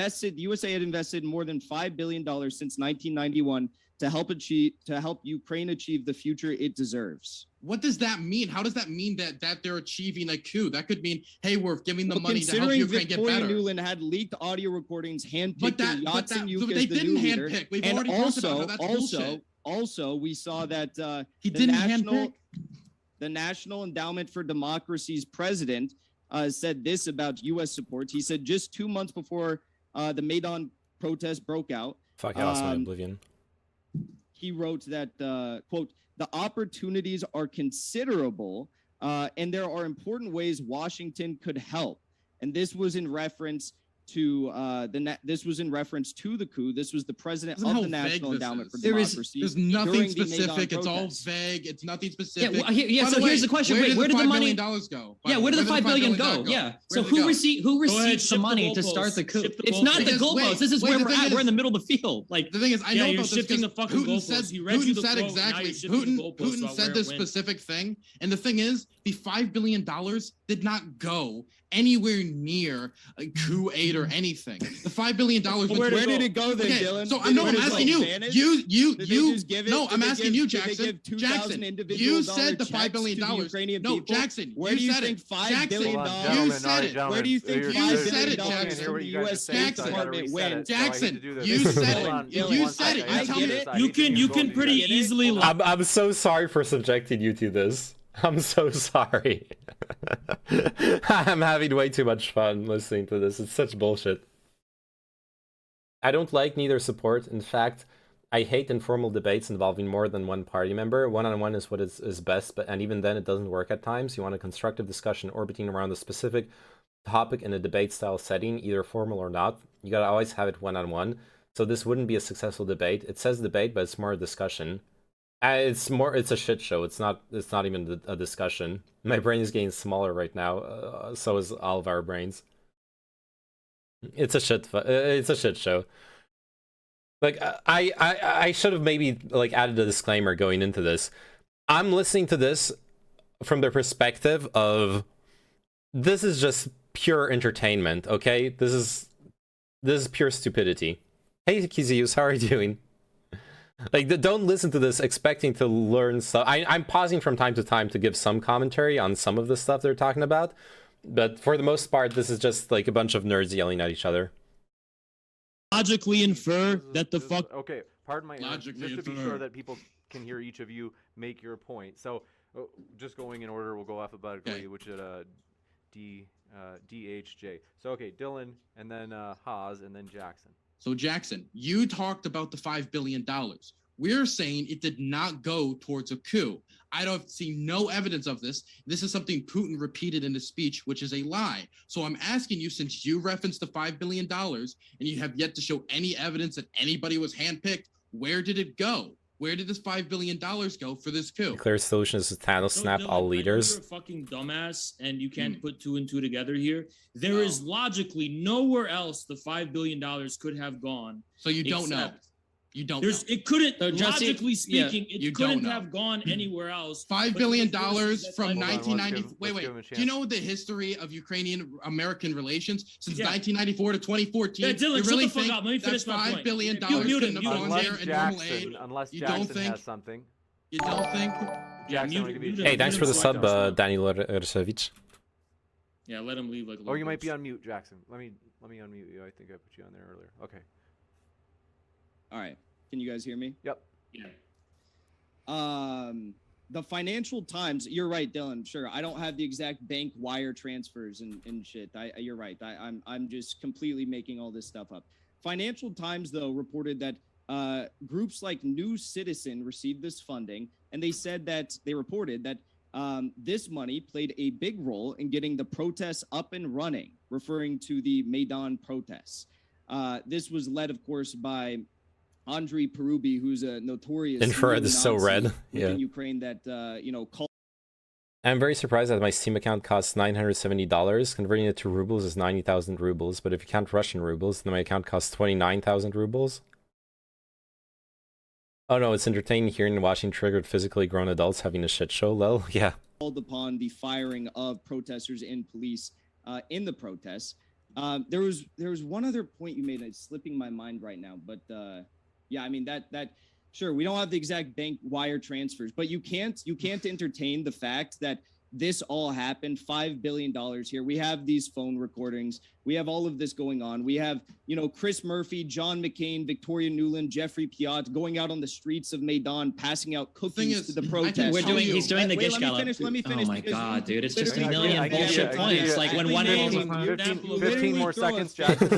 USA had invested more than $5 billion since 1991 to help Ukraine achieve the future it deserves. What does that mean? How does that mean that they're achieving a coup? That could mean, hey, we're giving them money to help Ukraine get better. Considering Nuland had leaked audio recordings handpicked Yatsenyuk they as the didn't new leader. handpick. We've already talked about how that's bullshit. Also, we saw that he didn't handpick. The National Endowment for Democracy's president said this about U.S. support. He said just 2 months before the Maidan protest broke out. Fuck, I lost my oblivion. He wrote that, quote, the opportunities are considerable and there are important ways Washington could help. And this was in reference to the coup. This was the president of the National Endowment for Democracy. There's nothing specific. It's all vague. It's nothing specific. So here's the question. Where did the money go? Where did the $5 billion go? Yeah. So who received the money to start the coup? It's not the goalposts. This is where we're at. We're in the middle of the field. Like the thing is, I know about this because Putin said exactly. Putin said this specific thing, and the thing is, the $5 billion did not go anywhere near a coup aid or anything. The $5 billion. Where did it go then, Dylan? So I know I'm asking you. I'm asking you, Jackson. You said the $5 billion. No, Jackson. Where do you think $5 billion? You said it. Where do you think $5 billion Jackson. from the U.S. State Department went? Jackson, you said it. You said it. I get it. You can pretty easily. I'm so sorry for subjecting you to this. I'm so sorry. I'm having way too much fun listening to this. It's such bullshit. I don't like neither support. In fact, I hate informal debates involving more than one party member. One-on-one is what is best, and even then it doesn't work at times. You want a constructive discussion orbiting around a specific topic in a debate-style setting, either formal or not. You gotta always have it one-on-one. So this wouldn't be a successful debate. It says debate, but it's more a discussion. It's a shit show. It's not even a discussion. My brain is getting smaller right now. So is all of our brains. It's a shit show. Like I should have maybe like added a disclaimer going into this. I'm listening to this from the perspective of this is just pure entertainment. Okay, this is pure stupidity. Hey Kizius, how are you doing? Like, don't listen to this expecting to learn stuff. I'm pausing from time to time to give some commentary on some of the stuff they're talking about, but for the most part, this is just like a bunch of nerds yelling at each other. Logically infer that the fuck. Okay, pardon my just to be sure that people can hear each of you make your point. So, just going in order, we'll go alphabetically, which is DHJ. So, okay, Dylan, and then Haas, and then Jackson. So Jackson, you talked about the $5 billion. We're saying it did not go towards a coup. I don't see no evidence of this. This is something Putin repeated in his speech, which is a lie. So I'm asking you, since you referenced the $5 billion and you have yet to show any evidence that anybody was handpicked, where did it go? Where did this $5 billion go for this coup? The clear solution is to Thanos snap all leaders. You're a fucking dumbass, and you can't put two and two together here. There is logically nowhere else the $5 billion could have gone. So you don't know. You don't know. It couldn't, logically speaking, it couldn't have gone anywhere else. $5 billion from 1990. Wait. Do you know the history of Ukrainian-American relations since 1994 to 2014? Yeah, Dylan, you really shut the fuck think up. Let me finish my $5 point. billion couldn't have gone there in normal aid? Unless You Jackson don't think? has something. You don't think? Hey, thanks for the sub, Daniel Ersevich. Yeah, let him leave like. Oh, you might be on mute, Jackson. Let me unmute you. I think I put you on there earlier. Okay. All right. Can you guys hear me? Yep. Yeah. The Financial Times, you're right, Dylan. Sure. I don't have the exact bank wire transfers and shit. You're right. I'm just completely making all this stuff up. Financial Times, though, reported that groups like New Citizen received this funding, and they reported that this money played a big role in getting the protests up and running, referring to the Maidan protests. This was led, of course, by Andrei Perubi, who's a notorious infrared is so red. Yeah. In Ukraine that called. I'm very surprised that my Steam account costs $970. Converting it to rubles is 90,000 rubles. But if you count Russian rubles, then my account costs 29,000 rubles. Oh no, it's entertaining hearing and watching triggered physically grown adults having a shit show. Lol. Yeah. Called upon the firing of protesters and police in the protests. There was one other point you made. It's slipping my mind right now, but yeah, I mean that sure, we don't have the exact bank wire transfers, but you can't entertain the fact that this all happened. $5 billion here. We have these phone recordings. We have all of this going on. We have, Chris Murphy, John McCain, Victoria Nuland, Jeffrey Piot going out on the streets of Maidan, passing out cookies to the protesters. He's doing the gish gallop. Let me finish. Oh my God, dude. It's just a I million bullshit points. Like when one 15 more seconds, Jackson.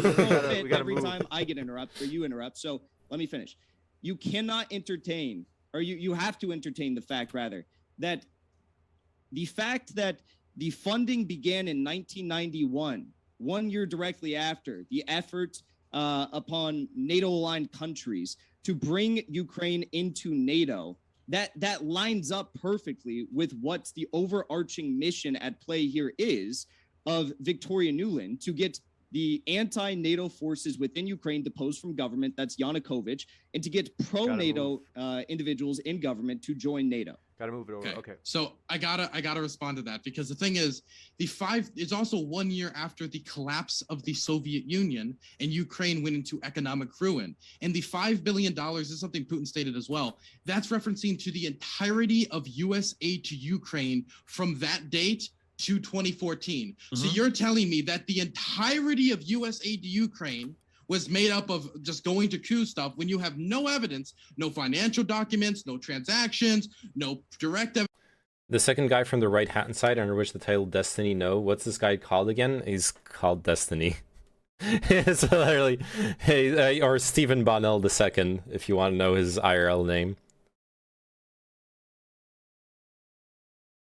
Every time I get interrupted or you interrupt. So let me finish. You cannot entertain, or you have to entertain the fact, rather, that the fact that the funding began in 1991, 1 year directly after the effort upon NATO-aligned countries to bring Ukraine into NATO, that lines up perfectly with what the overarching mission at play here is of Victoria Nuland, to get the anti-NATO forces within Ukraine deposed from government, that's Yanukovych, and to get pro-NATO individuals in government to join NATO. Gotta move it over. Okay. So I gotta respond to that, because the thing is, it's also 1 year after the collapse of the Soviet Union and Ukraine went into economic ruin. And the $5 billion is something Putin stated as well. That's referencing to the entirety of US aid to Ukraine from that date to 2014. So you're telling me that the entirety of US aid to Ukraine was made up of just going to coup stuff when you have no evidence, no financial documents, no transactions, no direct evidence. The second guy from the right-hand side, under which the title Destiny, no. What's this guy called again? He's called Destiny. It's literally, hey, or Stephen Bonnell II, if you want to know his IRL name.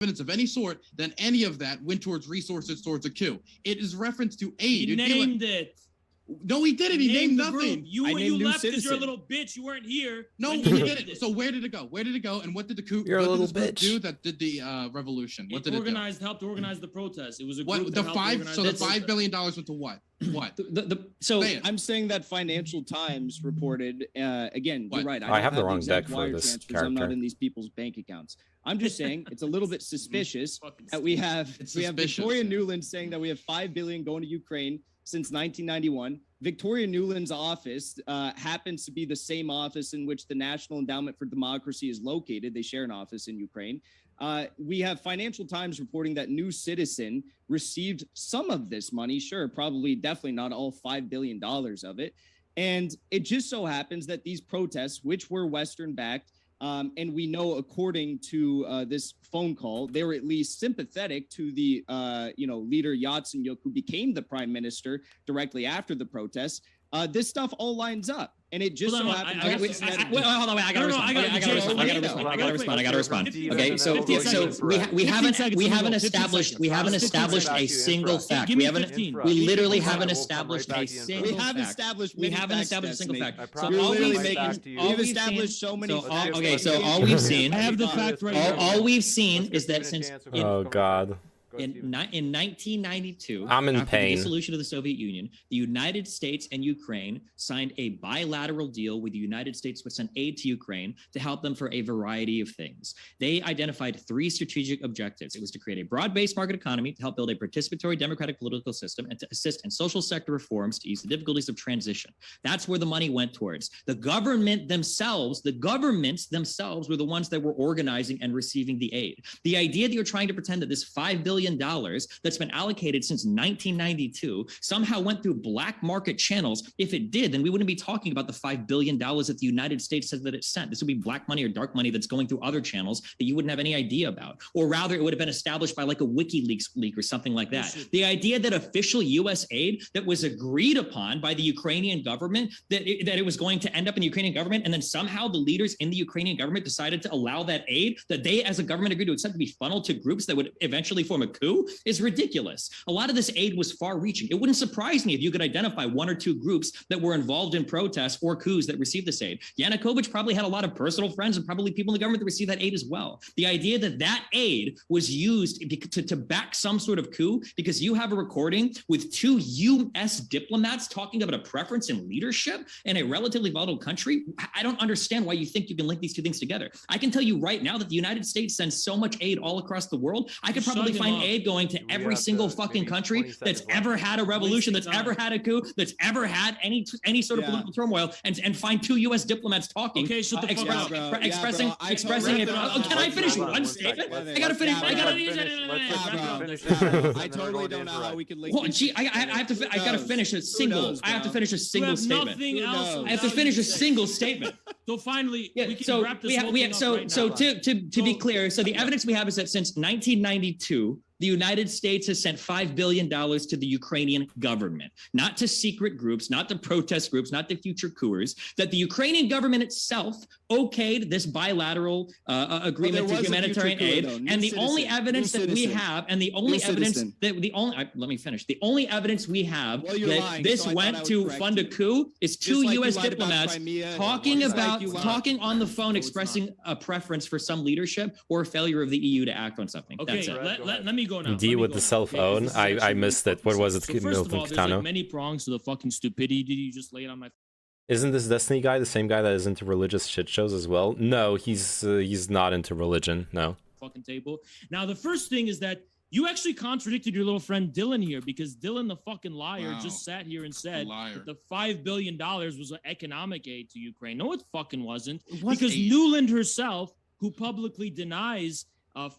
Evidence of any sort, then any of that went towards resources towards a coup. It is reference to aid. He named it. No, he didn't. He named nothing. You left because you're a little bitch. You weren't here. No, he didn't. So where did it go? Where did it go? And what did the coup? You're a little bitch. Do that did the revolution? What did it do? Helped organize the protest. It was a What group the that five? helped So the organize $5 billion went to what? What? So I'm saying that Financial Times reported again. You're right. I have the wrong exact deck for wire this transfers. I'm not character. in these people's bank accounts. I'm just saying it's a little bit suspicious that we have Victoria Nuland saying that we have $5 billion going to Ukraine since 1991. Victoria Nuland's office happens to be the same office in which the National Endowment for Democracy is located. They share an office in Ukraine. We have Financial Times reporting that New Citizen received some of this money. Sure, probably, definitely not all $5 billion of it. And it just so happens that these protests, which were Western-backed, and we know, according to this phone call, they were at least sympathetic to the, leader Yatsenyuk, who became the prime minister directly after the protests. This stuff all lines up, and it just so happens. Hold on, I gotta respond. Okay, so we haven't established a single fact. We literally haven't established a single fact. We haven't established a single fact. So we've established so many. Okay, so all we've seen. I have the fact right here. All we've seen is that since Oh God. In 1992, I'm in after pain. the dissolution of the Soviet Union, the United States and Ukraine signed a bilateral deal where the United States would send aid to Ukraine to help them for a variety of things. They identified 3 strategic objectives. It was to create a broad-based market economy, to help build a participatory democratic political system, and to assist in social sector reforms to ease the difficulties of transition. That's where the money went towards. The governments themselves were the ones that were organizing and receiving the aid. The idea that you're trying to pretend that this $5 billion that's been allocated since 1992 somehow went through black market channels. If it did, then we wouldn't be talking about the $5 billion that the United States said that it sent. This would be black money or dark money that's going through other channels that you wouldn't have any idea about. Or rather, it would have been established by like a WikiLeaks leak or something like that. The idea that official U.S. aid that was agreed upon by the Ukrainian government, that it was going to end up in the Ukrainian government, and then somehow the leaders in the Ukrainian government decided to allow that aid that they as a government agreed to accept to be funneled to groups that would eventually form a coup is ridiculous. A lot of this aid was far-reaching. It wouldn't surprise me if you could identify 1 or 2 groups that were involved in protests or coups that received this aid. Yanukovych probably had a lot of personal friends and probably people in the government that received that aid as well. The idea that that aid was used to back some sort of coup because you have a recording with 2 U.S. diplomats talking about a preference in leadership in a relatively volatile country, I don't understand why you think you can link these 2 things together. I can tell you right now that the United States sends so much aid all across the world, I could probably find aid going to every single fucking country that's ever had a revolution, that's ever had a coup, that's ever had any sort of political turmoil, and find 2 U.S. diplomats talking, expressing it. Can I finish one statement? I gotta finish. I totally don't know how we could link. Well, gee, I gotta finish a single. I have to finish a single statement. I have to finish a single statement. So finally, we can wrap this whole thing up right now. To be clear, so the evidence we have is that since 1992, the United States has sent $5 billion to the Ukrainian government, not to secret groups, not to protest groups, not to future coups, that the Ukrainian government itself okayed this bilateral agreement to humanitarian aid. And the only evidence that we have, and the only evidence that let me finish. The only evidence we have that this went to fund a coup is 2 U.S. diplomats talking on the phone, expressing a preference for some leadership or a failure of the EU to act on something. Okay, let me go now. D with the self-own. I missed it. What was it? So first of all, there's like many prongs to the fucking stupidity you just laid on my Isn't this Destiny guy the same guy that is into religious shit shows as well? No, he's not into religion. No. Fucking table. Now, the first thing is that you actually contradicted your little friend Dylan here, because Dylan, the fucking liar, just sat here and said that the $5 billion was an economic aid to Ukraine. No, it fucking wasn't. Because Nuland herself, who publicly denies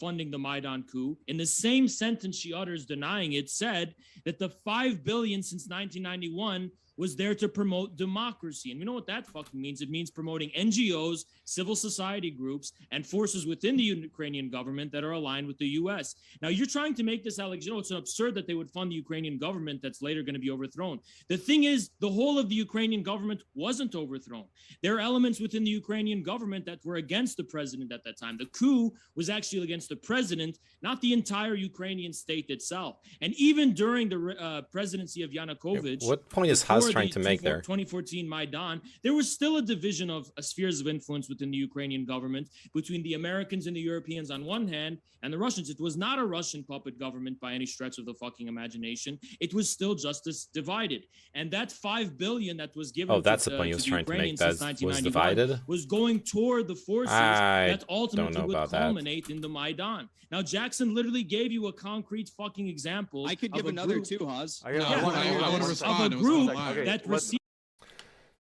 funding the Maidan coup, in the same sentence she utters denying it, said that the $5 billion since 1991 was there to promote democracy. And you know what that fucking means? It means promoting NGOs, civil society groups, and forces within the Ukrainian government that are aligned with the US. Now, you're trying to make this allegation, you know, it's absurd that they would fund the Ukrainian government that's later going to be overthrown. The thing is, the whole of the Ukrainian government wasn't overthrown. There are elements within the Ukrainian government that were against the president at that time. The coup was actually against the president, not the entire Ukrainian state itself. And even during the presidency of Yanukovych, what point is Haas trying to make there? 2014 Maidan, there was still a division of spheres of influence within the Ukrainian government between the Americans and the Europeans on one hand and the Russians. It was not a Russian puppet government by any stretch of the fucking imagination. It was still just as divided. And that $5 billion that was given that's the point he was trying to make, that was divided, was going toward the forces that ultimately would culminate in the Maidan. Now, Jackson literally gave you a concrete fucking example. I could give another too, Haas. I want to respond. Of a group that received.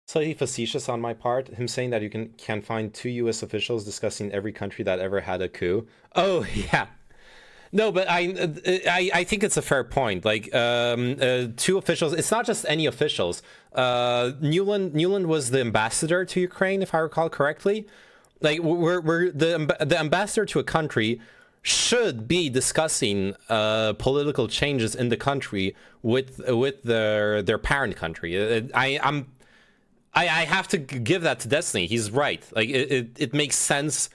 Slightly facetious on my part, him saying that you can find 2 U.S. officials discussing every country that ever had a coup. Oh yeah, no, but I think it's a fair point. Like 2 officials. It's not just any officials. Nuland was the ambassador to Ukraine, if I recall correctly. Like we're the ambassador to a country should be discussing political changes in the country with their parent country. I have to give that to Destiny. He's right. Like it makes sense.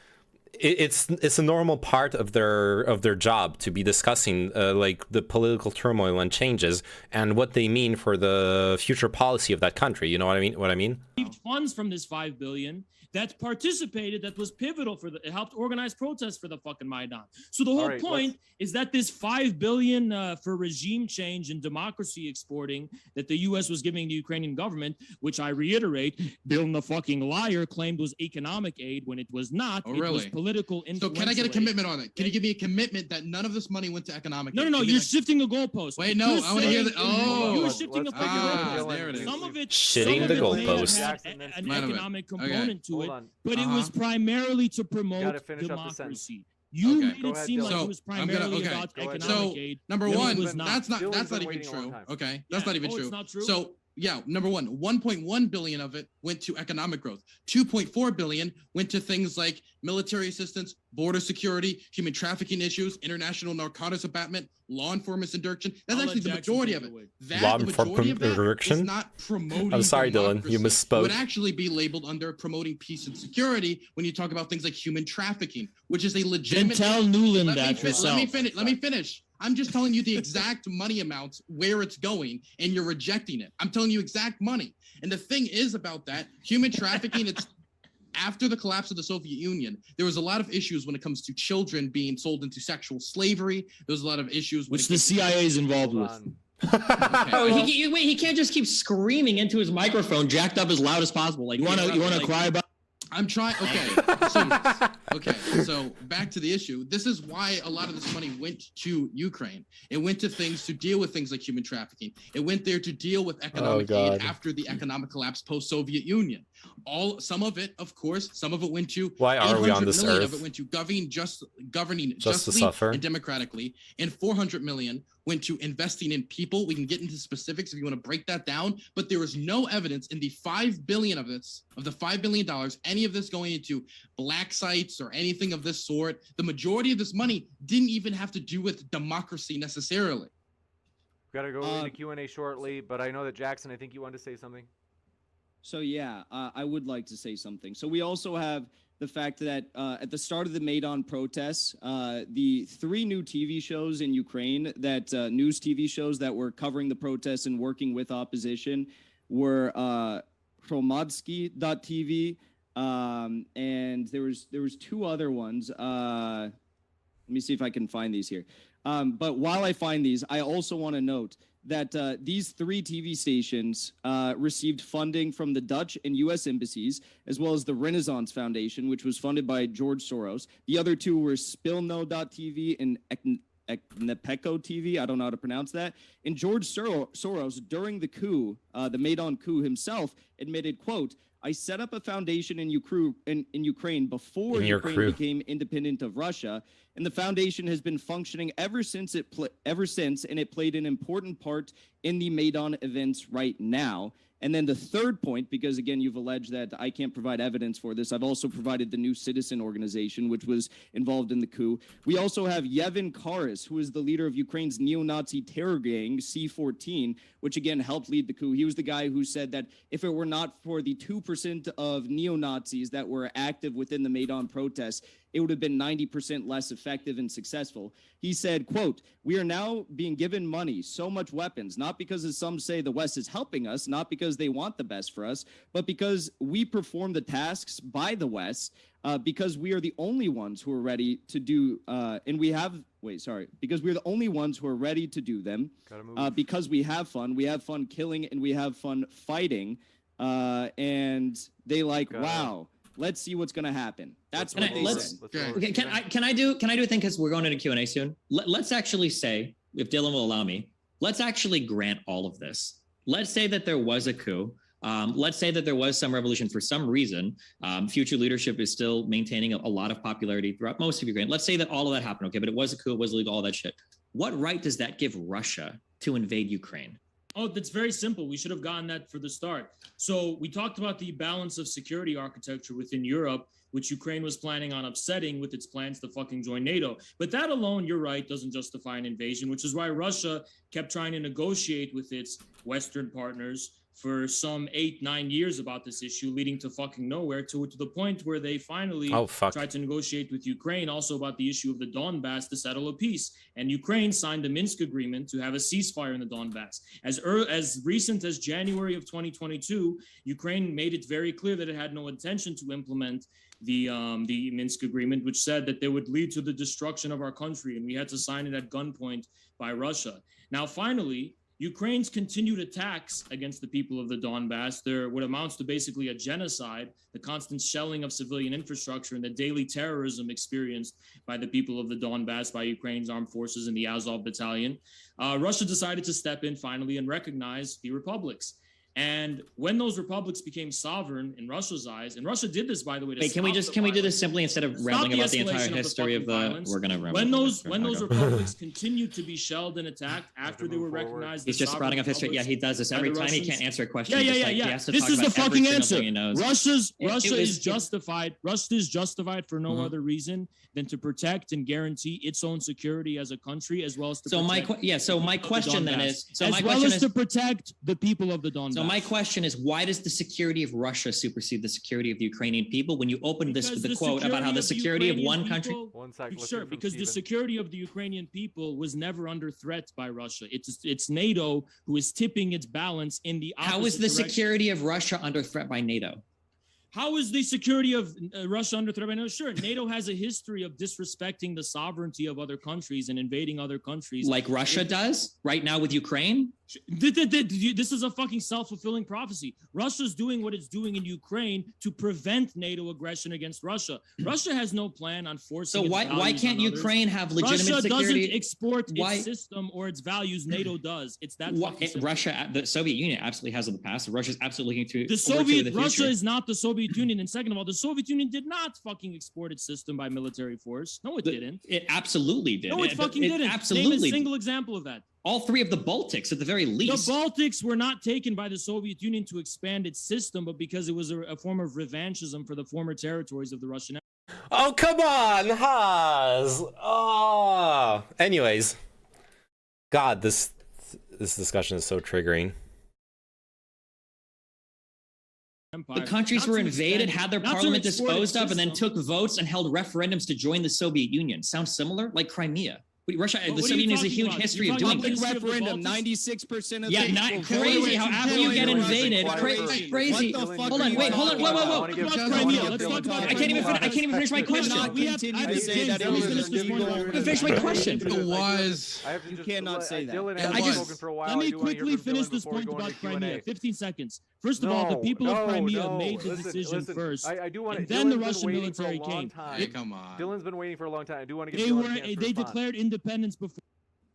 It's a normal part of their job to be discussing like the political turmoil and changes and what they mean for the future policy of that country. You know what I mean? Funds from this $5 billion that participated, that was pivotal for it helped organize protests for the fucking Maidan. So the whole point is that this $5 billion for regime change and democracy exporting that the U.S. was giving the Ukrainian government, which I reiterate, Dylan the fucking liar claimed was economic aid when it was not. It was political influence. So can I get a commitment on it? Can you give me a commitment that none of this money went to economic aid? No, you're shifting the goalpost. Wait, no, I want to hear that. You're shifting the goalpost. There it is. Some of it, shitting the goalpost. An economic component to it, but it was primarily to promote democracy. You made it seem like it was primarily about economic aid. Number one, that's not even true. Okay, that's not even true. It's not true. So yeah, number one, 1.1 billion of it went to economic growth. 2.4 billion went to things like military assistance, border security, human trafficking issues, international narcotics abatement, law enforcement interdiction. That's actually the majority of it. Law enforcement is not promoting. I'm sorry, Dylan, you misspoke. It would actually be labeled under promoting peace and security when you talk about things like human trafficking, which is a legitimate. Then tell Nuland that yourself. Let me finish. I'm just telling you the exact money amounts, where it's going, and you're rejecting it. I'm telling you exact money. And the thing is about that, human trafficking, it's after the collapse of the Soviet Union, there was a lot of issues when it comes to children being sold into sexual slavery. There was a lot of issues. Which the CIA is involved with. He can't just keep screaming into his microphone, jacked up as loud as possible. Like, you want to cry about? I'm trying. Okay. So back to the issue. This is why a lot of this money went to Ukraine. It went to things to deal with things like human trafficking. It went there to deal with economic aid after the economic collapse post-Soviet Union. Some of it, of course, some of it went to. Why are we on this earth? Of it went to governing justly and democratically, and 400 million went to investing in people. We can get into specifics if you want to break that down, but there is no evidence in the $5 billion of the $5 billion, any of this going into black sites or anything of this sort. The majority of this money didn't even have to do with democracy necessarily. We've got to go into Q&A shortly, but I know that Jackson, I think you wanted to say something. So yeah, I would like to say something. So we also have the fact that at the start of the Maidan protests, the 3 new TV shows in Ukraine, that news TV shows that were covering the protests and working with opposition, were Hromadsky.tv, and there was 2 other ones. Let me see if I can find these here. But while I find these, I also want to note that these 3 TV stations received funding from the Dutch and U.S. embassies, as well as the Renaissance Foundation, which was funded by George Soros. The other 2 were Spilno.tv and Eknepeco TV. I don't know how to pronounce that. And George Soros, during the coup, the Maidan coup himself, admitted, quote, "I set up a foundation in Ukraine before Ukraine became independent of Russia, and the foundation has been functioning ever since, and it played an important part in the Maidan events right now." And then the third point, because again, you've alleged that I can't provide evidence for this, I've also provided the New Citizen organization, which was involved in the coup. We also have Yevhen Karas, who is the leader of Ukraine's neo-Nazi terror gang, C-14, which again helped lead the coup. He was the guy who said that if it were not for the 2% of neo-Nazis that were active within the Maidan protests, it would have been 90% less effective and successful. He said, quote, "We are now being given money, so much weapons, not because, as some say, the West is helping us, not because they want the best for us, but because we perform the tasks by the West, because we are the only ones who are ready to do, because we're the only ones who are ready to do them, because we have fun killing, and we have fun fighting." And they wow. Let's see what's going to happen. That's what they said. Okay, can I do a thing, because we're going into Q&A soon? Let's actually say, if Dylan will allow me, let's actually grant all of this. Let's say that there was a coup. Let's say that there was some revolution for some reason. Future leadership is still maintaining a lot of popularity throughout most of Ukraine. Let's say that all of that happened. Okay, but it was a coup, it was illegal, all that shit. What right does that give Russia to invade Ukraine? Oh, that's very simple. We should have gotten that for the start. So we talked about the balance of security architecture within Europe, which Ukraine was planning on upsetting with its plans to fucking join NATO. But that alone, you're right, doesn't justify an invasion, which is why Russia kept trying to negotiate with its Western partners for some 8-9 years about this issue, leading to fucking nowhere, to the point where they finally tried to negotiate with Ukraine also about the issue of the Donbass to settle a peace. And Ukraine signed the Minsk agreement to have a ceasefire in the Donbass. As recent as January of 2022, Ukraine made it very clear that it had no intention to implement the Minsk agreement, which said that they would lead to the destruction of our country, and we had to sign it at gunpoint by Russia. Now, finally, Ukraine's continued attacks against the people of the Donbass, what amounts to basically a genocide, the constant shelling of civilian infrastructure, and the daily terrorism experienced by the people of the Donbass by Ukraine's armed forces in the Azov battalion. Russia decided to step in finally and recognize the republics. And when those republics became sovereign in Russia's eyes, and Russia did this, by the way. Wait, can we do this simply instead of rambling about the entire history of the? We're gonna ramble. When those republics continued to be shelled and attacked after they were recognized, he's just sprouting up history. Yeah, he does this every time. He can't answer a question. Yeah. This is the fucking answer. Russia is justified. Russia is justified for no other reason than to protect and guarantee its own security as a country, as well as to my question then is, to protect the people of the Donbass. So my question is, why does the security of Russia supersede the security of the Ukrainian people? When you open this with the quote about how the security of one country, sure, because the security of the Ukrainian people was never under threat by Russia. It's NATO who is tipping its balance in the opposite How is the security of Russia under threat by NATO? How is the security of Russia under threat? No, sure. NATO has a history of disrespecting the sovereignty of other countries and invading other countries. Like Russia does right now with Ukraine? This is a fucking self-fulfilling prophecy. Russia's doing what it's doing in Ukraine to prevent NATO aggression against Russia. Russia has no plan on forcing. So why can't Ukraine have legitimate security? Russia doesn't export its system or its values. NATO does. It's that. Russia, the Soviet Union absolutely has in the past. Russia's absolutely looking to Russia is not the Soviet Union. And second of all, the Soviet Union did not fucking export its system by military force. No, it didn't. It absolutely did. No, it fucking didn't. Absolutely. Name a single example of that. All 3 of the Baltics, at the very least. The Baltics were not taken by the Soviet Union to expand its system, but because it was a form of revanchism for the former territories of the Russian Empire. Oh, come on, Haas. Oh. Anyways. God, this discussion is so triggering. The countries were invaded, had their parliament disposed of, and then took votes and held referendums to join the Soviet Union. Sounds similar? Like Crimea. Russia, What the are Soviet you Union has a talking huge about? history You're of talking doing about this. the history of the referendum, Baltics? 96% of Yeah, the not people crazy voted how to after join you get the Russian invaded, Federation. crazy. What the fuck Hold are on, you wait, hold on, talking whoa, about? whoa, whoa. Talk about Just Crimea. hold on. Let's talk about I can't even finish my You question. cannot continue to say that it James, was finish this point. illegal. Let me finish my question. It was. You cannot say that. Dylan It hasn't was. spoken for a while. Let me I do wanna hear quickly from finish Dylan this before we point go about into Q&A. Crimea. 15 seconds. First of all, the people of Crimea made the decision first, I do want and to. then the Dylan's been Russian waiting for a military long came. time. Hey, come on. Dylan's been waiting for a long time. I do want to give They Dylan were a chance to they respond. declared independence before.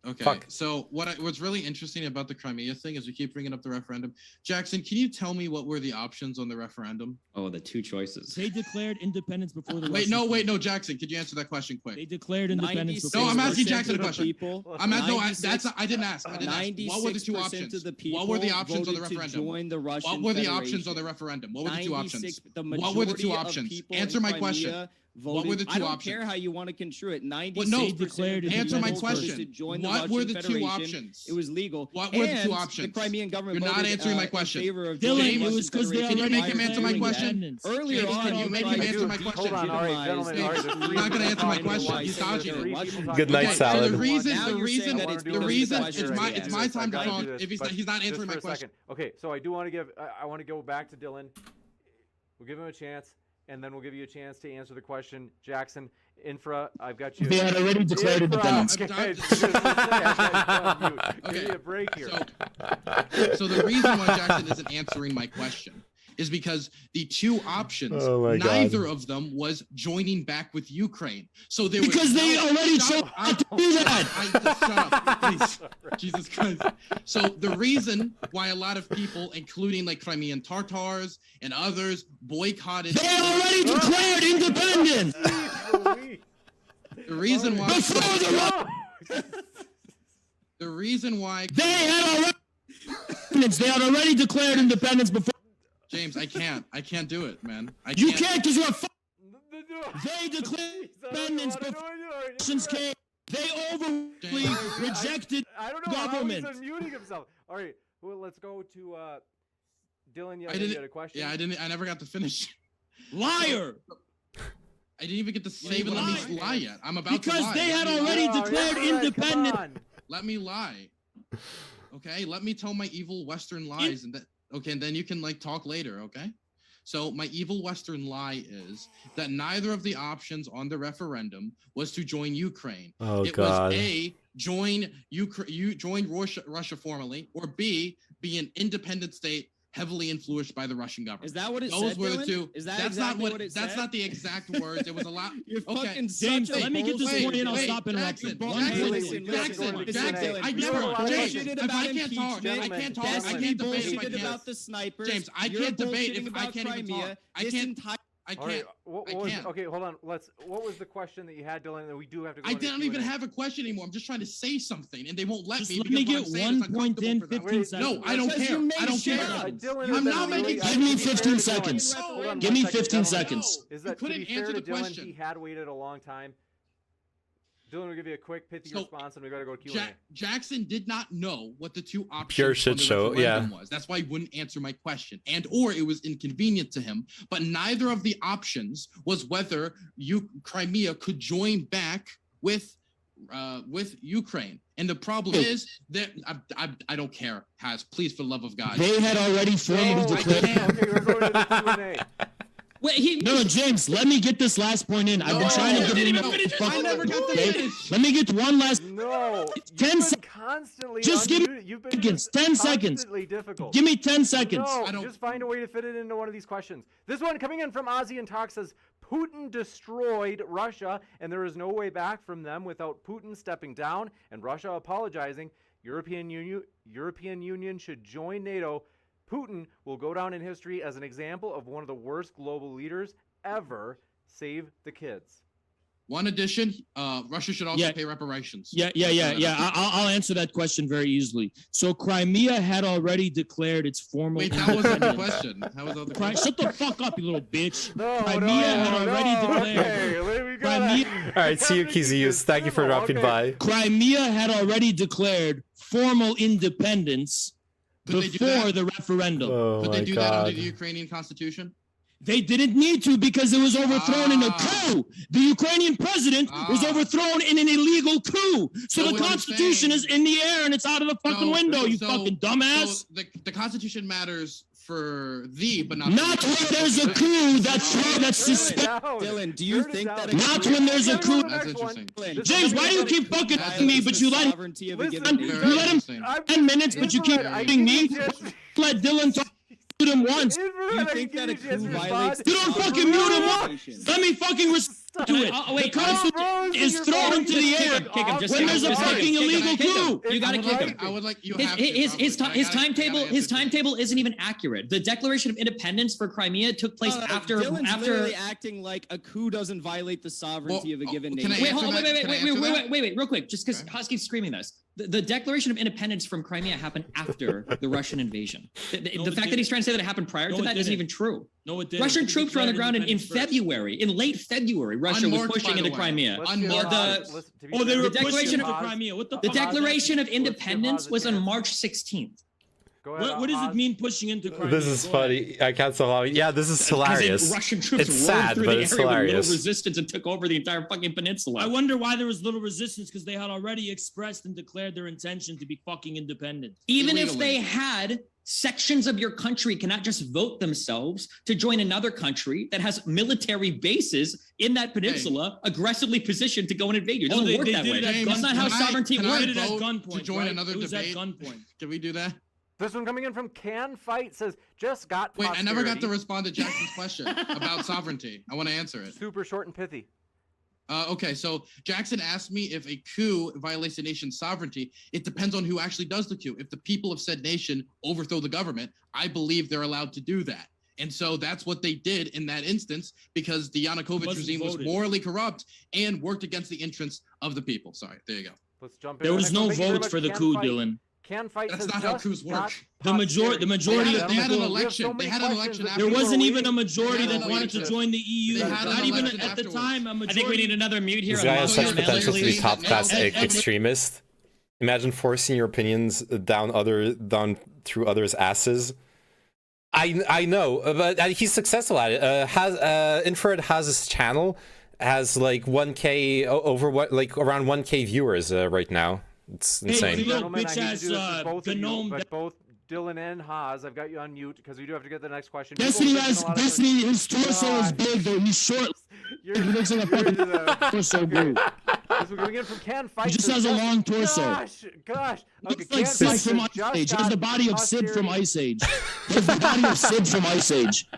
Okay. Fuck. So what's really interesting about the Crimea thing is we keep bringing up the referendum. Jackson, can you tell me what were the options on the referendum? Oh, the two choices. They declared independence before the. Wait, Russians no, Jackson, could you answer that question quick? They declared independence before. No, I'm asking 96% Jackson a of the question. people- I'm at, no, I 96 didn't ask. What were the two 96% options? of the people What were the options on the voted to referendum? join the Russian What were the Federation. options on the referendum? What were the two options? 96 the What were the two majority of options? people Answer in my Crimea question. Voted, What were the I two don't options? care how you want to construe it. 96% Well, no, They declared of the Answer my people voted question. to join the What Russian were the two Federation. options? It was legal. What were the two And options? The Crimean government You're not voted, answering my in question. favor of Dylan, joining the it Russian was because they Federation. Can you already make him answer my declared question? independence. Earlier James, on, can you you make tried him to answer my question? Hold on, all right, gentlemen. All right, there's You're three not gonna people answer my talking at question. once. He's There's dodging three it. people Good talking night, at once. salad. The reason, Now you're saying that it's because it's my time to I gotta talk. do this, If but he's not just answering my for a question. second. Okay, so I do want to give. I want to go back to Dylan. We'll give him a chance, and then we'll give you a chance to answer the question. Jackson, Infra, I've got you. They had already declared independence. Okay, give me a break here. So the reason why Jackson isn't answering my question is because the two options, Oh my God. neither of them was joining back with Ukraine. So there Because was they already shut chose up. not to do that. Shut up, please. Jesus Christ. So the reason why a lot of people, including like Crimean Tatars and others, boycotted. They already declared independence. The reason why. Before The reason why. They had already declared independence before. James, I can't do it, man. You can't because you're a. They declared independence before Russians came. They overwhelmingly rejected I don't know government. how he's unmuting himself. All right, well, let's go to Dylan. Yeah, I you didn't. had a question. Yeah, I never got to finish. Liar! I didn't even get to say what let me lie yet. I'm about Because to lie. they had Let me already lie. declared independence. Let me lie. Okay, let me tell my evil Western lies, and then you can like talk later. Okay. So my evil Western lie is that neither of the options on the referendum was to join Ukraine. Oh, it God. was A, join Russia formally, or B, be an independent state heavily influenced by the Russian government. Is that what it Those said, were the Dylan? two. Is that that's exactly not what it That's said? not the exact words. It was a lot. You're Okay. fucking James, such a let me get this bullshit. point in. I'll stop interrupting. Jackson, I never. James, if I can't talk, I can't talk. I can't debate if I bullshitted can't. about the snipers. James, I You're can't debate bullshitting if I about can't even Crimea. talk. I This can't. entire I All right, can't. what I was, can't. okay, hold on. What was the question that you had, Dylan? That we do have to go. I into didn't even Q&A. have a question anymore. I'm just trying to say something, and they won't let Just me. let me because get what I'm saying is one point in uncomfortable for them. 15 seconds. No, I don't Because care. you made I don't shit care. up. Dylan, I'm is not that really- making- I Give me think to be 15 fair to Dylan- seconds. hold on Give one me second, 15 Dylan. seconds. Is that You to be couldn't fair answer to the Dylan? question. He had waited a long time. Dylan will give you a quick, pithy So, response, and we gotta go to Q&A. Jackson did not know what the two options Pure on shit the show, referendum yeah. was. That's why he wouldn't answer my question, or it was inconvenient to him. But neither of the options was whether Crimea could join back with Ukraine. And the problem is that I don't care. Please, for the love of God. They had already formally declared. Okay, we're going to the Q&A. Wait, No, James, let me get this last point in. I've been trying to get it in. I never got to Okay? finish. Let me get one last. No, 10 you've been seconds. constantly Just give me unmuted. You've been seconds, 10 seconds. constantly difficult. Give me 10 seconds. No, I don't- just find a way to fit it into one of these questions. This one coming in from Ozzy and Talk says, Putin destroyed Russia, and there is no way back from them without Putin stepping down and Russia apologizing. European Union should join NATO. Putin will go down in history as an example of one of the worst global leaders ever. Save the kids. One addition: Russia should also Yeah. pay reparations. Yeah. I'll answer that question very easily. So Crimea had already declared its formal Wait, that wasn't the independence. question. That was the question. Shut the fuck up, you little bitch. No, Crimea had already declared. Okay, we gotta, Crimea, All right, see you, Kizius. Thank you for dropping by. Crimea had already declared formal independence Could they do before that? the referendum. Oh Could my they do that under God. the Ukrainian constitution? They didn't need to because it was overthrown in a coup. The Ukrainian president was overthrown in an illegal coup. So the Constitution is in the air and it's out of the fucking window, you fucking dumbass. So the Constitution matters for thee, but not when there's a coup that's suspended. Dylan, do you think that Not when there's a coup. That's interesting. James, why do you keep fucking at me, but you let him 10 minutes, but you keep hitting me? Let Dylan talk to him once. you think that a coup violates? You don't fucking mute him once. Let me fucking respond to it. Wait, the Constitution is thrown into the air when there's a fucking illegal coup. You gotta kick him. I would like you. His timetable isn't even accurate. The Declaration of Independence for Crimea took place after. Literally acting like a coup doesn't violate the sovereignty of a given nation. Wait, real quick, just because Haas keeps screaming this. The Declaration of Independence from Crimea happened after the Russian invasion. The fact that he's trying to say that it happened prior to that isn't even true. No, it didn't. Russian troops were on the ground in February, in late February. Russia was pushing into Crimea. The Declaration of Crimea. What the Declaration of Independence was on March 16th. What does it mean pushing into Crimea? This is funny. I can't tell. Yeah, this is hilarious. Russian troops it's sad, through but the it's area hilarious. with little resistance and took over the entire fucking peninsula. I wonder why there was little resistance, because they had already expressed and declared their intention to be fucking independent. Even if they had, sections of your country cannot just vote themselves to join another country that has military bases in that peninsula aggressively positioned to go and invade you. It doesn't work that way. That's not how sovereignty works. Can I vote to join another debate? Can we do that? This one coming in from Can Fight says, just got Wait, posterity. I never got to respond to Jackson's question about sovereignty. I want to answer it. Super short and pithy. Okay, so Jackson asked me if a coup violates a nation's sovereignty. It depends on who actually does the coup. If the people of said nation overthrow the government, I believe they're allowed to do that. And so that's what they did in that instance, because the Yanukovych regime was morally corrupt and worked against the interests of the people. Sorry, there you go. Let's jump in. There was no votes for the coup, Dylan. Can Fight That's says not how coups work. The majority of they had an people. election. They had an election. There wasn't even a majority that wanted to join the EU. Not even at the time a majority. I think we need another mute here. This guy has such potential to be top class extremist. Imagine forcing your opinions down through others' asses. I know, but he's successful at it. Infrared has his channel, has like 1K around 1K viewers right now. It's insane. Hey, gentlemen, I need to do this with both of you, but both Dylan and Haas, I've got you on mute because we do have to get to the next question. Destiny, his torso is big though. He's short. He looks like a fucking torso big. This one coming in from Can Fight. He just has a long torso. Gosh. Okay, looks like Sid from Ice Age. He has the body of Sid from Ice Age. He has the body of Sid from Ice Age.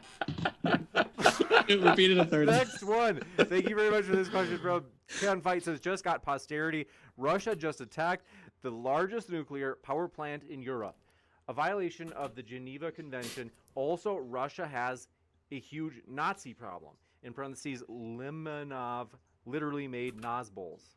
Repeat it a third. Next one. Thank you very much for this question, bro. Can Fight says, just got posterity. Russia just attacked the largest nuclear power plant in Europe. A violation of the Geneva Convention. Also, Russia has a huge Nazi problem. In parentheses, Limonov literally made Nazbols.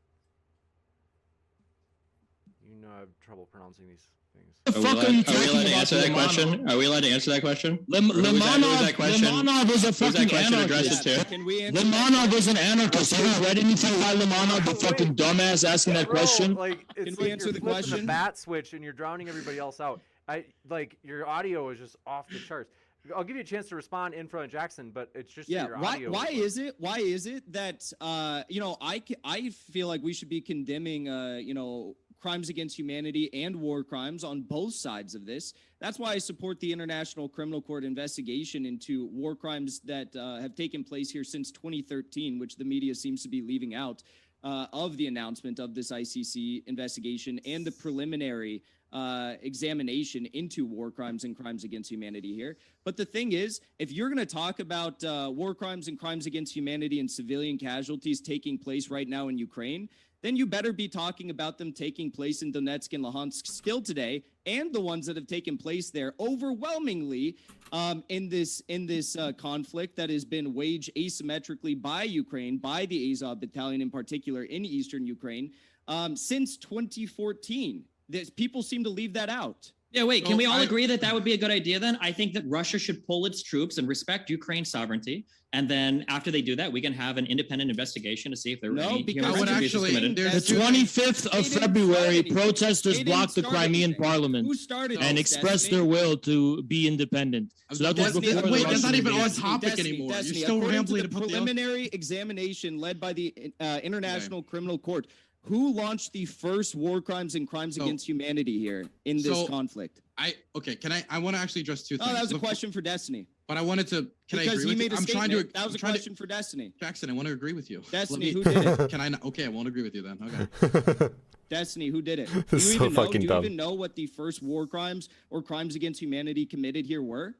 You know I have trouble pronouncing these things. Are we allowed to answer that question? Are we allowed to answer that question? Limonov is a fucking anarchist. Limonov is an anarchist. Have you read anything by Limonov, the fucking dumbass asking that question? Can we answer the question? The bat switch and you're drowning everybody else out. Your audio is just off the charts. I'll give you a chance to respond, Infra and Jackson, but it's just your audio. Why is it that I feel like we should be condemning crimes against humanity and war crimes on both sides of this. That's why I support the International Criminal Court investigation into war crimes that have taken place here since 2013, which the media seems to be leaving out of the announcement of this ICC investigation and the preliminary examination into war crimes and crimes against humanity here. But the thing is, if you're going to talk about war crimes and crimes against humanity and civilian casualties taking place right now in Ukraine, then you better be talking about them taking place in Donetsk and Luhansk still today, and the ones that have taken place there overwhelmingly in this conflict that has been waged asymmetrically by Ukraine, by the Azov Battalion in particular in eastern Ukraine, since 2014. People seem to leave that out. Yeah, wait, can So we all agree that that would be a good idea then? I think that Russia should pull its troops and respect Ukraine's sovereignty. And then after they do that, we can have an independent investigation to see if there were any human I would rights abuses actually. committed. There's The two things. 25th of They didn't February, start anything. protesters They didn't blocked the start Crimean anything. parliament Who started and this, expressed Destiny? their will to be independent. So that was Destiny, before the wait, that's Russian not even on invasion. topic anymore. You're still according rambling to to the put the. preliminary examination led by the International Criminal Court. Who launched the first war crimes and crimes against humanity here in this conflict? I want to actually address two things. Oh, that was a question for Destiny. But I wanted to. Can I Because agree he with made you? a I'm trying to. statement. That was a question for Destiny. Jackson, I want to agree with you. Destiny, Let me- who did it? Can I? Not, okay, I won't agree with you then. Okay. Destiny, who did it? This is so fucking do you dumb. even know what the first war crimes or crimes against humanity committed here were?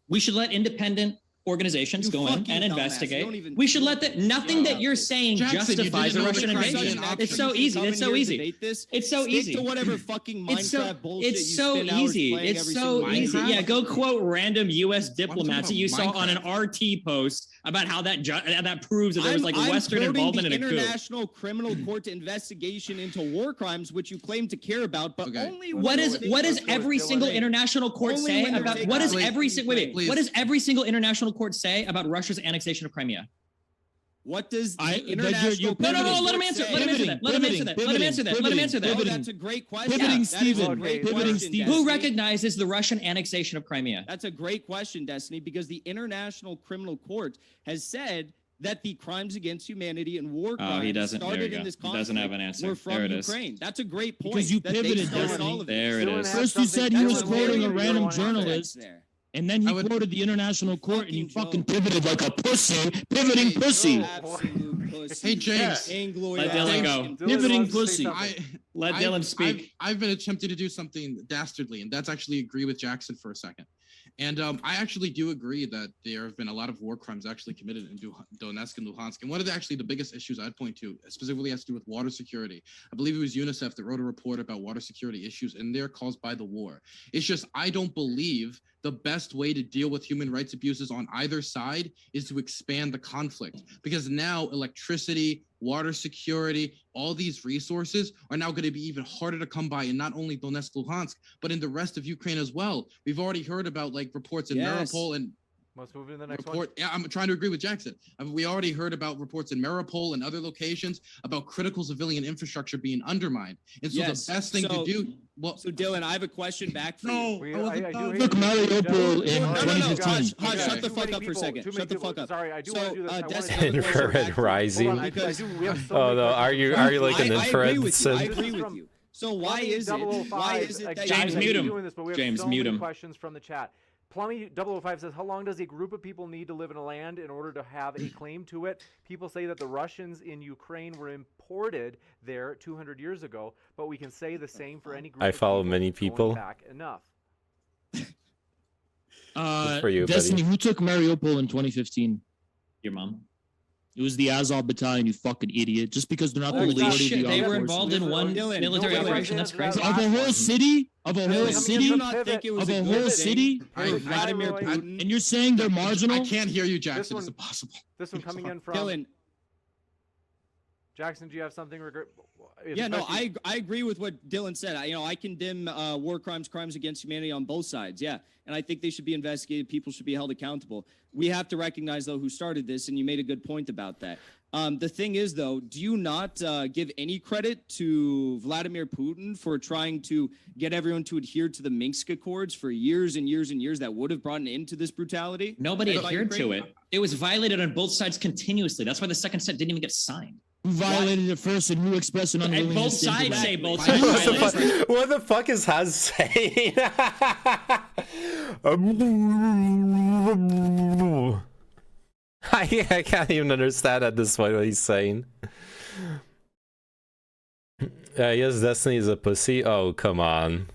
We should let independent organizations You go in fucking and dumbass. You investigate. don't even- We should let that. Nothing that you're saying Jackson, you justifies a didn't know Russian the Crimean invasion. option. It's so easy. It's so easy. It's so Stick easy. to whatever fucking Minecraft It's so, bullshit it's you so spend hours easy. playing It's every so single easy. day. Yeah, go quote random U.S. diplomats that you saw Minecraft. on an RT post about how that proves that there was like I'm Western quoting involvement the in a coup. International Criminal Court investigation into war crimes, which you claim to care about, but Okay. only What when does they- what does every single international court Only say when they're about taking what does out every Please. what does every single international court say about Russia's annexation of Crimea? What does the you're international No, no, criminal no, let him court answer. say? Let him answer that. Let him answer that. Let him answer that. Let him answer that. Oh, Pivoting. that's a great question. Pivoting, That is a Steven. great Pivoting, question, Steven. Who Destiny. recognizes the Russian annexation of Crimea? That's a great question, Destiny, because the International Criminal Court has said that the crimes against humanity and war crimes Oh, he doesn't. There started we in go. this He conflict doesn't have an answer. were from There it is. Ukraine. That's a great point. Because you that they pivoted, started Destiny. all of it. There it Dylan is. has First you something- said he was Dylan, quoting a you're random on journalist, There. and then he I would- quoted the international court, and you Fucking fucking joke. pivoted like a pussy. Pivoting Hey, pussy. absolute pussy. Hey, James. Anglo- Let Dylan go. Dylan Pivoting wants to say pussy. something. Let Dylan speak. I've been attempting to do something dastardly, and that's actually agree with Jackson for a second. And I actually do agree that there have been a lot of war crimes actually committed in Donetsk and Luhansk. And one of the biggest issues I'd point to specifically has to do with water security. I believe it was UNICEF that wrote a report about water security issues in there caused by the war. It's just, I don't believe the best way to deal with human rights abuses on either side is to expand the conflict, because now electricity, water security, all these resources are now going to be even harder to come by in not only Donetsk, Luhansk, but in the rest of Ukraine as well. We've already heard about like reports in Yes. Mariupol and Let's move into the next report. Yeah, I'm trying to agree with Jackson. We already heard about reports in Mariupol and other locations about critical civilian infrastructure being undermined. And so Yes. the best thing to So- do, well, So, Dylan, I have a question back for no, you. We- I wasn't I do done. hate Took to- Mariupol in No, no, no, 2015. Hush, Hush, Okay. shut the Too fuck many up for a people, second. too many Shut the people. fuck up. Sorry, I do So, want to do this. I wanna Destiny, do I have a question Infrared back for you. rising. Hold on, Because we have so Oh many no, are questions. you like an I infrared agree with you. I synth? agree This is with you. So why is it? Plummy Why is it that guys, James, I mute keep him. doing this, but we have James, so mute many him. questions from the chat. Plummy 005 says, how long does a group of people need to live in a land in order to have a claim to it? People say that the Russians in Ukraine were imported there 200 years ago, but we can say the same for any group I of follow people many going people. back enough. Good for you, Destiny, buddy. who took Mariupol in 2015? Your mom. It was the Azov battalion, you fucking idiot. Just because they're not the Holy majority shit, of the they armed were forces. involved in one Dylan, military Dylan, operation. That's crazy. Of a whole city? Of a whole Dylan, city? you not think it was Of a a good whole thing city? for Vladimir Roy. Putin? And you're saying they're marginal? I can't hear you, Jackson. one- It's impossible. This one coming in from Dylan, Jackson. Do you have something? yeah, no, I agree with what Dylan said. I condemn war crimes, crimes against humanity on both sides. Yeah, and I think they should be investigated. People should be held accountable. We have to recognize though who started this, and you made a good point about that. The thing is, though, do you not give any credit to Vladimir Putin for trying to get everyone to adhere to the Minsk Accords for years and years and years that would have brought an end to this brutality? Nobody About adhered to Ukraine? it. It was violated on both sides continuously. That's why the second set didn't even get signed. Who violated it first and who expressed an And unwillingness both to sides implement say it? both What sides What the violated. fuck? What the fuck is Haz saying? I can't even understand at this point what he's saying. Yes, Destiny is a pussy. Oh, come on.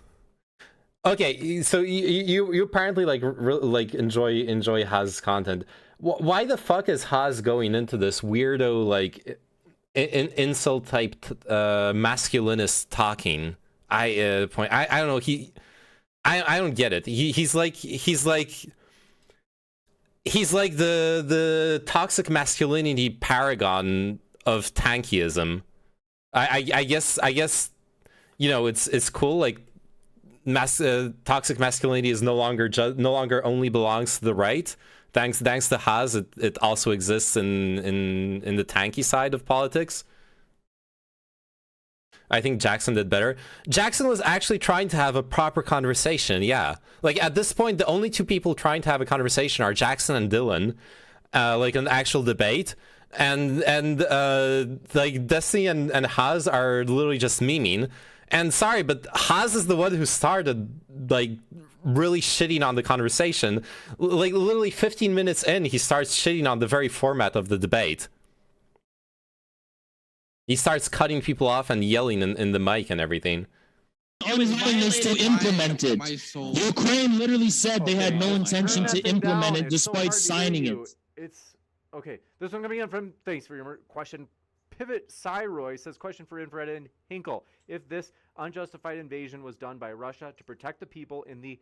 Okay, so you apparently like enjoy Haz content. Why the fuck is Haz going into this weirdo like insult type masculinist talking? I don't know. I don't get it. He's like the toxic masculinity paragon of tankyism. I guess it's cool like toxic masculinity is no longer only belongs to the right. Thanks to Haas, it also exists in the tanky side of politics. I think Jackson did better. Jackson was actually trying to have a proper conversation, yeah. Like, at this point, the only two people trying to have a conversation are Jackson and Dylan, like an actual debate. And like, Destiny and Haas are literally just memeing. And sorry, but Haas is the one who started, like, really shitting on the conversation. Like, literally 15 minutes in, he starts shitting on the very format of the debate. He starts cutting people off and yelling in the mic and everything. Unwillingness to implement it. Ukraine literally said they had no intention to implement it despite signing it. It's okay. This one coming in from, thanks for your question. Pivot Cyroy says, question for Infrared and Hinkle. If this unjustified invasion was done by Russia to protect the people in the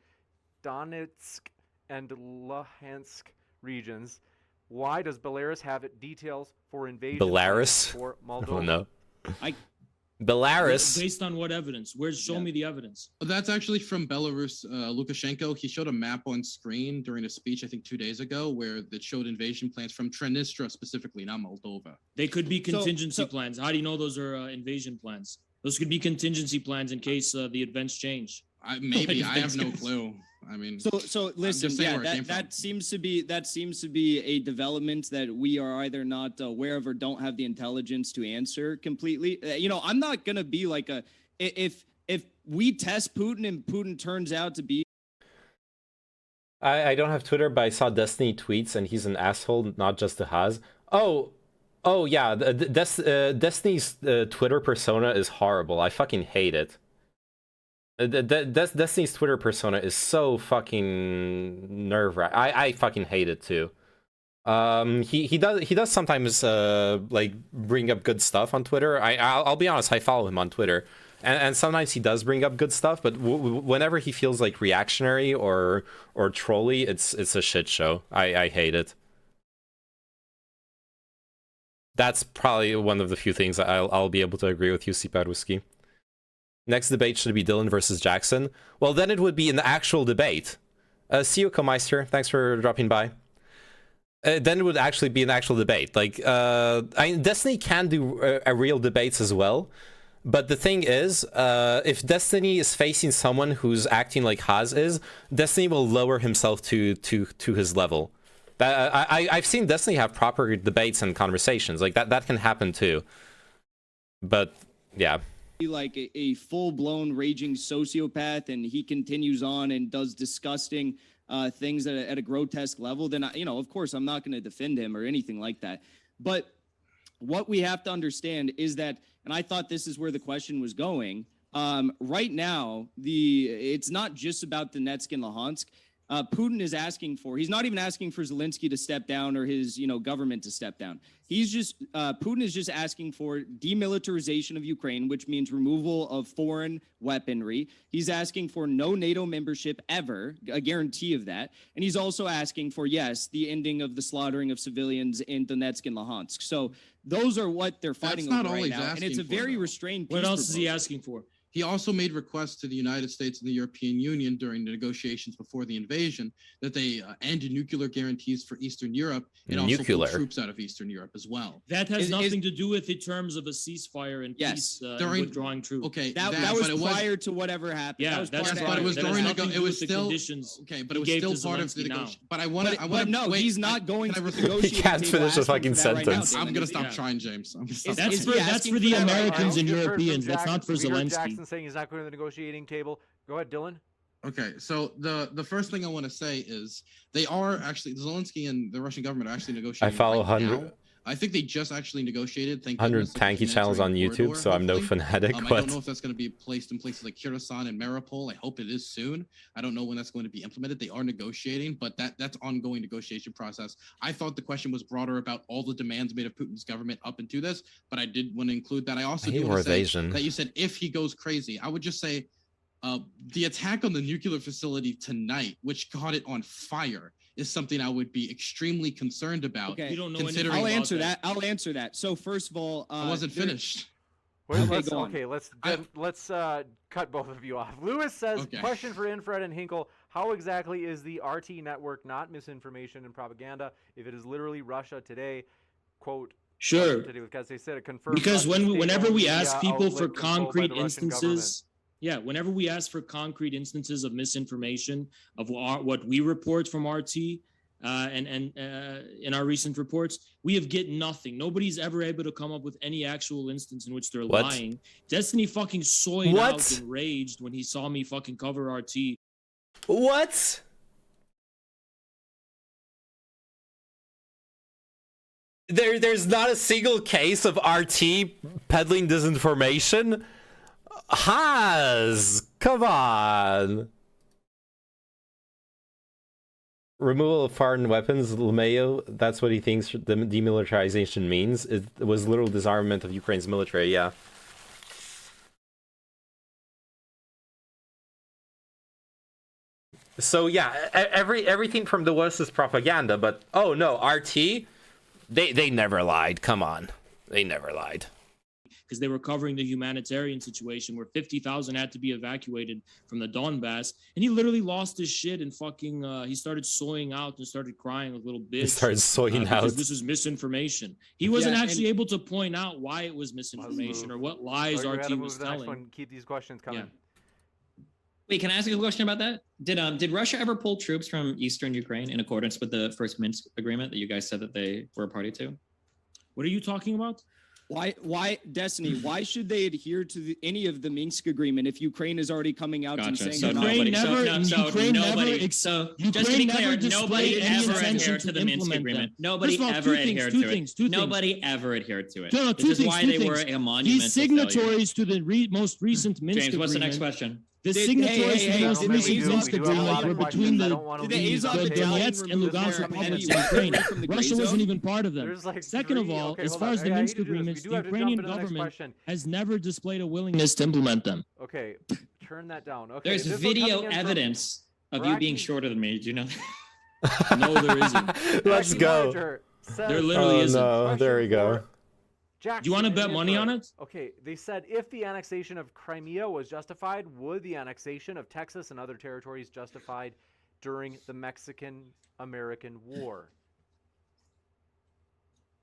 Donetsk and Luhansk regions, why does Belarus have details for invasion for Moldova? Oh no. Belarus. Based on what evidence? Show me the evidence. That's actually from Belarus. Lukashenko, he showed a map on screen during a speech, I think 2 days ago, where it showed invasion plans from Transnistria specifically, not Moldova. They could be contingency plans. How do you know those are invasion plans? Those could be contingency plans in case the events change. Maybe I have no clue. I mean, so listen, yeah, that seems to be a development that we are either not aware of or don't have the intelligence to answer completely. You know, I'm not gonna be like if we test Putin and Putin turns out to be. I don't have Twitter, but I saw Destiny tweets and he's an asshole, not just the Haas. Oh yeah, Destiny's Twitter persona is horrible. I fucking hate it. Destiny's Twitter persona is so fucking nerve-wracking. I fucking hate it too. He does sometimes like bring up good stuff on Twitter. I'll be honest, I follow him on Twitter, and sometimes he does bring up good stuff. But whenever he feels like reactionary or trolly, it's a shit show. I hate it. That's probably one of the few things I'll be able to agree with you, CPAD Whiskey. Next debate should be Dylan versus Jackson. Well, then it would be an actual debate. See you, Komeister. Thanks for dropping by. Then it would actually be an actual debate. Like, Destiny can do real debates as well. But the thing is, if Destiny is facing someone who's acting like Haas is, Destiny will lower himself to his level. I've seen Destiny have proper debates and conversations. Like, that can happen too. But, yeah. Like a full-blown raging sociopath, and he continues on and does disgusting things at a grotesque level, then of course I'm not going to defend him or anything like that. But what we have to understand is that, and I thought this is where the question was going, right now it's not just about Donetsk and Luhansk. Putin is asking for, he's not even asking for Zelensky to step down or his, government to step down. He's just, Putin is just asking for demilitarization of Ukraine, which means removal of foreign weaponry. He's asking for no NATO membership ever, a guarantee of that. And he's also asking for, yes, the ending of the slaughtering of civilians in Donetsk and Luhansk. So those are what they're fighting over right now. And it's a very restrained peace What else proposal. is he asking for? He also made requests to the United States and the European Union during the negotiations before the invasion that they end nuclear guarantees for Eastern Europe and also pull troops out of Eastern Europe as well. That has nothing to do with the terms of a ceasefire and peace and withdrawing troops. Okay, that was prior to whatever happened. Yeah, but it was during it was still okay, but it was still part of the negotiation. But I want to no, wait, he's not going to He negotiate. can't finish a fucking sentence. I'm gonna stop trying, James. That's for the Americans and Europeans. That's not for Zelensky. Jackson saying he's not going to the negotiating table. Go ahead, Dylan. Okay, so the first thing I want to say is they are actually, Zelensky and the Russian government are actually negotiating. I follow right 100. I think they just actually negotiated. 100 tanky channels on YouTube, so I'm no fanatic. I don't know if that's going to be placed in places like Kyrgyzstan and Mariupol. I hope it is soon. I don't know when that's going to be implemented. They are negotiating, but that's ongoing negotiation process. I thought the question was broader about all the demands made of Putin's government up into this, but I did want to include that. I also do want to say that you said if he goes crazy, I would just say the attack on the nuclear facility tonight, which caught it on fire, is something I would be extremely concerned about. Okay, you don't know I'll answer that. So first of all, I wasn't finished. Let's cut both of you off. Lewis says, question for Infrared and Hinkle: how exactly is the RT network not misinformation and propaganda if it is literally Russia Today? Quote. Sure. Today, because they said it confirmed. Because whenever we ask people for concrete instances, whenever we ask for concrete instances of misinformation of what we report from RT. And in our recent reports, we have get nothing. Nobody's ever able to come up with any actual instance in which they're lying. Destiny fucking soyed out and raged when he saw me fucking cover RT. What? There's not a single case of RT peddling disinformation? Come on. Removal of foreign weapons, LeMayo, that's what he thinks the demilitarization means. It was literal disarmament of Ukraine's military, yeah. So yeah, everything from the West is propaganda, but oh no, RT, they never lied. Come on. They never lied. Because they were covering the humanitarian situation where 50,000 had to be evacuated from the Donbass, and he literally lost his shit and fucking he started soying out and started crying a little bit. He started soying out. Because this is misinformation. He wasn't actually able to point out why it was misinformation or what lies RT was telling. Keep these questions coming. Yeah. Wait, can I ask you a question about that? Did Russia ever pull troops from eastern Ukraine in accordance with the first Minsk agreement that you guys said that they were a party to? What are you talking about? Why, Destiny? Why should they adhere to any of the Minsk agreement if Ukraine is already coming out and saying so Ukraine never adhered to the Minsk agreement. Nobody ever adhered to it. Nobody ever adhered to it. This is why they were a monumental These signatories to the most recent Minsk agreement. James, what's the next question? The signatories to the most recent Minsk agreement were between the Donetsk and Lugansk republics in Ukraine. Russia wasn't even part of them. Second of all, as far as the Minsk agreements, the Ukrainian government has never displayed a willingness to implement them. Okay, turn that down. Okay, there's video evidence of you being shorter than me. Do you know? No, there isn't. Let's go. There literally isn't. No, there we go. Do you want to bet money on it? Okay, they said if the annexation of Crimea was justified, would the annexation of Texas and other territories justified during the Mexican-American War?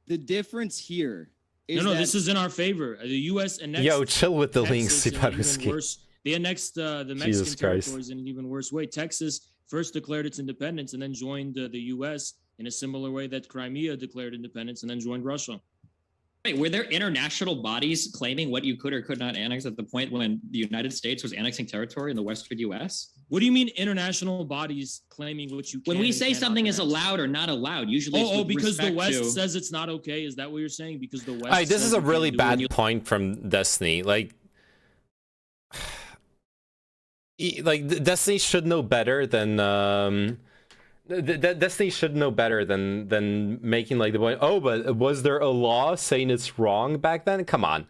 The difference here is this is in our favor. The U.S. annexed Yo, chill with the links, Siparuski. They annexed the Mexican territories in an even worse way. Texas first declared its independence and then joined the U.S. in a similar way that Crimea declared independence and then joined Russia. Wait, were there international bodies claiming what you could or could not annex at the point when the United States was annexing territory in the western U.S.? What do you mean international bodies claiming what you can? When we say something is allowed or not allowed, usually it's because the West says it's not okay. Is that what you're saying? Because the West. All right, this is a really bad point from Destiny. Like Destiny should know better than Destiny should know better than making like the point. Oh, but was there a law saying it's wrong back then? Come on,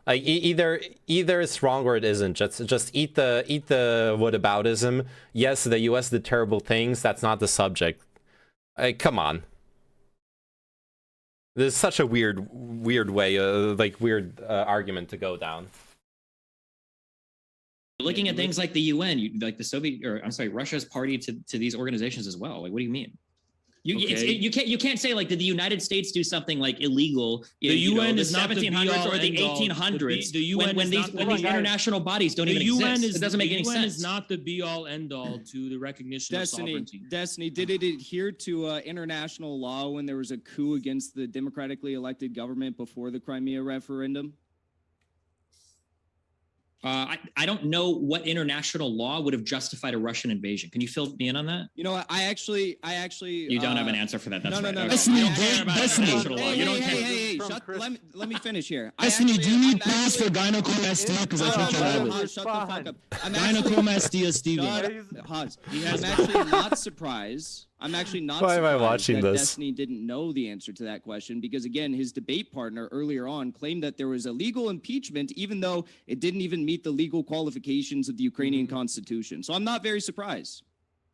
like either it's wrong or it isn't. Just eat the whataboutism. Yes, the U.S. did terrible things. That's not the subject. Come on. This is such a weird way, weird argument to go down. Looking at things like the UN, like Russia's party to these organizations as well. Like, what do you mean? You can't say like, did the United States do something like illegal? The UN is not the 1700s or the 1800s. The UN when these international bodies don't even exist. It doesn't make any sense. The UN is not the be-all, end-all to the recognition of sovereignty. Destiny, did it adhere to international law when there was a coup against the democratically elected government before the Crimea referendum? I don't know what international law would have justified a Russian invasion. Can you fill me in on that? You know what? I actually. You don't have an answer for that. That's no. Hey, let me finish here. Destiny, do you need pass for gynecomastia? Because I think you're right. Shut the fuck up. Gynecomastia, Steven. I'm actually not surprised. I'm actually not Why am I surprised watching that this? Destiny didn't know the answer to that question because, again, his debate partner earlier on claimed that there was illegal impeachment even though it didn't even meet the legal qualifications of the Ukrainian constitution. So I'm not very surprised.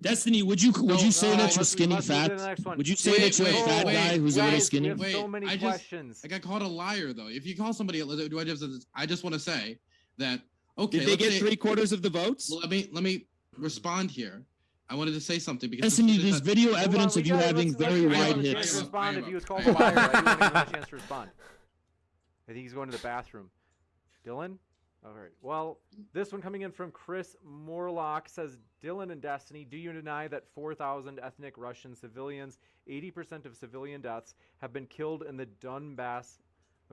Destiny, would you say that you're skinny fat? Would you say that you're a fat guy who's a little skinny? We have so many questions. I got called a liar though. If you call somebody, I just want to say that. Okay, did they get 3/4 of the votes? Let me respond here. I wanted to say something because Destiny, there's video evidence of you having very wide hips. Respond if he was called a liar. I do want to give him a chance to respond. I think he's going to the bathroom. Dylan? All right. Well, this one coming in from Chris Morlock says, Dylan and Destiny, do you deny that 4,000 ethnic Russian civilians, 80% of civilian deaths, have been killed in the Donbass?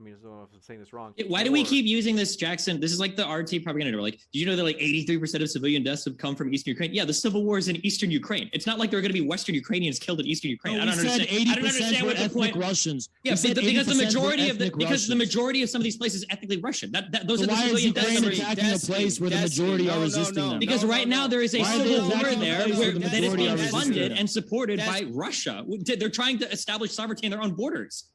I mean, I don't know if I'm saying this wrong. Why do we keep using this, Jackson? This is like the RT propaganda. Like, did you know that like 83% of civilian deaths have come from Eastern Ukraine? Yeah, the civil war is in Eastern Ukraine. It's not like there are going to be Western Ukrainians killed in Eastern Ukraine. No, I don't understand. 80% were ethnic Russians. Yeah, because the majority of some of these places is ethnically Russian. Those are the civilian deaths. Why is Ukraine attacking a place where the majority are resisting them? Because right now there is a civil war there that is being funded and supported by Russia. They're trying to establish sovereignty in their own borders.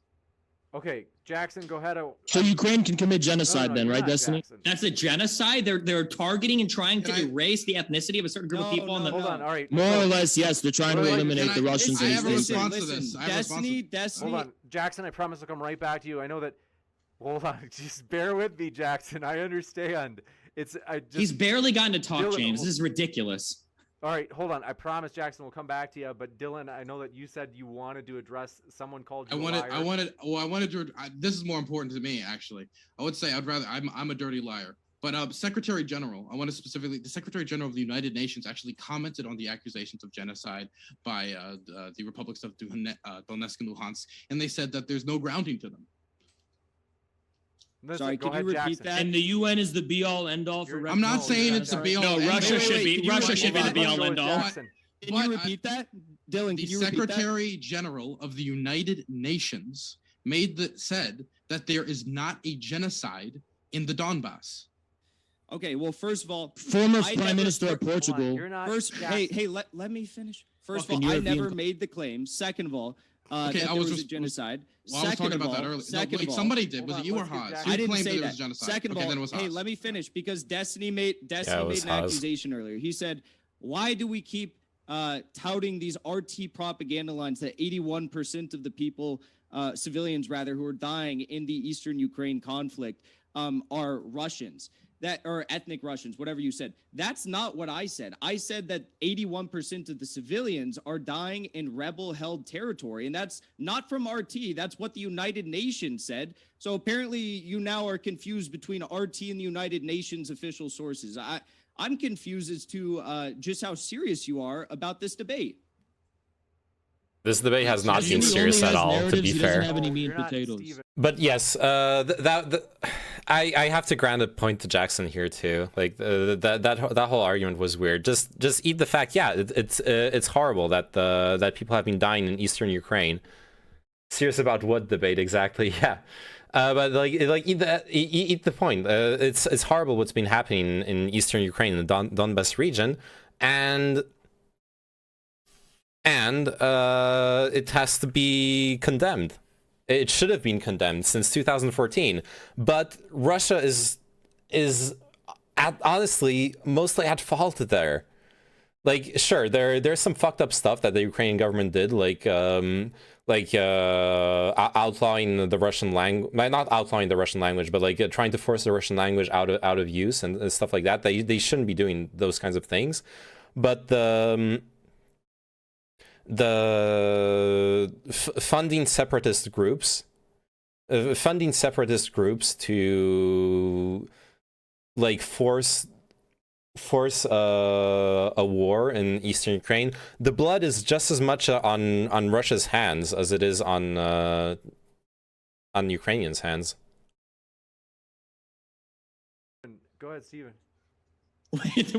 Okay, Jackson, go ahead. So Ukraine can commit genocide then, right, Destiny? Jackson. That's a genocide. They're targeting and trying to erase the ethnicity of a certain group of people. Hold on, all right. More or less, yes. They're trying to eliminate the Russians. I have a response to Listen, this. Destiny. Hold on, Jackson, I promise I'll come right back to you. I know that. Hold on, just bear with me, Jackson. I understand. He's barely gotten to talk, James. This is ridiculous. All right, hold on. I promise, Jackson, we'll come back to you. But Dylan, I know that you said you wanted to address someone called you a liar. I wanted to. This is more important to me, actually. I would say I'm a dirty liar. But Secretary General, I want to specifically, the Secretary General of the United Nations actually commented on the accusations of genocide by the republics of Donetsk and Luhansk, and they said that there's no grounding to them. Sorry, can you repeat that? And the UN is the be-all, end-all for. I'm not saying it's the be-all. No, Russia should be the be-all, end-all. Can you repeat that, Dylan? The Secretary General of the United Nations said that there is not a genocide in the Donbass. Okay, well, first of all, former Prime Minister of Portugal. Hey, let me finish. First of all, I never made the claim. Second of all, that there was a genocide. Well, I was talking about that earlier. Somebody did. Was it you or Haas? I didn't say that. Second of all, hey, let me finish because Destiny made an accusation earlier. He said, "Why do we keep touting these RT propaganda lines that 81% of the people, civilians rather, who are dying in the Eastern Ukraine conflict are Russians?" That or ethnic Russians, whatever you said. That's not what I said. I said that 81% of the civilians are dying in rebel-held territory, and that's not from RT. That's what the United Nations said. So apparently you now are confused between RT and the United Nations official sources. I'm confused as to just how serious you are about this debate. This debate has not been serious at all, to be fair. But yes, I have to grant a point to Jackson here too. Like that whole argument was weird. Just eat the fact. Yeah, it's horrible that people have been dying in Eastern Ukraine. Serious about what debate exactly? Yeah, but like eat the point. It's horrible what's been happening in Eastern Ukraine, in the Donbass region, and it has to be condemned. It should have been condemned since 2014. But Russia is honestly mostly at fault there. Like, sure, there's some fucked up stuff that the Ukrainian government did, like outlawing the Russian language, not outlawing the Russian language, but like trying to force the Russian language out of use and stuff like that. They shouldn't be doing those kinds of things. But funding separatist groups to like force a war in Eastern Ukraine. The blood is just as much on Russia's hands as it is on Ukrainians' hands. Go ahead, Steven. Wait,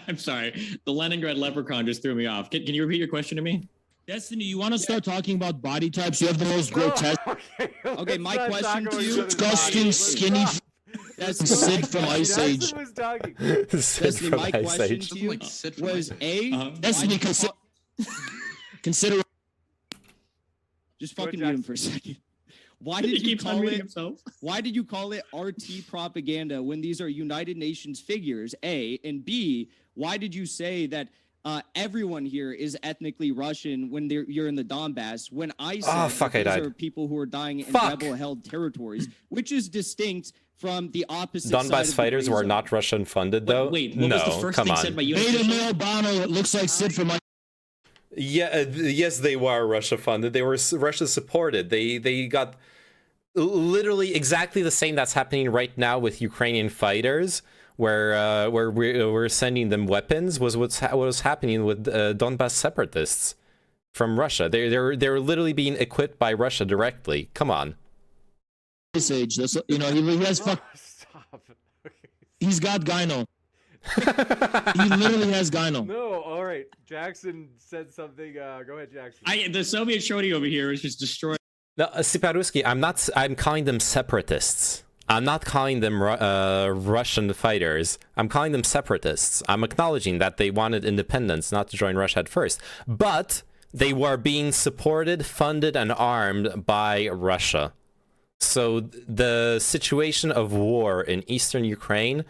I'm sorry. The Leningrad leprechaun just threw me off. Can you repeat your question to me? Destiny, you want to start talking about body types? You have the most grotesque. Okay, my question to you: disgusting, skinny. That's Sid from Ice Age. Destiny, my question to you was Destiny, consider. Just fucking mute him for a second. Why did you call it RT propaganda when these are United Nations figures? A, and B, why did you say that everyone here is ethnically Russian when you're in the Donbass. When I said I these died. are people who are dying in Fuck. rebel-held territories, which is distinct from the opposite side of Donbass the fighters gray were zone. not Russian funded, though. Wait, what no, was the first come thing on. said by you? Beta male Bono, it looks like Sid from Yeah, yes, they were Russia funded. They were Russia supported. They got literally exactly the same that's happening right now with Ukrainian fighters, where we're sending them weapons. Was what was happening with Donbass separatists from Russia. They're literally being equipped by Russia directly. Come on. this age. That's he has Stop. he's got gyno. He literally has gyno. No, all right. Jackson said something. Go ahead, Jackson. The Soviet shorty over here is just destroying. No, Siparuski, I'm calling them separatists. I'm not calling them Russian fighters. I'm calling them separatists. I'm acknowledging that they wanted independence, not to join Russia at first. But they were being supported, funded, and armed by Russia. So the situation of war in eastern Ukraine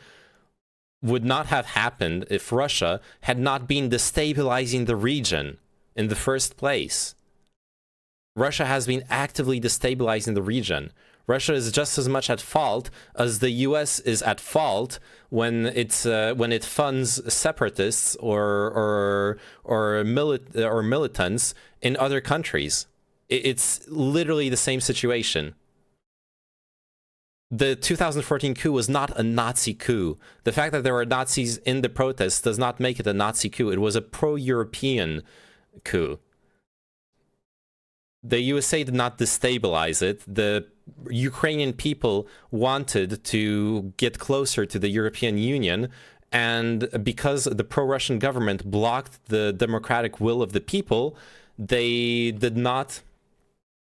would not have happened if Russia had not been destabilizing the region in the first place. Russia has been actively destabilizing the region. Russia is just as much at fault as the U.S. is at fault when it funds separatists or militants in other countries. It's literally the same situation. The 2014 coup was not a Nazi coup. The fact that there were Nazis in the protests does not make it a Nazi coup. It was a pro-European coup. The USA did not destabilize it. The Ukrainian people wanted to get closer to the European Union, and because the pro-Russian government blocked the democratic will of the people, they did not.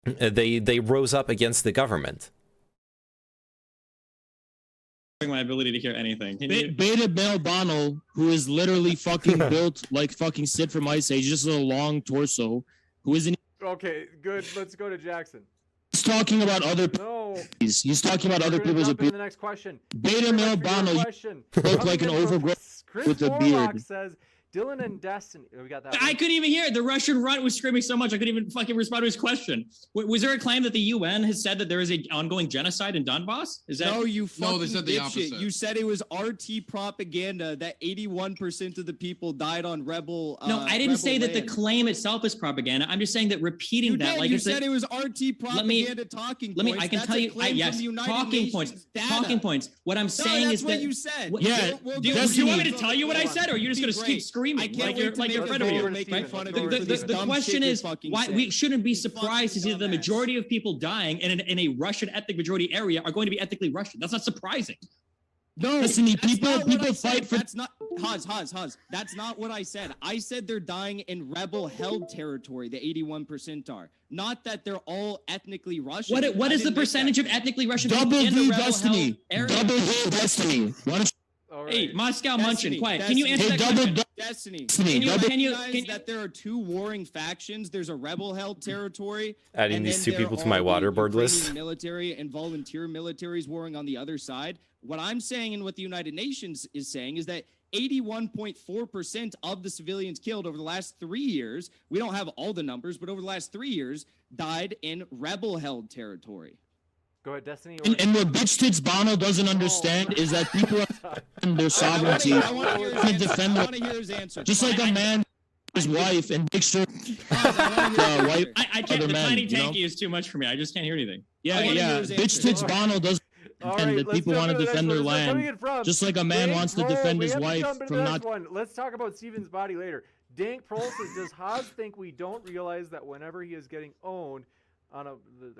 They rose up against the government. My ability to hear anything. Beta male Bono, who is literally fucking built like fucking Sid from Ice Age, just a long torso, who isn't. Okay, good. Let's go to Jackson. He's talking about other. No. He's talking about other We're gonna people's jump into opinions. the next question. Beta male Bono, you look like an overgrown with a beard. Says Dylan and Destiny. We got that. I couldn't even hear it. The Russian runt was screaming so much I couldn't even fucking respond to his question. Was there a claim that the UN has said that there is an ongoing genocide in Donbass? Is that No, you fucking they said the dipshit. opposite. You said it was RT propaganda that 81% of the people died on rebel. No, I didn't rebel say that the land. claim itself is propaganda. I'm just saying that repeating You that, did. like You it's said it was RT propaganda talking Let me. points. I can That's tell a you. claim Yes, from the United talking Nations points. data. Talking points. What I'm saying that's is what that you said. What- Yeah, We'll Do That's you want me. me to tell you what I said, or are you just going to keep screaming? I can't like wait you're to like make you're a friend of video yours, making right? fun of The- you the- for this The dumb question shit you is fucking why said. we shouldn't be You surprised to see fucking that the dumbass. majority of people dying in a Russian ethnic majority area are going to be ethnically Russian. That's not surprising. No, Listen, that's people- not what I people said. fight for- That's not Huz. That's not what I said. I said they're dying in rebel-held territory. The 81% are. Not that they're all ethnically Russian. What I is the didn't make percentage that of claim. ethnically Russian Double people in the V rebel Destiny. held area? Double V Destiny. Why don't All right. Hey, Moscow Munchin, Destiny, quiet. Can you answer Hey, that double question? Destiny. Destiny, double- Can you- Recognize that there are two warring factions. There's a rebel-held territory. Adding and these then two there people to my are the waterboard list. Ukrainian military and volunteer militaries warring on the other side. What I'm saying and what the United Nations is saying is that 81.4% of the civilians killed over the last 3 years, we don't have all the numbers, but over the last 3 years, died in rebel-held territory. Go ahead, Destiny. And what bitch tits Bono doesn't understand is that people are their sovereignty I want to hear his to answer. defend I want to hear his answer. just like a man his wife and make sure I wife I can't. other The men, tiny you know? tanky is too much for me. I just can't hear anything. yeah, wanna hear yeah. his Bitch answer. tits Bono doesn't All and right, that let's people jump want to into the defend next their one. This is coming land in from just like a man Dank wants to Prole. defend We his have to wife jump into from the not next one. Let's talk about Steven's body later. Dank Prole says, does Haas think we don't realize that whenever he is getting owned on a...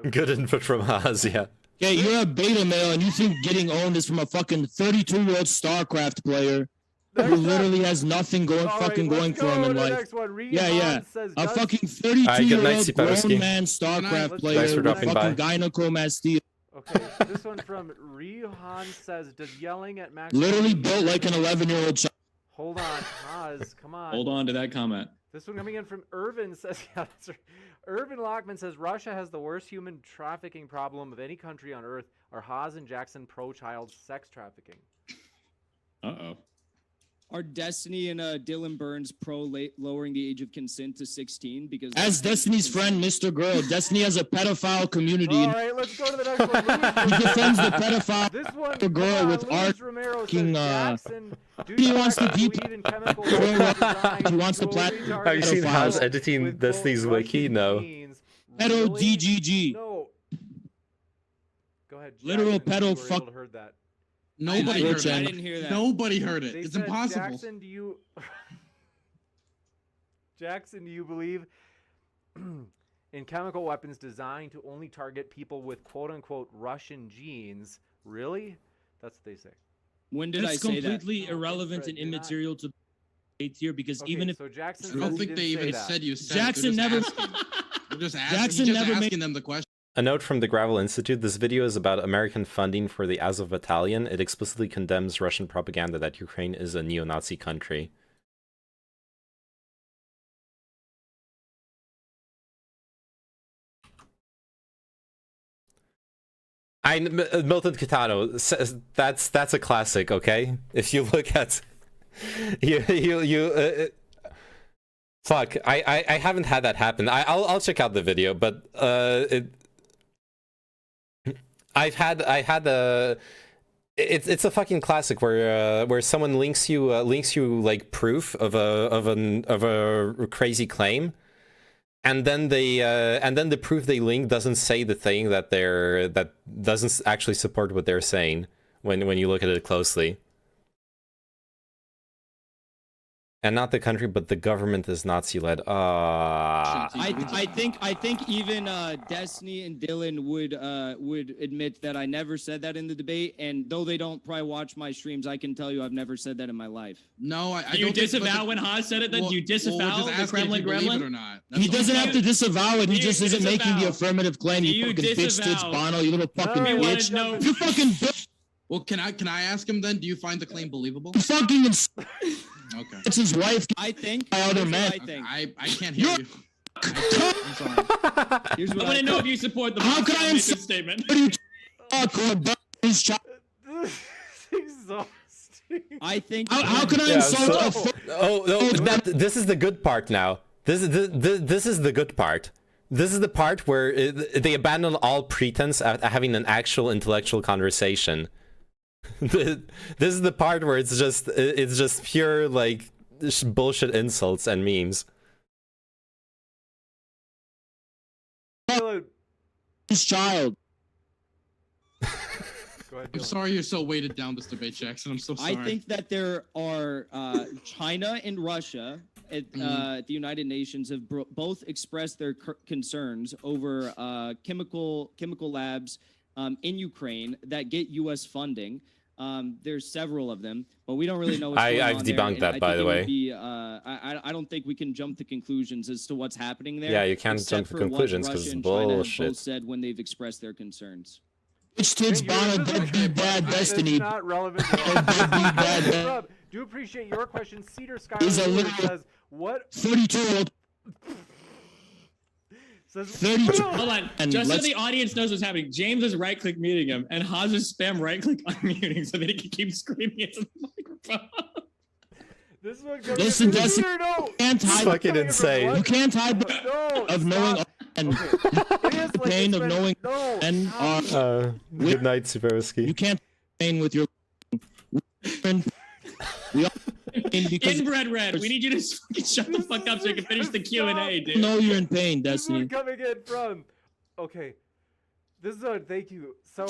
Good input from Haas, yeah. Okay, you're a beta male and you think getting owned is from a fucking 32-year-old StarCraft player who literally has nothing going All fucking right, going let's for him go in to the life. next one. Reed Yeah, yeah. Hans says, A does- fucking good night, 32-year-old Siparuski. grown man Let's StarCraft go player to with the next fucking one. gynecomastia. Okay, this one from Rihan says, does yelling at Max... Literally built like an 11-year-old child. Hold on, Haas, come on. Hold on to that comment. This one coming in from Irvin says, yeah, that's right. Irvin Lockman says, Russia has the worst human trafficking problem of any country on earth. Are Haas and Jackson pro-child sex trafficking? Uh-oh. Are Destiny and Dylan Burns lowering the age of consent to 16? Because As Destiny's friend, Mr. Girl, Destiny has a pedophile community. All right, let's go to the next one. He defends the pedophile This one, girl with art. Romero fucking, Jackson, he wants to deep. believe in chemical He wants to Have you seen Haas editing Destiny's wiki? No. Pedo DGG. No. Go ahead. Literal Jackson, pedo you were fuck. able to heard that. Nobody heard I it. didn't hear that. Nobody heard it. They It's said, impossible. Jackson, do you believe in chemical weapons designed to only target people with quote-unquote Russian genes? Really? That's what they say. When did I That's say that? completely irrelevant and immaterial to the debate here because Okay, even if so Jackson I says don't he think they didn't say even that. said you said Jackson it. They're never- just asking. They're just asking. Jackson He's just never asking made- them the question. A note from the Gravel Institute, this video is about American funding for the Azov Battalion. It explicitly condemns Russian propaganda that Ukraine is a neo-Nazi country. Milton Kitano, that's a classic, okay? If you look at... Fuck, I haven't had that happen. I'll check out the video, but I had a it's a fucking classic where someone links you like proof of a crazy claim, and then the proof they link doesn't say the thing that doesn't actually support what they're saying when you look at it closely. And not the country, but the government is Nazi-led. I think even Destiny and Dylan would admit that I never said that in the debate. And though they don't probably watch my streams, I can tell you I've never said that in my life. No, I Do you don't think- disavow when Haas said it? Then do you disavow the Kremlin Believe it or gremlin? not. He doesn't have to disavow it. He Do just you isn't making the disavow? affirmative claim. Do You you fucking bitch, disavow? stitch Bono, you little fucking No, bitch. no. You fucking bitch. Well, can I ask him then? Do you find the claim believable? You fucking. Okay. It's his wife. I think. By other here's what men. I think. I can't hear you. I'm sorry. Here's what I want to know if you support the How can I insult statement? What are you talking about? His child? This is exhausting. I think. How can I insult a This is the good part now. This is the good part. This is the part where they abandon all pretense at having an actual intellectual conversation. This is the part where it's just pure like bullshit insults and memes. his child? Go ahead, I'm Dylan. sorry you're so weighted down this debate, Jackson. I'm so sorry. I think that there are China and Russia at the United Nations have both expressed their concerns over chemical labs in Ukraine that get U.S. funding. There's several of them, but we don't really know what's going I've on debunked there, that, by the way. I don't think we can jump to conclusions as to what's happening there. Yeah, you can't jump except to for what conclusions 'cause Russia it's and China have bullshit. both said when they've expressed their concerns. Bitch, tits, Bono, deadbeat, bad destiny. It's not relevant at all. Rob, do appreciate your question. Cedar He's a Skyler literal says, what? 32-year-old. Says, 32. Hold on. And Just so let's- the audience knows what's happening, James is right-click muting him, and Haas is spam right-click unmuting so that he can keep screaming into the microphone. This is what goes Listen, into Destiny, Cedar, no! you can't hide. Fucking insane. You can't hide No, of knowing stop. and It is like pain it's of been- knowing no, and stop. Good night, you Superowski. can't pain with your friend. We all pain because Inbred Red, we need you to fucking shut the fuck up so you can finish the Q&A, you dude. know you're in pain, This Destiny. one coming in from. Okay. This is a thank you. So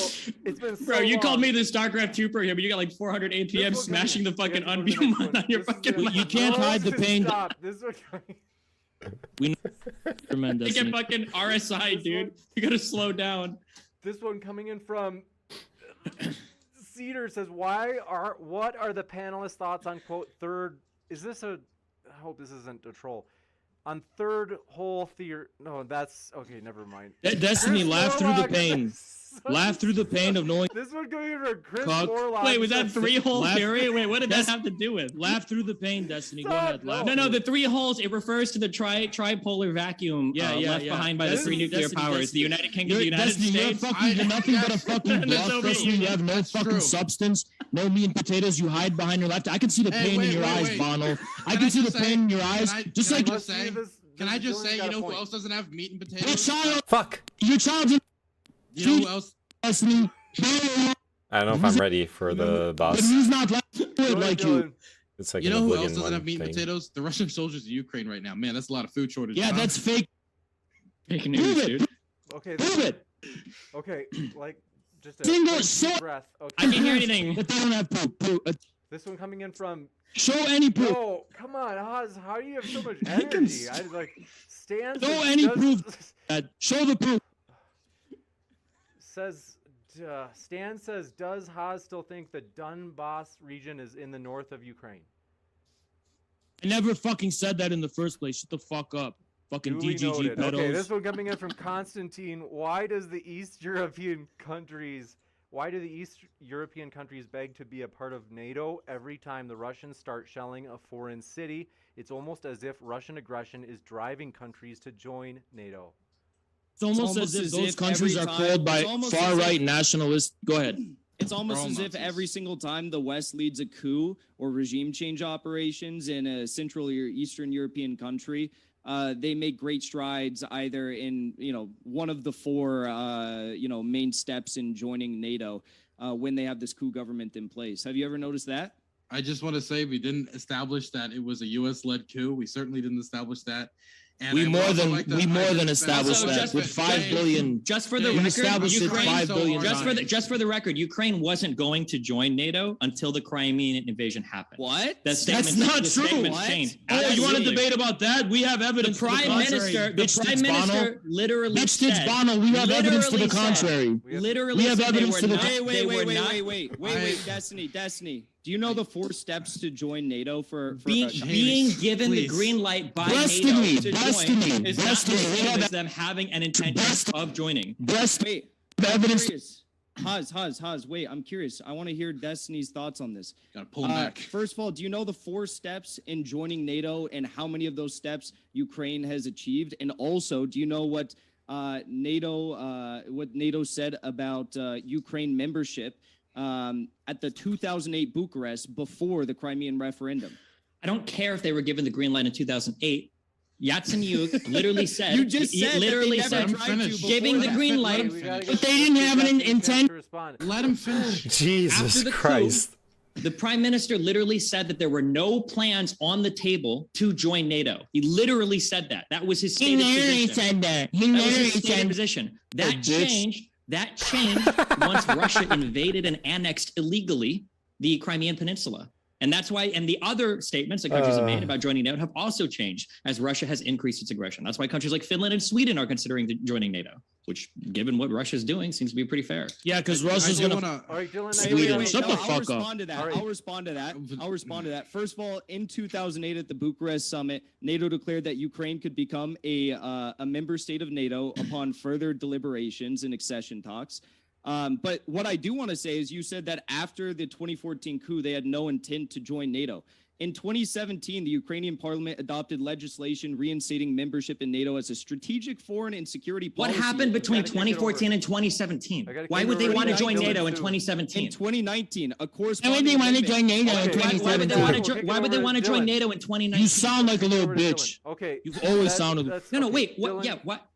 it's been so Bro, you long. called me the StarCraft 2 pro here, but you got like 400 APM This one smashing the coming in. fucking We have to go to the unmute next button on your one. This fucking is mouth. You can't hide the Just pain. Stop. This one coming. We tremendous. Take a fucking RSI, This dude. one- You gotta slow down. This one coming in from Cedar says, what are the panelists' thoughts on quote third? Is this a? I hope this isn't a troll. On third hole theory. No, that's okay. Never mind. Destiny, laugh through the Morlock. pain. Laugh through the pain of knowing. This one going for Chris Cock. Morlock. Wait, was that says- 3-hole Laugh- theory? Wait, what did that That's- have to do with? Laugh through the pain, Destiny. Go Stop, ahead. Laugh. No, the 3 holes, it refers to the tripolar vacuum left behind by the 3 nuclear powers. The United Kingdom, the United Destiny, States. you're nothing but a fucking And the block. Soviet Destiny, you have no That's fucking true. substance, no meat and potatoes. You hide behind your left. I can see the Hey, pain wait, in your wait, eyes, wait. Bono. I Can can I see the just say- pain in your can eyes. I- Just can I like just Let's say- see this- Can I just Dylan's say, got you a know who point. else doesn't have meat and your potatoes? child, Fuck. your child's in You know who else? Destiny. I don't know if I'm ready for the But boss. he's not like Go ahead, like you. Dylan. It's like You an know who Oblivion else doesn't 1 have meat and thing. potatoes? The Russian soldiers in Ukraine right now. Man, that's a lot of food shortage. Yeah, that's fake. Fake Prove news, it. dude. Okay. Prove it. Okay. Like just a Single quick shot. deep breath. I Okay. can't hear anything. That they don't have poop. This one coming in from. Show any proof. No, come on, Oz. How do you have so much energy? I like Stan. No, says- any does- proof. Show the proof. Says Stan says, does Haas still think the Donbass region is in the north of Ukraine? I never fucking said that in the first place. Shut the fuck up. Fucking Duly DGG noted. pedos. Okay, this one coming in from Constantine. Why do the East European countries beg to be a part of NATO every time the Russians start shelling a foreign city? It's almost as if Russian aggression is driving countries to join NATO. It's almost as if those countries are called by far-right nationalists. Go ahead. It's almost as if Nazis. every single time the West leads a coup or regime change operations in a Central or Eastern European country, they make great strides either in, one of the 4, main steps in joining NATO when they have this coup government in place. Have you ever noticed that? I just want to say we didn't establish that it was a U.S.-led coup. We certainly didn't establish that. And We I would more also than like to- we I more just- than established Also, that just with for- 5 billion. Just for the We record, established it Ukraine, 5 billion just for the record, Ukraine wasn't going to join NATO until the Crimean invasion happened. What? That's not the true. statement's What? changed. Oh, you want to Absolutely. debate about that? We have The evidence. to prime contrary. minister, Bitch the prime tits, Bono. minister, literally Bitch tits, said, Bono. We have evidence to the literally said- contrary. literally We have said evidence they to were the- not. they were not Wait, Destiny. Do you know the 4 steps to join NATO for being given the please. green light by Destiny, NATO to Destiny, join is not the Destiny. same We have as them having an intention of joining. Breast Wait, I'm evidence. curious. Haz, wait, I'm curious. I want to hear Destiny's thoughts on this. Gotta pull him back. First of all, do you know the 4 steps in joining NATO and how many of those steps Ukraine has achieved? And also, do you know what NATO said about Ukraine membership at the 2008 Bucharest before the Crimean referendum? I don't care if they were given the green light in 200008. Yatsenyuk literally said, You just he said that they literally never said, tried to before giving the that. green Let light. him We gotta finish. get But they didn't have an Justin a chance intent- to respond. Let him finish. Jesus After the coup, Christ. The prime minister literally said that there were no plans on the table to join NATO. He literally said that. That was his He stated literally position. said that. He That was literally his stated said. position. Oh, That bitch. changed. That changed once Russia invaded and annexed illegally the Crimean Peninsula. And that's why, and the other statements that countries have made about joining NATO have also changed as Russia has increased its aggression. That's why countries like Finland and Sweden are considering joining NATO, which, given what Russia's doing, seems to be pretty fair. Yeah, because I Russia's do gonna. wanna- All right, Dylan. Sweden. Shut the I'll fuck up. respond to that. All right. I'll respond to that. First of all, in 2008 at the Bucharest summit, NATO declared that Ukraine could become a member state of NATO upon further deliberations and accession talks. But what I do want to say is you said that after the 2014 coup, they had no intent to join NATO. In 2017, the Ukrainian parliament adopted legislation reinstating membership in NATO as a strategic foreign and security What policy. happened between gotta kick it 2014 over. and 2017? I gotta Why kick would it they over want to to join Dylan NATO in soon. 2017? In 2019, a Why corresponding would they want to amendment- join NATO in Okay, Why would they want to 2017? Dylan. why would they want to join Dylan. NATO in 2019? You sound like a little Over to Dylan. bitch. Okay. You've always that's- sounded- that's- No, okay, wait. What? Dylan, Yeah. What?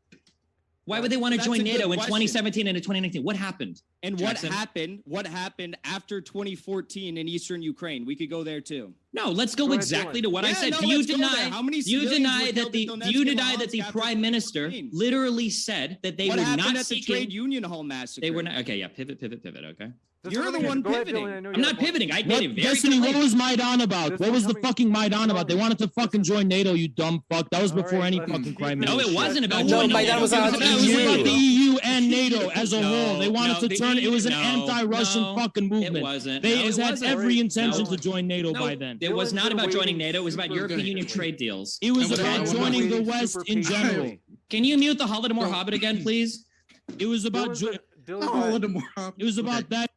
Why would they want to That's join a good NATO in question. 2017 and in 2019? What happened? And Jackson? what happened after 2014 in Eastern Ukraine? We could go there too. No, let's go Go ahead, exactly Dylan. to what I Yeah, said. no, Do you let's go there. deny? How many You civilians deny were that killed the in Donetsk you and deny that Luhansk the after prime minister 2014? literally said that they What were happened not at the seeking. trade union hall massacre? They were not. Okay, yeah. Pivot. Okay. this You're is the coming in. one Go ahead, pivoting. Dylan, I know I'm you not have one. pivoting. I What, made it very Destiny, what clear. was Maidan about? This What is was the coming- fucking Maidan about? They wanted to fucking join NATO, you dumb fuck. That was All before right, any let's fucking keep crime. it- No, it wasn't about No, joining Maidan NATO. was It about about That was EU. about the EU and NATO as a whole. They wanted to turn It was an No, anti-Russian no, fucking movement. It wasn't. They No, it had wasn't. every intention No. to join NATO No, by then. It was not about joining NATO. It was about super European good. Union trade deals. It was I about wanna- joining the waiting West super in general. patiently. Can you mute the Holodomor Hobbit again, please? It was about Dylan's Oh, go ahead. Holodomor. it was about Okay. that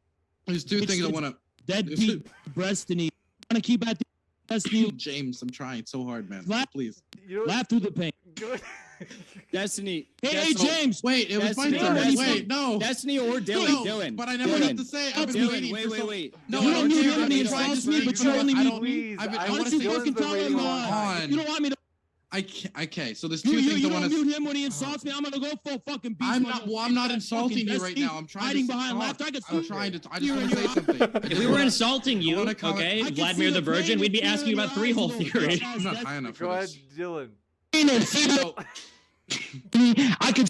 There's two things I It's- want to. deadbeat destiny. Want to keep at the destiny. James, I'm trying so hard, man. Laugh- Please. You know, Laugh through the pain. good. Destiny. Hey, James. Wait, it was my Destiny, turn. Destiny. Wait, no. Destiny or Dylan. No, Dylan. but I never Dylan. have to say. I've been Dylan, waiting wait, for wait, so- wait. No, You I don't don't mute care. him when he I'm trying insults to me, speak, but you only I mute don't- me. I Why want don't to you say. fucking tell him? on. You don't want me to. I can't. Okay, so there's You, two you, things you I don't want to. mute him when he insults me. I'm gonna go full fucking beast. I'm mode. not. Well, I'm not insulting you right Destiny, now. I'm trying hiding to behind talk. laughter. I can I'm see trying to. I just fear want in to say your something. I If just we were wanna- insulting you, wanna comment- okay, I can Vladimir see the the Virgin, pain we'd be and asking you fear about in three your whole eyes, theory. I'm not high enough Go for ahead, this. Dylan. So, I could.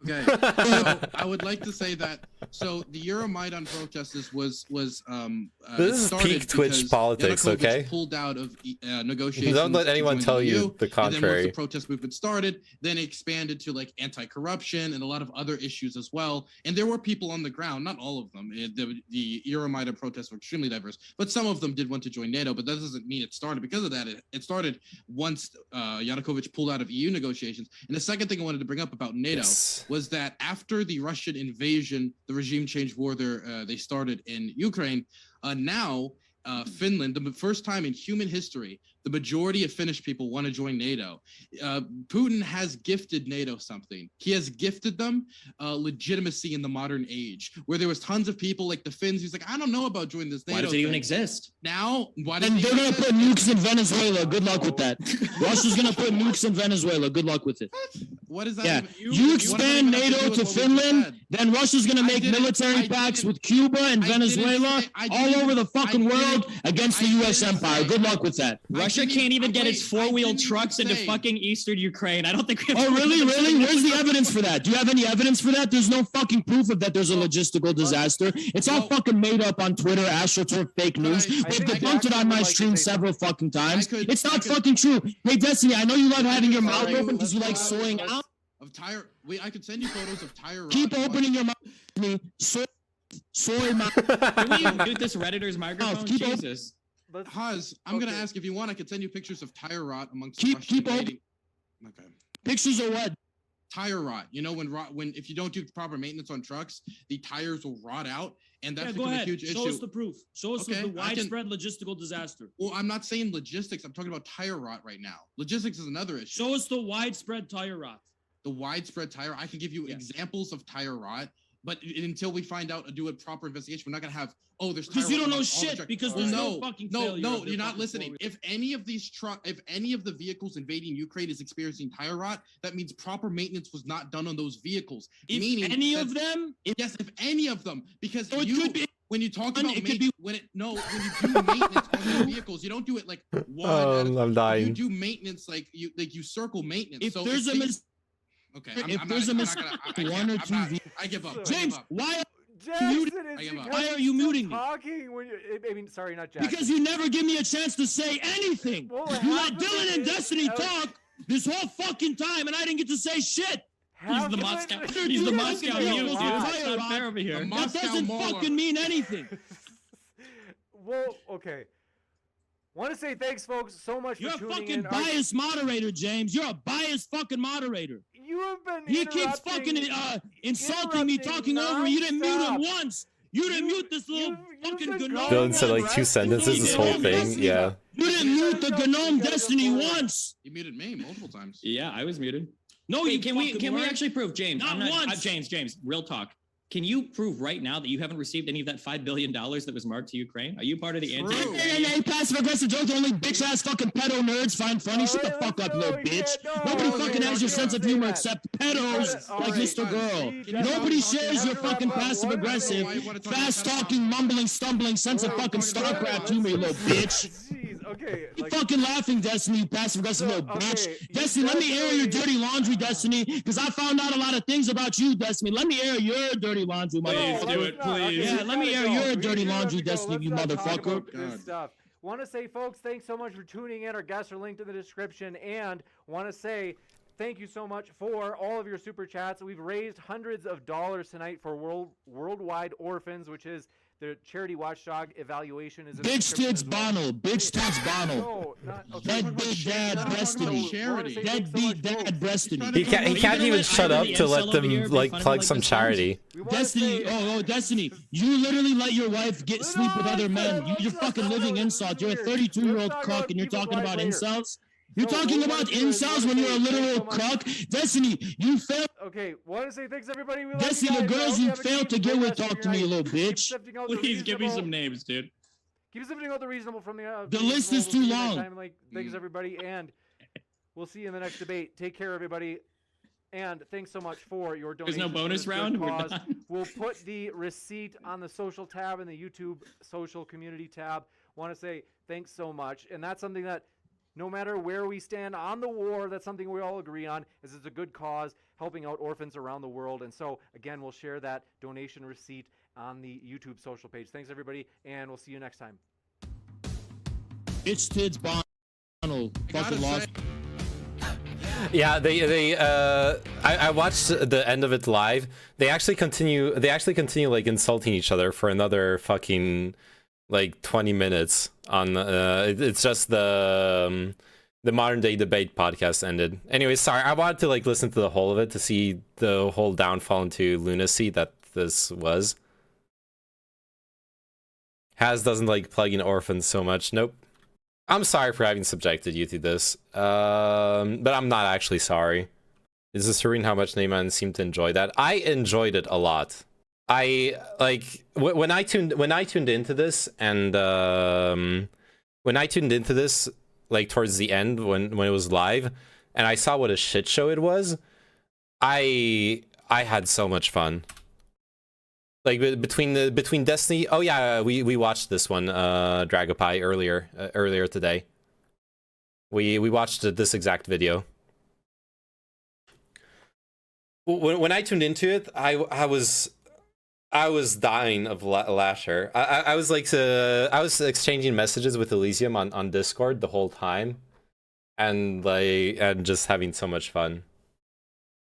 okay, so I would like to say that the Euromaidan protesters was This is started peak Twitch because politics, Yanukovych okay? pulled out of negotiations. Don't let to anyone join tell the you EU, the And then once contrary. the protest movement started, then it expanded to like anti-corruption and a lot of other issues as well. And there were people on the ground, not all of them. The Euromaidan protests were extremely diverse, but some of them did want to join NATO. But that doesn't mean it started because of that. It started once Yanukovych pulled out of EU negotiations. And the second thing I wanted to bring up about NATO Yes. was that after the Russian invasion, the regime change war they started in Ukraine, now Finland, the first time in human history, the majority of Finnish people want to join NATO. Putin has gifted NATO something. He has gifted them legitimacy in the modern age, where there was tons of people like the Finns who's like, I don't know about joining this NATO Why does it even thing." exist? Now, why does And it they're even gonna put exist? nukes in Venezuela. Good luck with that. Russia's gonna put nukes in Venezuela. Good luck with it. What is that? Yeah, even- you what does that expand even have to do NATO with to what we just Finland, said? then Russia's gonna I make didn't- military I pacts didn't- with Cuba and I didn't Venezuela say- I all didn't- over the fucking I didn't- world against the I U.S. didn't empire. say- Good luck with that. Russia didn't- can't even get its wait, I four-wheel didn't trucks even into say- fucking eastern Ukraine. I don't think we have Oh, really? Really? Where's the evidence for that? Do you have any evidence for that? There's no fucking proof of that there's a logistical disaster. It's all Well- fucking made up on Twitter, AstroTurf, fake news. I We've think debunked it Jackson on my would like to stream say several fucking times. It's I not could- fucking true. Hey, Destiny, I know you love having your mouth Sorry, open because you like let's- soying let's- out. Of tire, wait, I could send you photos of tire. Keep rock. opening your mouth. Soy mouth. Can we mute this Redditor's microphone? keep on- Jesus. Let's, Huz, I'm gonna Okay. ask if you want. I could send you pictures of tire rot amongst Keep- Russian keep invading. Okay. Pictures of what? Tire rot. You know when if you don't do proper maintenance on trucks, the tires will rot out, and that's Yeah, go become a ahead. huge Show issue. us the proof. Show us Okay, the I can- widespread logistical disaster. Well, I'm not saying logistics. I'm talking about tire rot right now. Logistics is another issue. Show us the widespread tire rot. The widespread tire. I can give you Yes. examples of tire rot, but until we find out and do a proper investigation, we're not gonna have. Oh, there's tire Because you rot don't know amongst all the shit. trucks. Because Well, there's no fucking failure of you're their not fucking listening. four-wheel. If any of the vehicles invading Ukraine is experiencing tire rot, that means proper maintenance was not done on those vehicles. If meaning any that- of them, yes, if any of them, because So it you could be- when you talk One, about it could be- when you do maintenance on those vehicles, you don't do it like one. at a- I'm You dying. do maintenance like you circle maintenance. if so there's a they- mis- okay, if there's a mis- one or two I give up. I James, give up. why? Jackson, muted- it's I give up. because Why are you you're muting me? talking when you? I mean, sorry, not Jackson. Because you never give me a chance to say anything. Well, what You let happened Dylan and is- Destiny talk this whole fucking time, and I didn't get to say shit. He's the Moscow. He's the Moscow Yeah, mute, dude. yeah, It's not yeah. fair over here. The That Moscow doesn't Mauler. fucking mean anything. Well, okay. Want to say thanks, folks, so much You're a for tuning fucking in. biased moderator, James. You're a biased fucking moderator. You have been. He keeps fucking insulting me, talking over me. You didn't mute him nonstop. once. You didn't mute this little fucking been gnome. Dylan said like Right. 2 sentences this whole thing. Yeah. You didn't mute the gnome Destiny once. You muted me multiple times. Yeah, I was muted. No, Wait, you can we fucking weren't. actually prove, James? Not once. James, real talk. Can you prove right now that you haven't received any of that $5 billion that was marked to Ukraine? Are you part of the anti? True. Hey, passive aggressive jokes only bitch ass fucking pedo nerds find funny. Shut the Alright, fuck let's up, go. little We bitch. can't- no, Nobody we fucking has your can't sense of say humor that. except pedos Alright, like Mr. Girl. see, Nobody Jackson, shares your have to fucking wrap up. passive What is aggressive, it? Why you wanna talk fast about talking, mumbling, stumbling sense of fucking StarCraft humor, you little bitch. Jeez, okay. You Like, fucking laughing, Destiny, you passive aggressive So, little bitch. okay, you Destiny, let me air your definitely- dirty laundry, Destiny, because I found out a lot of things about you, Destiny. Let me air your dirty laundry, motherfucker. Yeah, let me air your dirty laundry, Destiny, you motherfucker. Stuff. Want to say, folks, thanks so much for tuning in. Our guests are linked in the description. And want to say, thank you so much for all of your super chats. We've raised hundreds of dollars tonight for Worldwide Orphans, which is the charity watchdog evaluation. Is Bitch tits Bono. Bitch tits Bono. No, not okay. Deadbeat dad breastity. Deadbeat dad breastity. He can't even shut up to let them like plug some charity. Destiny, Destiny, you literally let your wife sleep with other men. You're fucking living insult. You're a 32-year-old cuck and you're talking about incels? You're talking about incels when you're a literal cuck? Destiny, you failed. Okay, want to say thanks, everybody. We Destiny, the girls you failed to get with, talk to me, you little bitch. Please give me some names, dude. Keep something out the reasonable from the. The list is too long. Thanks, everybody, and we'll see you in the next debate. Take care, everybody. And thanks so much for your donation. There's no bonus round? We'll put the receipt on the social tab and the YouTube social community tab. Want to say thanks so much. And that's something that no matter where we stand on the war, that's something we all agree on, is it's a good cause, helping out orphans around the world. And so, again, we'll share that donation receipt on the YouTube social page. Thanks, everybody, and we'll see you next time. Bitch tits Bono. Fucking lost. Yeah, I watched the end of it live. They actually continue like insulting each other for another fucking like 20 minutes on it's just the Modern Day Debate podcast ended. Anyway, sorry, I wanted to like listen to the whole of it to see the whole downfall into lunacy that this was. Has doesn't like plugging orphans so much. Nope. I'm sorry for having subjected you to this, but I'm not actually sorry. This is serene how much Neyman seemed to enjoy that. I enjoyed it a lot. I like when I tuned into this, and when I tuned into this like towards the end when it was live, and I saw what a shit show it was. I had so much fun. Like between Destiny. Oh yeah, we watched this one, Dragopie earlier today. We watched this exact video. When I tuned into it, I was dying of laughter. I was like I was exchanging messages with Elysium on Discord the whole time, and just having so much fun.